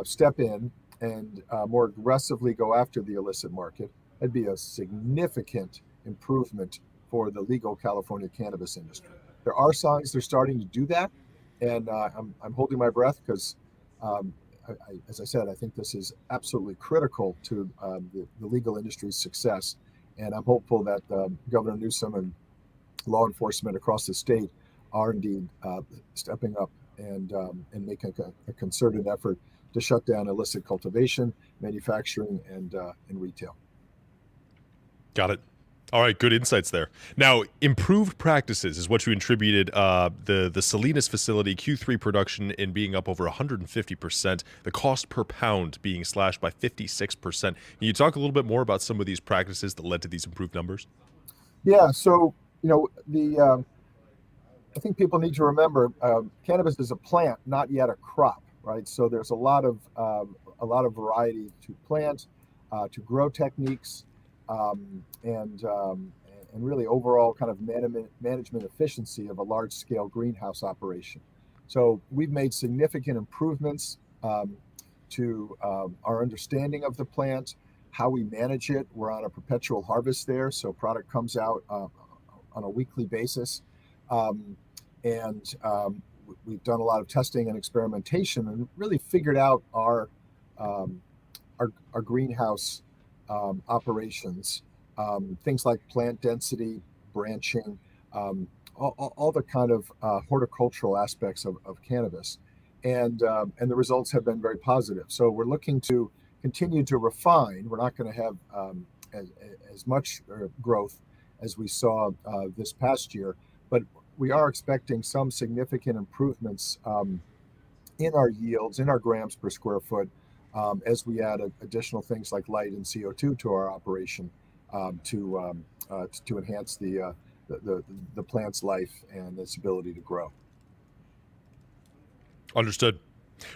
[SPEAKER 8] step in and more aggressively go after the illicit market, that'd be a significant improvement for the legal California cannabis industry. There are signs they're starting to do that, and I'm holding my breath because, as I said, I think this is absolutely critical to the legal industry's success, and I'm hopeful that Governor Newsom and law enforcement across the state are indeed stepping up and making a concerted effort to shut down illicit cultivation, manufacturing, and retail.
[SPEAKER 1] Got it. All right, good insights there. Now, improved practices is what you attributed the Salinas facility Q3 production in being up over 150%, the cost per pound being slashed by 56%. Can you talk a little bit more about some of these practices that led to these improved numbers?
[SPEAKER 8] Yeah, so I think people need to remember cannabis is a plant, not yet a crop, right? So there's a lot of variety to plant, to grow techniques, and really overall kind of management efficiency of a large scale greenhouse operation. So we've made significant improvements to our understanding of the plant, how we manage it. We're on a perpetual harvest there, so product comes out on a weekly basis. We've done a lot of testing and experimentation and really figured out our greenhouse operations, things like plant density, branching, all the kind of horticultural aspects of cannabis, and the results have been very positive. So we're looking to continue to refine. We're not going to have as much growth as we saw this past year, but we are expecting some significant improvements in our yields, in our grams per square foot, as we add additional things like light and CO2 to our operation to enhance the plant's life and its ability to grow.
[SPEAKER 1] Understood.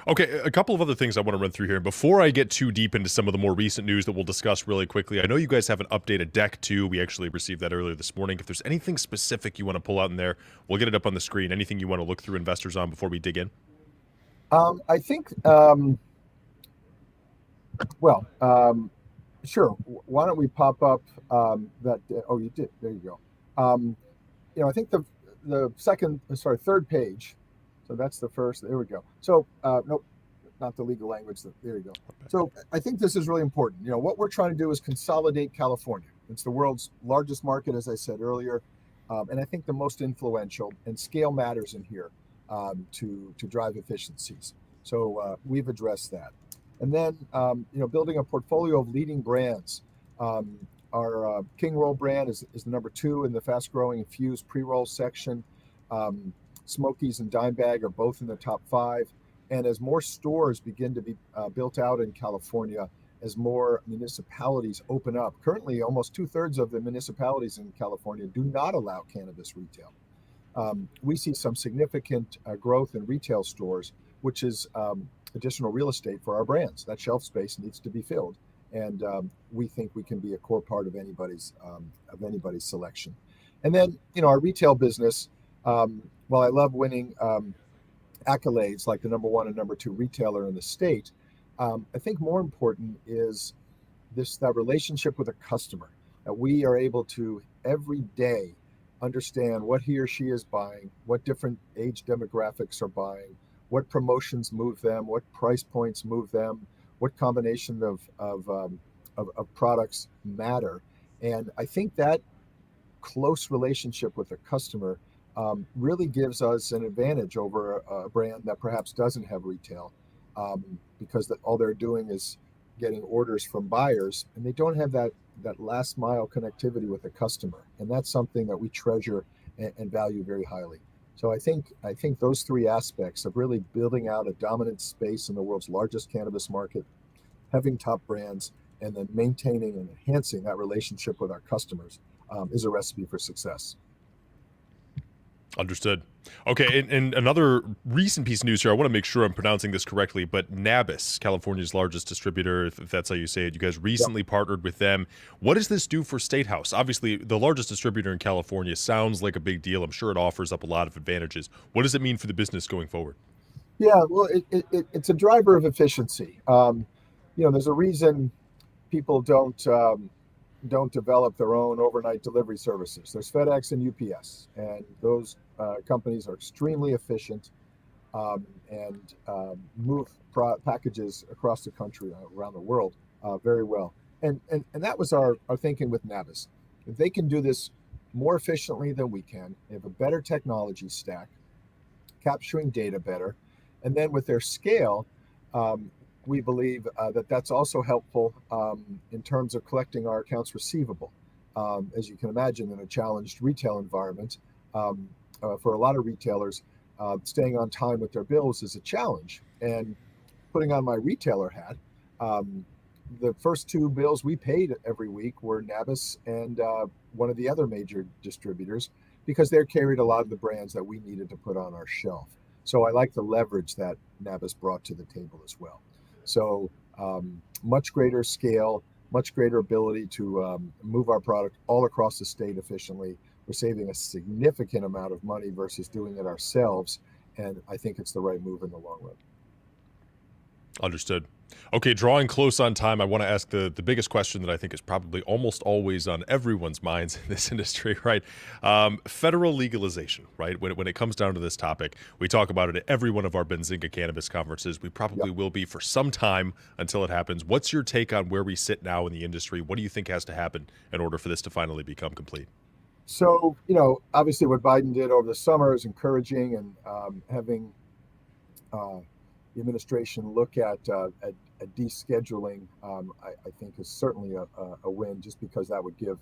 [SPEAKER 1] Okay, a couple of other things I want to run through here. Before I get too deep into some of the more recent news that we'll discuss really quickly, I know you guys have an updated deck too. We actually received that earlier this morning. If there's anything specific you want to pull out in there, we'll get it up on the screen. Anything you want to look through investors on before we dig in?
[SPEAKER 8] I think, sure. Why don't we pop up that? Oh, you did. There you go. I think the third page. So that's the first. There we go. So nope, not the legal language. There you go. So I think this is really important. What we're trying to do is consolidate California. It's the world's largest market, as I said earlier, and I think the most influential. And scale matters in here to drive efficiencies. So we've addressed that. And then building a portfolio of leading brands. Our King Roll brand is the number 2 in the fast-growing infused pre-roll section. Smokies and Dime Bag are both in the top 5. And as more stores begin to be built out in California, as more municipalities open up, currently almost 2/3 of the municipalities in California do not allow cannabis retail. We see some significant growth in retail stores, which is additional real estate for our brands. That shelf space needs to be filled, and we think we can be a core part of anybody's selection. And then our retail business. While I love winning accolades like the number 1 and number 2 retailer in the state, I think more important is that relationship with a customer, that we are able to every day understand what he or she is buying, what different age demographics are buying, what promotions move them, what price points move them, what combination of products matter. And I think that close relationship with the customer really gives us an advantage over a brand that perhaps doesn't have retail, because all they're doing is getting orders from buyers, and they don't have that last mile connectivity with the customer, and that's something that we treasure and value very highly. So I think those 3 aspects of really building out a dominant space in the world's largest cannabis market, having top brands, and then maintaining and enhancing that relationship with our customers is a recipe for success.
[SPEAKER 1] Understood. Okay, and another recent piece of news here, I want to make sure I'm pronouncing this correctly, but Nabis, California's largest distributor, if that's how you say it, you guys recently partnered with them. What does this do for State House? Obviously, the largest distributor in California sounds like a big deal. I'm sure it offers up a lot of advantages. What does it mean for the business going forward?
[SPEAKER 8] Yeah, well, it's a driver of efficiency. There's a reason people don't develop their own overnight delivery services. There's FedEx and UPS, and those companies are extremely efficient and move packages across the country, around the world, very well. And that was our thinking with Nabis. If they can do this more efficiently than we can, they have a better technology stack, capturing data better, and then with their scale, we believe that that's also helpful in terms of collecting our accounts receivable. As you can imagine, in a challenged retail environment, for a lot of retailers, staying on time with their bills is a challenge. And putting on my retailer hat, the first two bills we paid every week were Nabis and one of the other major distributors, because they carried a lot of the brands that we needed to put on our shelf. So I like the leverage that Nabis brought to the table as well. So much greater scale, much greater ability to move our product all across the state efficiently. We're saving a significant amount of money versus doing it ourselves. And I think it's the right move in the long run.
[SPEAKER 1] Understood. Okay, drawing close on time, I want to ask the biggest question that I think is probably almost always on everyone's minds in this industry, right? Federal legalization, right? When it comes down to this topic, we talk about it at every one of our Benzinga cannabis conferences. We probably will be for some time until it happens. What's your take on where we sit now in the industry? What do you think has to happen in order for this to finally become complete?
[SPEAKER 8] So, obviously what Biden did over the summer is encouraging, and having the administration look at descheduling, I think is certainly a win, just because that would give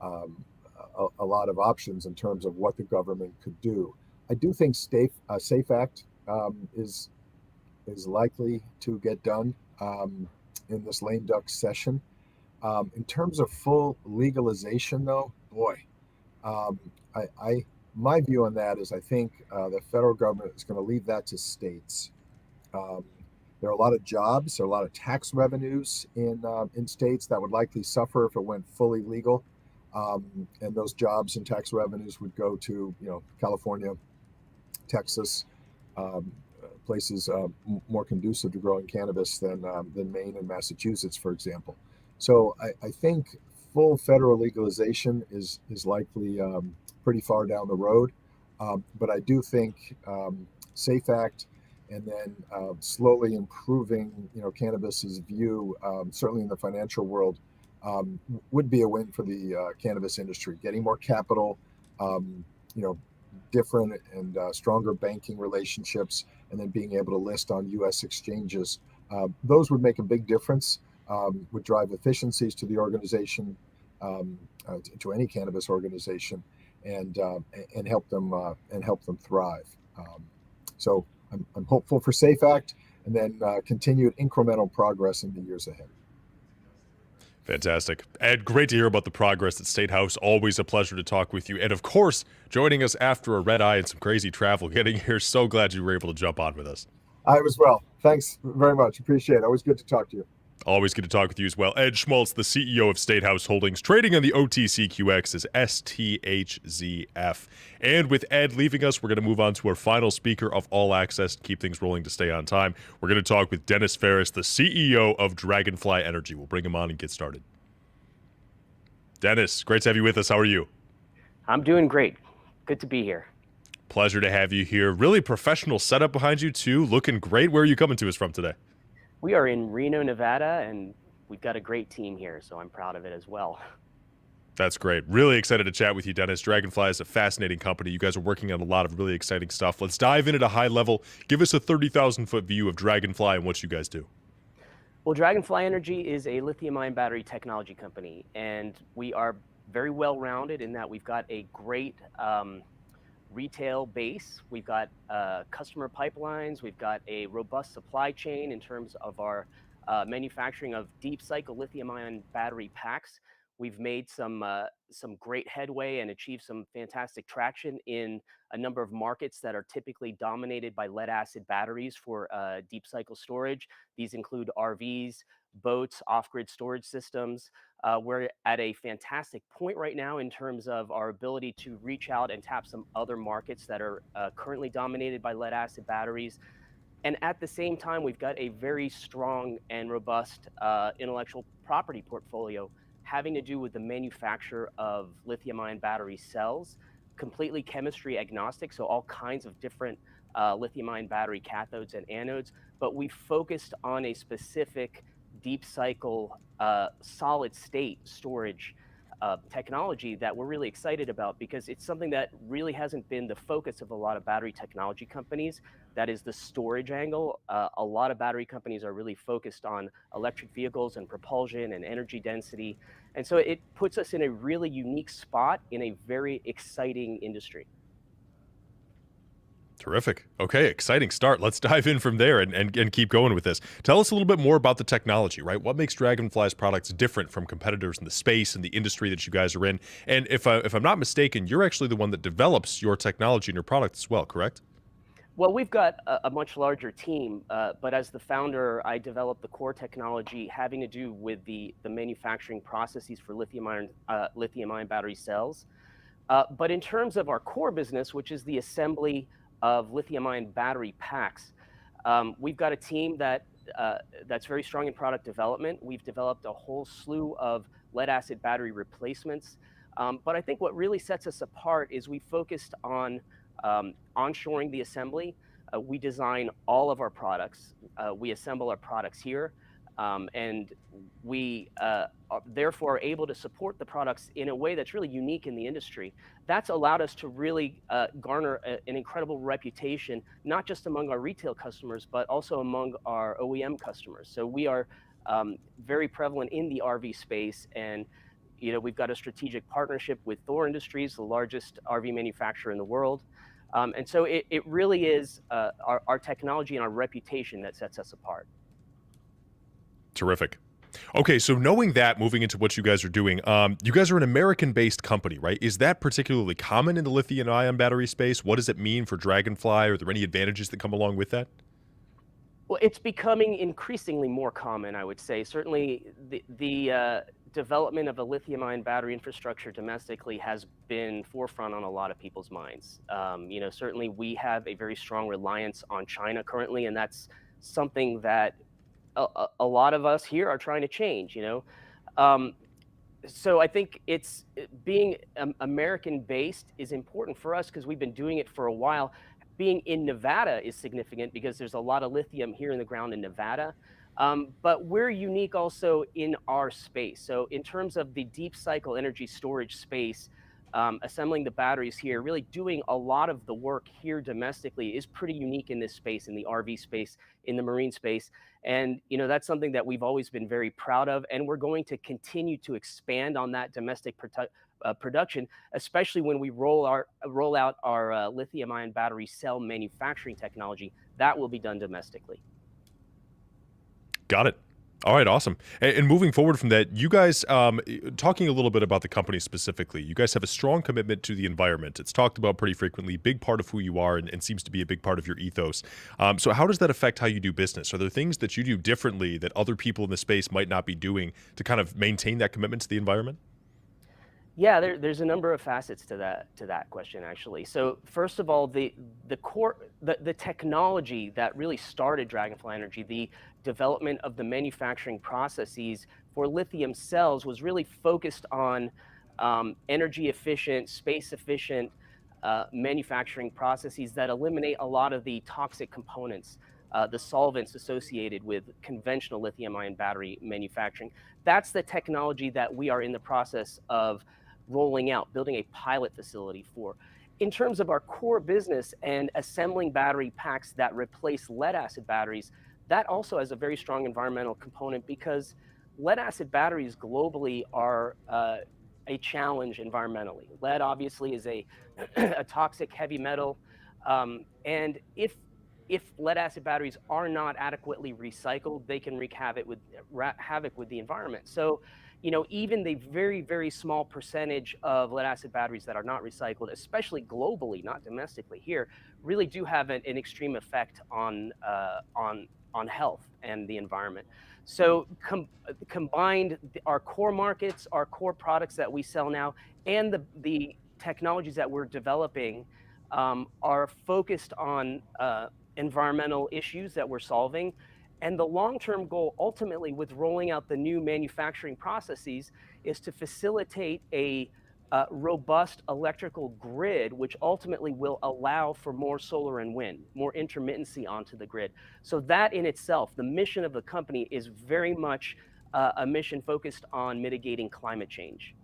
[SPEAKER 8] a lot of options in terms of what the government could do. I do think SAFE Act is likely to get done in this lame duck session. In terms of full legalization, though, boy, my view on that is I think the federal government is going to leave that to states. There are a lot of jobs, there are a lot of tax revenues in states that would likely suffer if it went fully legal, and those jobs and tax revenues would go to California, Texas, places more conducive to growing cannabis than Maine and Massachusetts, for example. So I think full federal legalization is likely pretty far down the road, but I do think SAFE Act, and then slowly improving, cannabis's view, certainly in the financial world, would be a win for the cannabis industry. Getting more capital, different and stronger banking relationships, and then being able to list on U.S. exchanges, those would make a big difference. Would drive efficiencies to the organization, to any cannabis organization, and help them thrive. So I'm hopeful for SAFE Act, and then continued incremental progress in the years ahead.
[SPEAKER 1] Fantastic. Ed, great to hear about the progress at State House. Always a pleasure to talk with you. And of course, joining us after a red eye and some crazy travel getting here. So glad you were able to jump on with us.
[SPEAKER 8] I as well. Thanks very much. Appreciate it. Always good to talk to you.
[SPEAKER 1] Always good to talk with you as well. Ed Schmaltz, the CEO of State House Holdings, trading on the OTCQX as STHZF. And with Ed leaving us, we're going to move on to our final speaker of All Access to keep things rolling to stay on time. We're going to talk with Dennis Ferris, the CEO of Dragonfly Energy. We'll bring him on and get started. Dennis, great to have you with us. How are you?
[SPEAKER 9] I'm doing great. Good to be here.
[SPEAKER 1] Pleasure to have you here. Really professional setup behind you, too. Looking great. Where are you coming to us from today?
[SPEAKER 9] We are in Reno, Nevada, and we've got a great team here, so I'm proud of it as well.
[SPEAKER 1] That's great. Really excited to chat with you, Dennis. Dragonfly is a fascinating company. You guys are working on a lot of really exciting stuff. Let's dive in at a high level. Give us a 30,000-foot view of Dragonfly and what you guys do.
[SPEAKER 9] Well, Dragonfly Energy is a lithium-ion battery technology company, and we are very well-rounded in that we've got a great retail base. We've got customer pipelines. We've got a robust supply chain in terms of our manufacturing of deep cycle lithium-ion battery packs. We've made some great headway and achieved some fantastic traction in a number of markets that are typically dominated by lead acid batteries for deep cycle storage. These include RVs, boats, off-grid storage systems. We're at a fantastic point right now in terms of our ability to reach out and tap some other markets that are currently dominated by lead acid batteries. And at the same time, we've got a very strong and robust intellectual property portfolio having to do with the manufacture of lithium-ion battery cells, completely chemistry agnostic, so all kinds of different lithium-ion battery cathodes and anodes, but we focused on a specific deep cycle solid state storage technology that we're really excited about, because it's something that really hasn't been the focus of a lot of battery technology companies. That is the storage angle. A lot of battery companies are really focused on electric vehicles and propulsion and energy density. And so it puts us in a really unique spot in a very exciting industry.
[SPEAKER 1] Terrific. Okay, exciting start. Let's dive in from there and keep going with this. Tell us a little bit more about the technology, right? What makes Dragonfly's products different from competitors in the space and the industry that you guys are in? And if I'm not mistaken, you're actually the one that develops your technology and your product as well, correct?
[SPEAKER 9] Well, we've got a much larger team, but as the founder, I developed the core technology having to do with the manufacturing processes for lithium-ion battery cells. But in terms of our core business, which is the assembly of lithium-ion battery packs, we've got a team that's very strong in product development. We've developed a whole slew of lead-acid battery replacements. But I think what really sets us apart is we focused on onshoring the assembly. We design all of our products. We assemble our products here. And we therefore are able to support the products in a way that's really unique in the industry. That's allowed us to really garner an incredible reputation, not just among our retail customers, but also among our OEM customers. So we are very prevalent in the RV space, and we've got a strategic partnership with Thor Industries, the largest RV manufacturer in the world. And so it really is our technology and our reputation that sets us apart.
[SPEAKER 1] Terrific. Okay, so knowing that, moving into what you guys are doing, you guys are an American-based company, right? Is that particularly common in the lithium-ion battery space? What does it mean for Dragonfly? Are there any advantages that come along with that?
[SPEAKER 9] Well, it's becoming increasingly more common, I would say. Certainly, the development of a lithium-ion battery infrastructure domestically has been forefront on a lot of people's minds. Certainly we have a very strong reliance on China currently, and that's something that a lot of us here are trying to change. So I think it's being American-based is important for us because we've been doing it for a while. Being in Nevada is significant because there's a lot of lithium here in the ground in Nevada. But we're unique also in our space. So in terms of the deep cycle energy storage space, assembling the batteries here, really doing a lot of the work here domestically is pretty unique in this space, in the RV space, in the marine space. And that's something that we've always been very proud of, and we're going to continue to expand on that domestic production, especially when we roll out our lithium-ion battery cell manufacturing technology. That will be done domestically.
[SPEAKER 1] Got it. All right, awesome. And moving forward from that, you guys, talking a little bit about the company specifically, you guys have a strong commitment to the environment. It's talked about pretty frequently, big part of who you are, and seems to be a big part of your ethos. So how does that affect how you do business? Are there things that you do differently that other people in the space might not be doing to kind of maintain that commitment to the environment?
[SPEAKER 9] Yeah, there's a number of facets to that question, actually. So first of all, the technology that really started Dragonfly Energy, the development of the manufacturing processes for lithium cells, was really focused on energy efficient, space efficient manufacturing processes that eliminate a lot of the toxic components, the solvents associated with conventional lithium-ion battery manufacturing. That's the technology that we are in the process of rolling out, building a pilot facility for. In terms of our core business and assembling battery packs that replace lead-acid batteries, that also has a very strong environmental component because lead-acid batteries globally are a challenge environmentally. Lead obviously is a toxic heavy metal, and if lead-acid batteries are not adequately recycled, they can wreak havoc with the environment. So, even the very, very small percentage of lead-acid batteries that are not recycled, especially globally, not domestically here, really do have an extreme effect on health and the environment. So combined, our core markets, our core products that we sell now, and the technologies that we're developing are focused on environmental issues that we're solving. And the long-term goal, ultimately, with rolling out the new manufacturing processes, is to facilitate a robust electrical grid, which ultimately will allow for more solar and wind, more intermittency onto the grid. So that in itself, the mission of the company is very much a mission focused on mitigating climate change.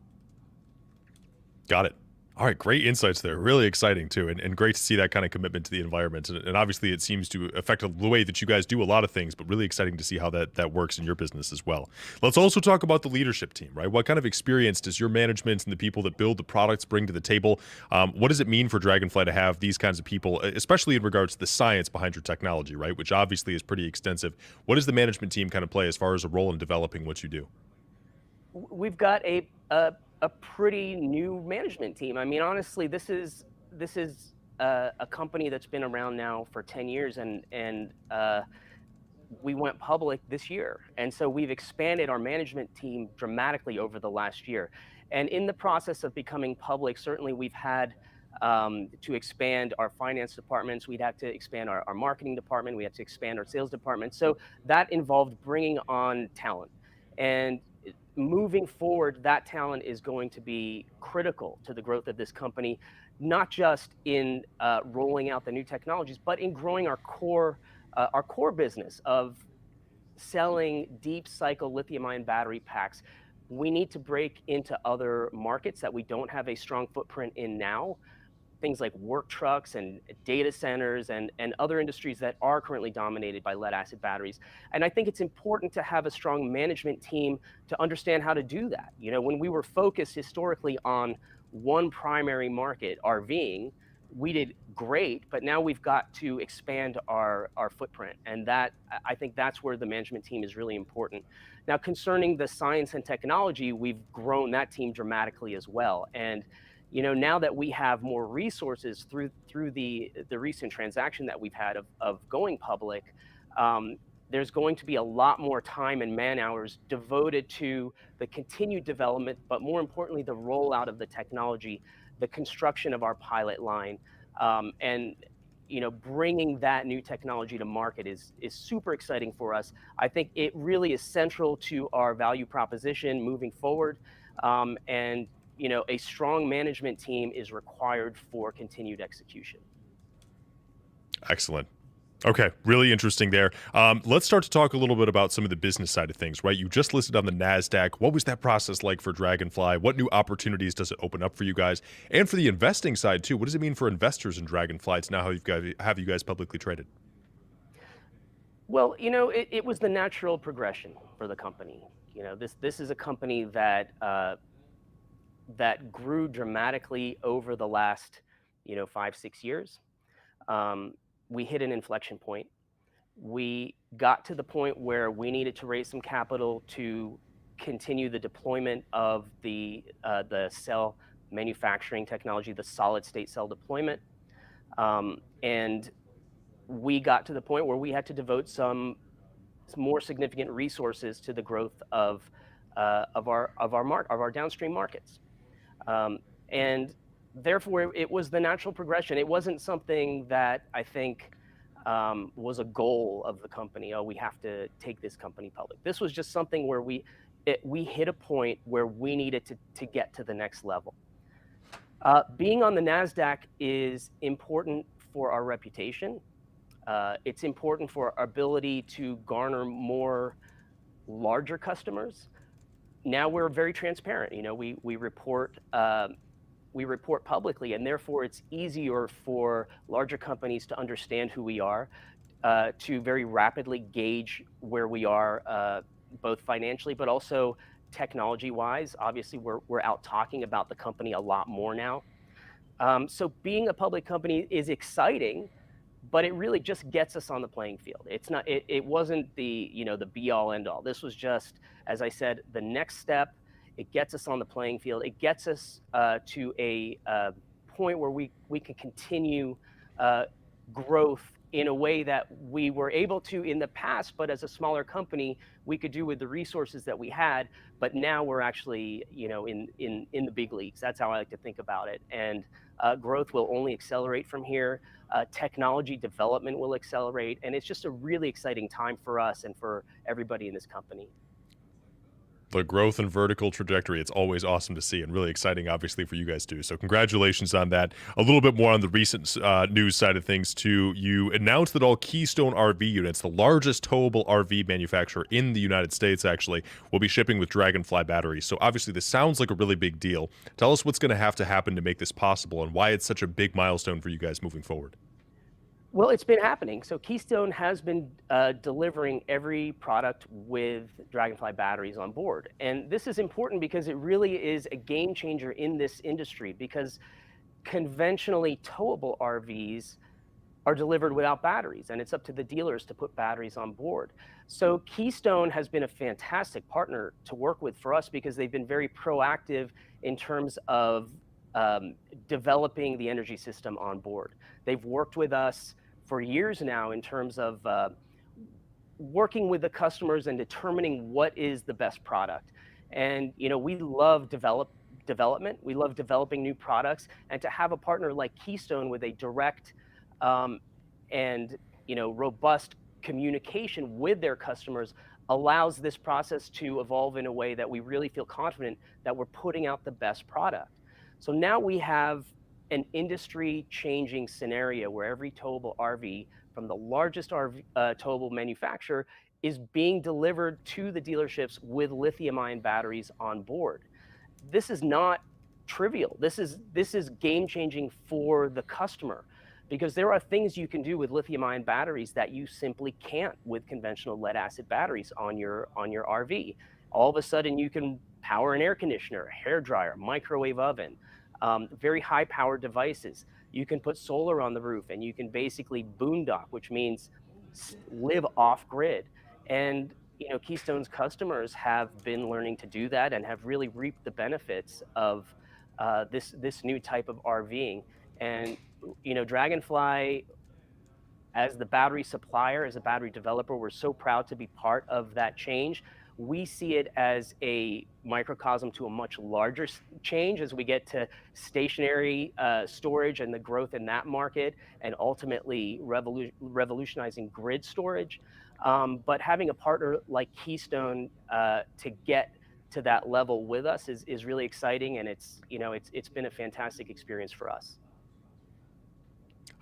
[SPEAKER 1] Got it. All right, great insights there. Really exciting too, and great to see that kind of commitment to the environment. And obviously, it seems to affect the way that you guys do a lot of things. But really exciting to see how that works in your business as well. Let's also talk about the leadership team, right? What kind of experience does your management and the people that build the products bring to the table? What does it mean for Dragonfly to have these kinds of people, especially in regards to the science behind your technology, right? Which obviously is pretty extensive. What does the management team kind of play as far as a role in developing what you do?
[SPEAKER 9] We've got a pretty new management team. I mean, honestly, this is a company that's been around now for 10 years, and we went public this year, and so we've expanded our management team dramatically over the last year. And in the process of becoming public, certainly we've had to expand our finance departments. We'd have to expand our marketing department. We had to expand our sales department. So that involved bringing on talent. And moving forward, that talent is going to be critical to the growth of this company, not just in rolling out the new technologies, but in growing our core business of selling deep cycle lithium-ion battery packs. We need to break into other markets that we don't have a strong footprint in now. Things like work trucks and data centers and other industries that are currently dominated by lead acid batteries. And I think it's important to have a strong management team to understand how to do that. You know, when we were focused historically on one primary market, RVing, we did great, but now we've got to expand our footprint. And that, I think that's where the management team is really important. Now, concerning the science and technology, we've grown that team dramatically as well. And you know, now that we have more resources through the recent transaction that we've had of going public, there's going to be a lot more time and man hours devoted to the continued development, but more importantly, the rollout of the technology, the construction of our pilot line, and you know, bringing that new technology to market is super exciting for us. I think it really is central to our value proposition moving forward, and you know, a strong management team is required for continued execution.
[SPEAKER 1] Excellent. Okay, really interesting there. Let's start to talk a little bit about some of the business side of things, right? You just listed on the NASDAQ. What was that process like for Dragonfly? What new opportunities does it open up for you guys? And for the investing side, too, what does it mean for investors in Dragonfly to now have you guys publicly traded?
[SPEAKER 9] Well, you know, it was the natural progression for the company. You know, this is a company that that grew dramatically over the last, you know, 5-6 years. We hit an inflection point. We got to the point where we needed to raise some capital to continue the deployment of the cell manufacturing technology, the solid state cell deployment. And we got to the point where we had to devote some more significant resources to the growth of our downstream markets. And therefore, it was the natural progression. It wasn't something that I think was a goal of the company. Oh, we have to take this company public. This was just something where we hit a point where we needed to get to the next level. Being on the NASDAQ is important for our reputation. It's important for our ability to garner more larger customers. Now we're very transparent. You know, we report publicly, and therefore it's easier for larger companies to understand who we are, to very rapidly gauge where we are, both financially, but also technology-wise. Obviously, we're out talking about the company a lot more now. So being a public company is exciting, but it really just gets us on the playing field. It's not. It wasn't the, you know, the be-all end-all. This was just, as I said, the next step. It gets us on the playing field. It gets us to a point where we can continue growth in a way that we were able to in the past, but as a smaller company, we could do with the resources that we had. But now we're actually, you know, in the big leagues. That's how I like to think about it. And growth will only accelerate from here. Technology development will accelerate, and it's just a really exciting time for us and for everybody in this company.
[SPEAKER 1] The growth and vertical trajectory, it's always awesome to see and really exciting, obviously, for you guys too. So congratulations on that. A little bit more on the recent news side of things too. You announced that all Keystone RV units, the largest towable RV manufacturer in the United States, actually, will be shipping with Dragonfly batteries. So obviously this sounds like a really big deal. Tell us what's going to have to happen to make this possible and why it's such a big milestone for you guys moving forward.
[SPEAKER 9] Well, it's been happening. So Keystone has been delivering every product with Dragonfly batteries on board. And this is important because it really is a game changer in this industry, because conventionally towable RVs are delivered without batteries, and it's up to the dealers to put batteries on board. So Keystone has been a fantastic partner to work with for us because they've been very proactive in terms of developing the energy system on board. They've worked with us for years now in terms of working with the customers and determining what is the best product. And we love development. We love developing new products, and to have a partner like Keystone with a direct and robust communication with their customers allows this process to evolve in a way that we really feel confident that we're putting out the best product. So now we have an industry-changing scenario where every towable RV from the largest towable manufacturer is being delivered to the dealerships with lithium-ion batteries on board. This is not trivial. This is game-changing for the customer, because there are things you can do with lithium-ion batteries that you simply can't with conventional lead-acid batteries on your RV. All of a sudden, you can power an air conditioner, a hair dryer, microwave oven, very high-powered devices. You can put solar on the roof, and you can basically boondock, which means live off-grid. And Keystone's customers have been learning to do that and have really reaped the benefits of this new type of RVing. And Dragonfly, as the battery supplier, as a battery developer, we're so proud to be part of that change. We see it as a microcosm to a much larger change as we get to stationary storage and the growth in that market, and ultimately revolutionizing grid storage. But having a partner like Keystone to get to that level with us is really exciting, and it's been a fantastic experience for us.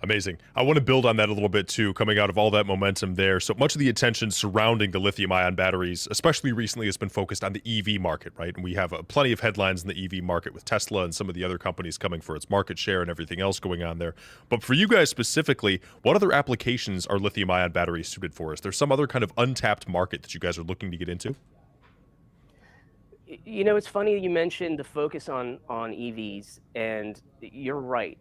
[SPEAKER 1] Amazing. I want to build on that a little bit too, coming out of all that momentum there. So much of the attention surrounding the lithium-ion batteries, especially recently, has been focused on the EV market, right? And we have plenty of headlines in the EV market with Tesla and some of the other companies coming for its market share and everything else going on there. But for you guys specifically, what other applications are lithium-ion batteries suited for? Is there some other kind of untapped market that you guys are looking to get into?
[SPEAKER 9] It's funny you mentioned the focus on EVs, and you're right.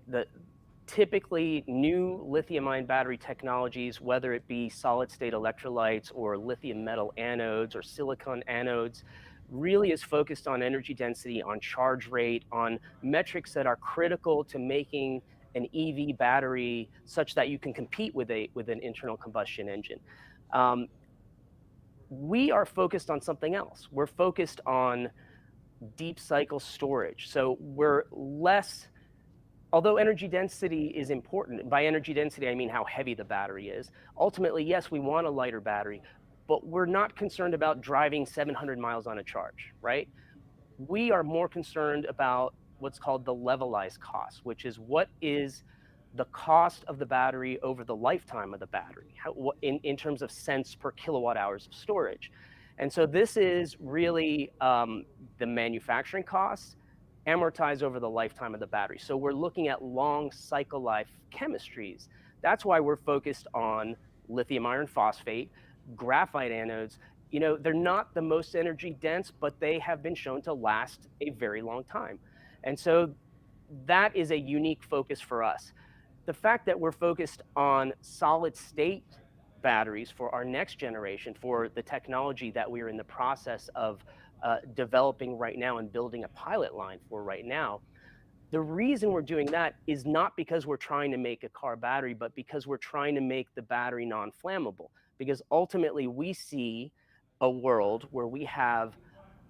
[SPEAKER 9] Typically, new lithium-ion battery technologies, whether it be solid-state electrolytes or lithium metal anodes or silicon anodes, really is focused on energy density, on charge rate, on metrics that are critical to making an EV battery such that you can compete with an internal combustion engine. We are focused on something else. We're focused on deep cycle storage. So we're less. Although energy density is important, by energy density, I mean how heavy the battery is. Ultimately, yes, we want a lighter battery, but we're not concerned about driving 700 miles on a charge, right? We are more concerned about what's called the levelized cost, which is what is the cost of the battery over the lifetime of the battery, in terms of cents per kilowatt hours of storage. And so this is really the manufacturing costs amortized over the lifetime of the battery. So we're looking at long cycle life chemistries. That's why we're focused on lithium iron phosphate, graphite anodes. They're not the most energy dense, but they have been shown to last a very long time. And so that is a unique focus for us. The fact that we're focused on solid state batteries for our next generation, for the technology that we're in the process of developing right now and building a pilot line for right now. The reason we're doing that is not because we're trying to make a car battery, but because we're trying to make the battery non-flammable. Because ultimately we see a world where we have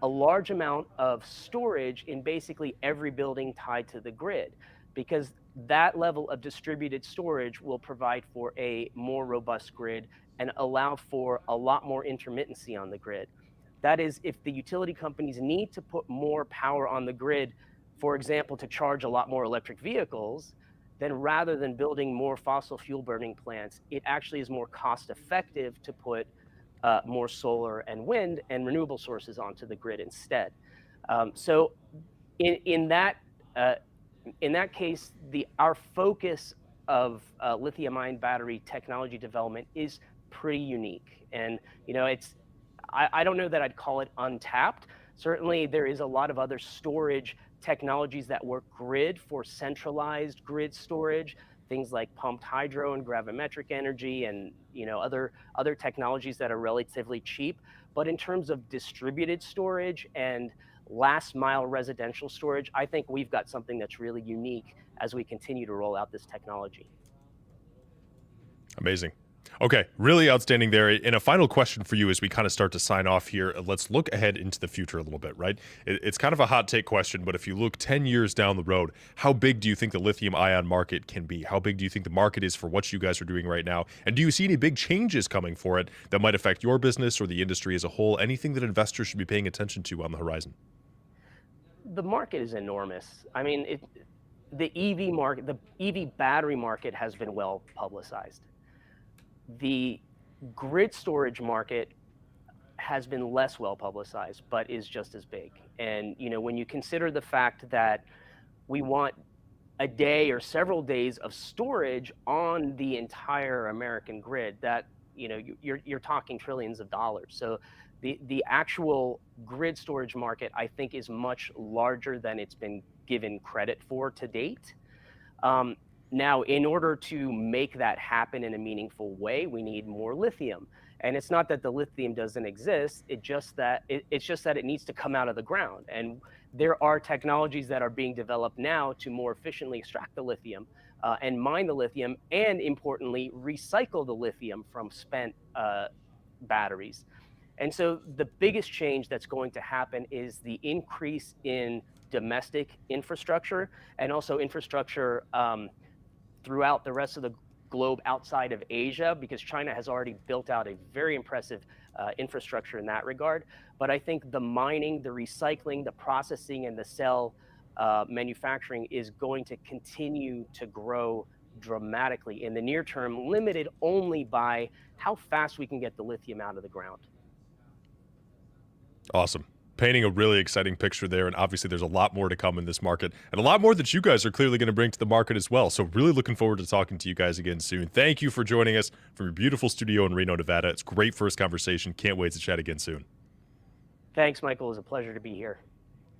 [SPEAKER 9] a large amount of storage in basically every building tied to the grid, because that level of distributed storage will provide for a more robust grid and allow for a lot more intermittency on the grid. That is, if the utility companies need to put more power on the grid, for example, to charge a lot more electric vehicles, then rather than building more fossil fuel burning plants, it actually is more cost effective to put more solar and wind and renewable sources onto the grid instead. So in that case, our focus of lithium-ion battery technology development is pretty unique. And I don't know that I'd call it untapped. Certainly, there is a lot of other storage technologies that work grid for centralized grid storage, things like pumped hydro and gravimetric energy, and other technologies that are relatively cheap. But in terms of distributed storage and last mile residential storage, I think we've got something that's really unique as we continue to roll out this technology.
[SPEAKER 1] Amazing. Okay, really outstanding there. And a final question for you as we kind of start to sign off here. Let's look ahead into the future a little bit, right? It's kind of a hot take question, but if you look 10 years down the road, how big do you think the lithium ion market can be? How big do you think the market is for what you guys are doing right now? And do you see any big changes coming for it that might affect your business or the industry as a whole? Anything that investors should be paying attention to on the horizon?
[SPEAKER 9] The market is enormous. I mean, the EV market, the EV battery market has been well publicized. The grid storage market has been less well publicized, but is just as big. And when you consider the fact that we want a day or several days of storage on the entire American grid, that you're talking trillions of dollars. So the actual grid storage market, I think, is much larger than it's been given credit for to date. Now, in order to make that happen in a meaningful way, we need more lithium. And it's not that the lithium doesn't exist, it's just that it needs to come out of the ground. And there are technologies that are being developed now to more efficiently extract the lithium and mine the lithium, and importantly, recycle the lithium from spent batteries. And so the biggest change that's going to happen is the increase in domestic infrastructure, and also infrastructure throughout the rest of the globe outside of Asia, because China has already built out a very impressive infrastructure in that regard. But I think the mining, the recycling, the processing, and the cell manufacturing is going to continue to grow dramatically in the near term, limited only by how fast we can get the lithium out of the ground.
[SPEAKER 1] Awesome. Painting a really exciting picture there, and obviously there's a lot more to come in this market, and a lot more that you guys are clearly going to bring to the market as well. So really looking forward to talking to you guys again soon. Thank you for joining us from your beautiful studio in Reno, Nevada. It's a great first conversation. Can't wait to chat again soon.
[SPEAKER 9] Thanks, Michael. It was a pleasure to be here.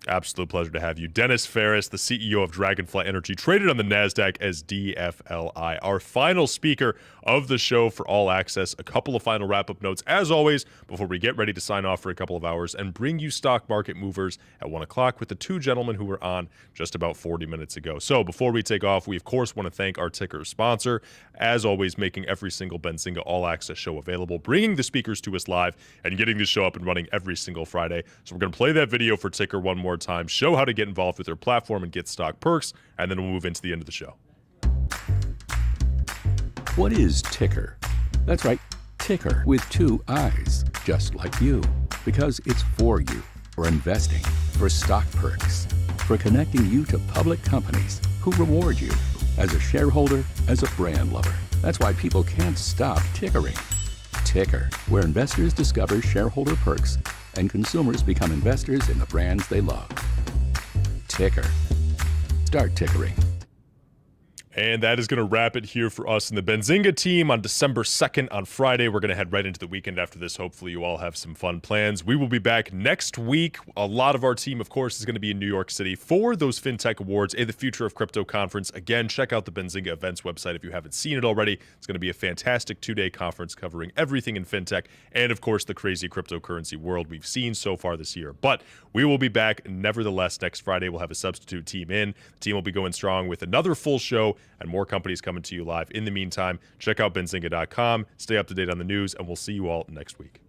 [SPEAKER 1] Absolute pleasure to have you. Dennis Ferris, the CEO of Dragonfly Energy, traded on the NASDAQ as DFLI. Our final speaker of the show for All Access. A couple of final wrap-up notes, as always, before we get ready to sign off for a couple of hours and bring you stock market movers at 1 o'clock with the two gentlemen who were on just about 40 minutes ago. So before we take off, we, of course, want to thank our ticker sponsor, as always, making every single Benzinga All Access show available, bringing the speakers to us live, and getting the show up and running every single Friday. So we're going to play that video for ticker one more time, show how to get involved with their platform and get stock perks, and then we'll move into the end of the show.
[SPEAKER 2] What is ticker? That's right, ticker with two I's, just like you, because it's for you, for investing, for stock perks, for connecting you to public companies who reward you as a shareholder, as a brand lover. That's why people can't stop tickering. Ticker, where investors discover shareholder perks and consumers become investors in the brands they love. Ticker. Start tickering.
[SPEAKER 1] And that is going to wrap it here for us in the Benzinga team on December 2nd on Friday. We're going to head right into the weekend after this. Hopefully you all have some fun plans. We will be back next week. A lot of our team, of course, is going to be in New York City for those FinTech Awards, the Future of Crypto Conference. Again, check out the Benzinga events website if you haven't seen it already. It's going to be a fantastic 2-day conference covering everything in FinTech and, of course, the crazy cryptocurrency world we've seen so far this year. But we will be back nevertheless next Friday. We'll have a substitute team in. The team will be going strong with another full show and more companies coming to you live. In the meantime, check out benzinga.com, stay up to date on the news, and we'll see you all next week.